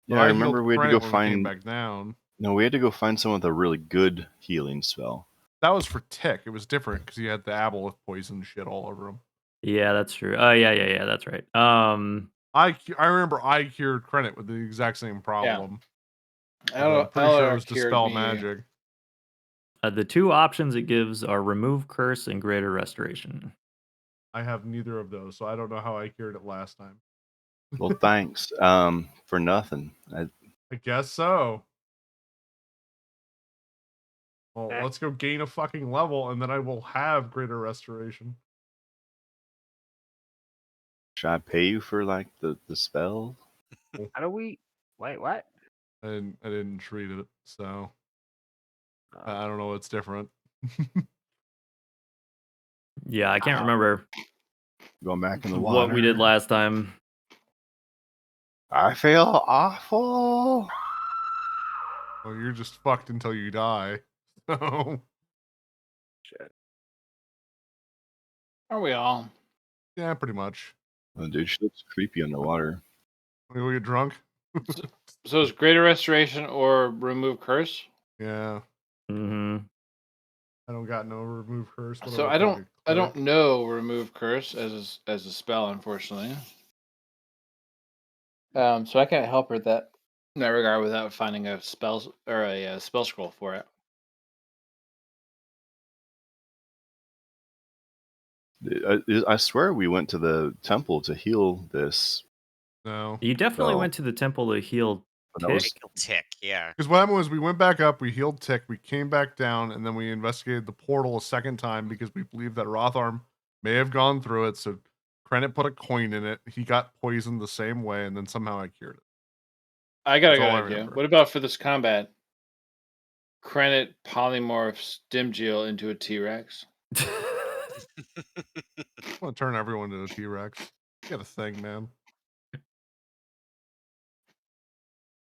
But Yeah, I healed remember we had to Credit go when we came find. back down. No, we had to go find someone with a really good healing spell. That was for Tick. It was different because he had the aboleth poison shit all over him. Yeah, that's true. Oh, yeah. That's right. I remember I cured Credit with the exact same problem. I'm pretty sure it was Dispel Magic. The two options it gives are Remove Curse and Greater Restoration. I have neither of those, so I don't know how I cured it last time. Well, thanks. For nothing. I guess so. Well, let's go gain a fucking level, and then I will have Greater Restoration. Should I pay you for like the spell? How do we? Wait, what? I didn't treat it, so I don't know what's different. Yeah, I can't remember Going back in the water. what we did last time. I feel awful. Well, you're just fucked until you die. So Shit. Are we all? yeah, pretty much. Oh, dude, she looks creepy underwater. We go get drunk. So is Greater Restoration or Remove Curse? Yeah. Mm-hmm. I don't got no remove curse. What So do I take, don't cleric? know Remove Curse as a spell, unfortunately. So I can't help her that in that regard without finding a spell or a spell scroll for it. I swear we went to the temple to heal this. No. You definitely So- went to the temple to heal But that was- Tick. Tick, yeah. Because what happened was we went back up, we healed Tick, we came back down, and then we investigated the portal a second time because we believe that Rotharm may have gone through it. So Krennet put a coin in it. He got poisoned the same way, and then somehow I cured it. I got a That's good all I idea. remember. What about for this combat? Krennet polymorphs Dimjil into a T-Rex. I want to turn everyone into a T-Rex. You got a thing, man.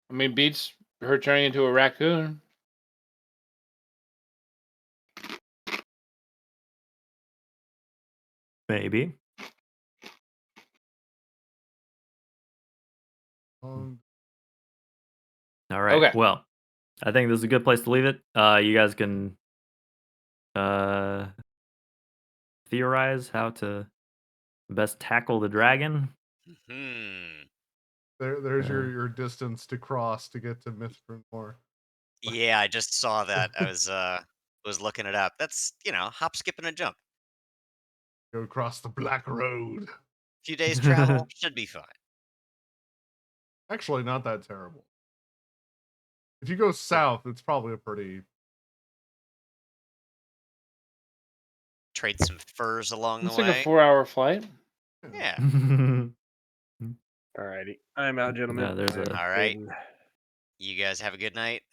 I mean, beats her turning into a raccoon. Maybe. Um, All right. Okay. Well, I think this is a good place to leave it. You guys can theorize how to best tackle the dragon. Hmm. there's your distance to cross to get to Mithrin Moor. Yeah, I just saw that. I was looking it up. That's, hop, skip, and a jump. Go across the Black Road. Few days travel should be fine. Actually, not that terrible. If you go south, it's probably a pretty. Trade some furs along It's the like way. a 4-hour flight. Yeah. Alrighty. I'm out, gentlemen. Yeah, there's a All right. You guys have a good night.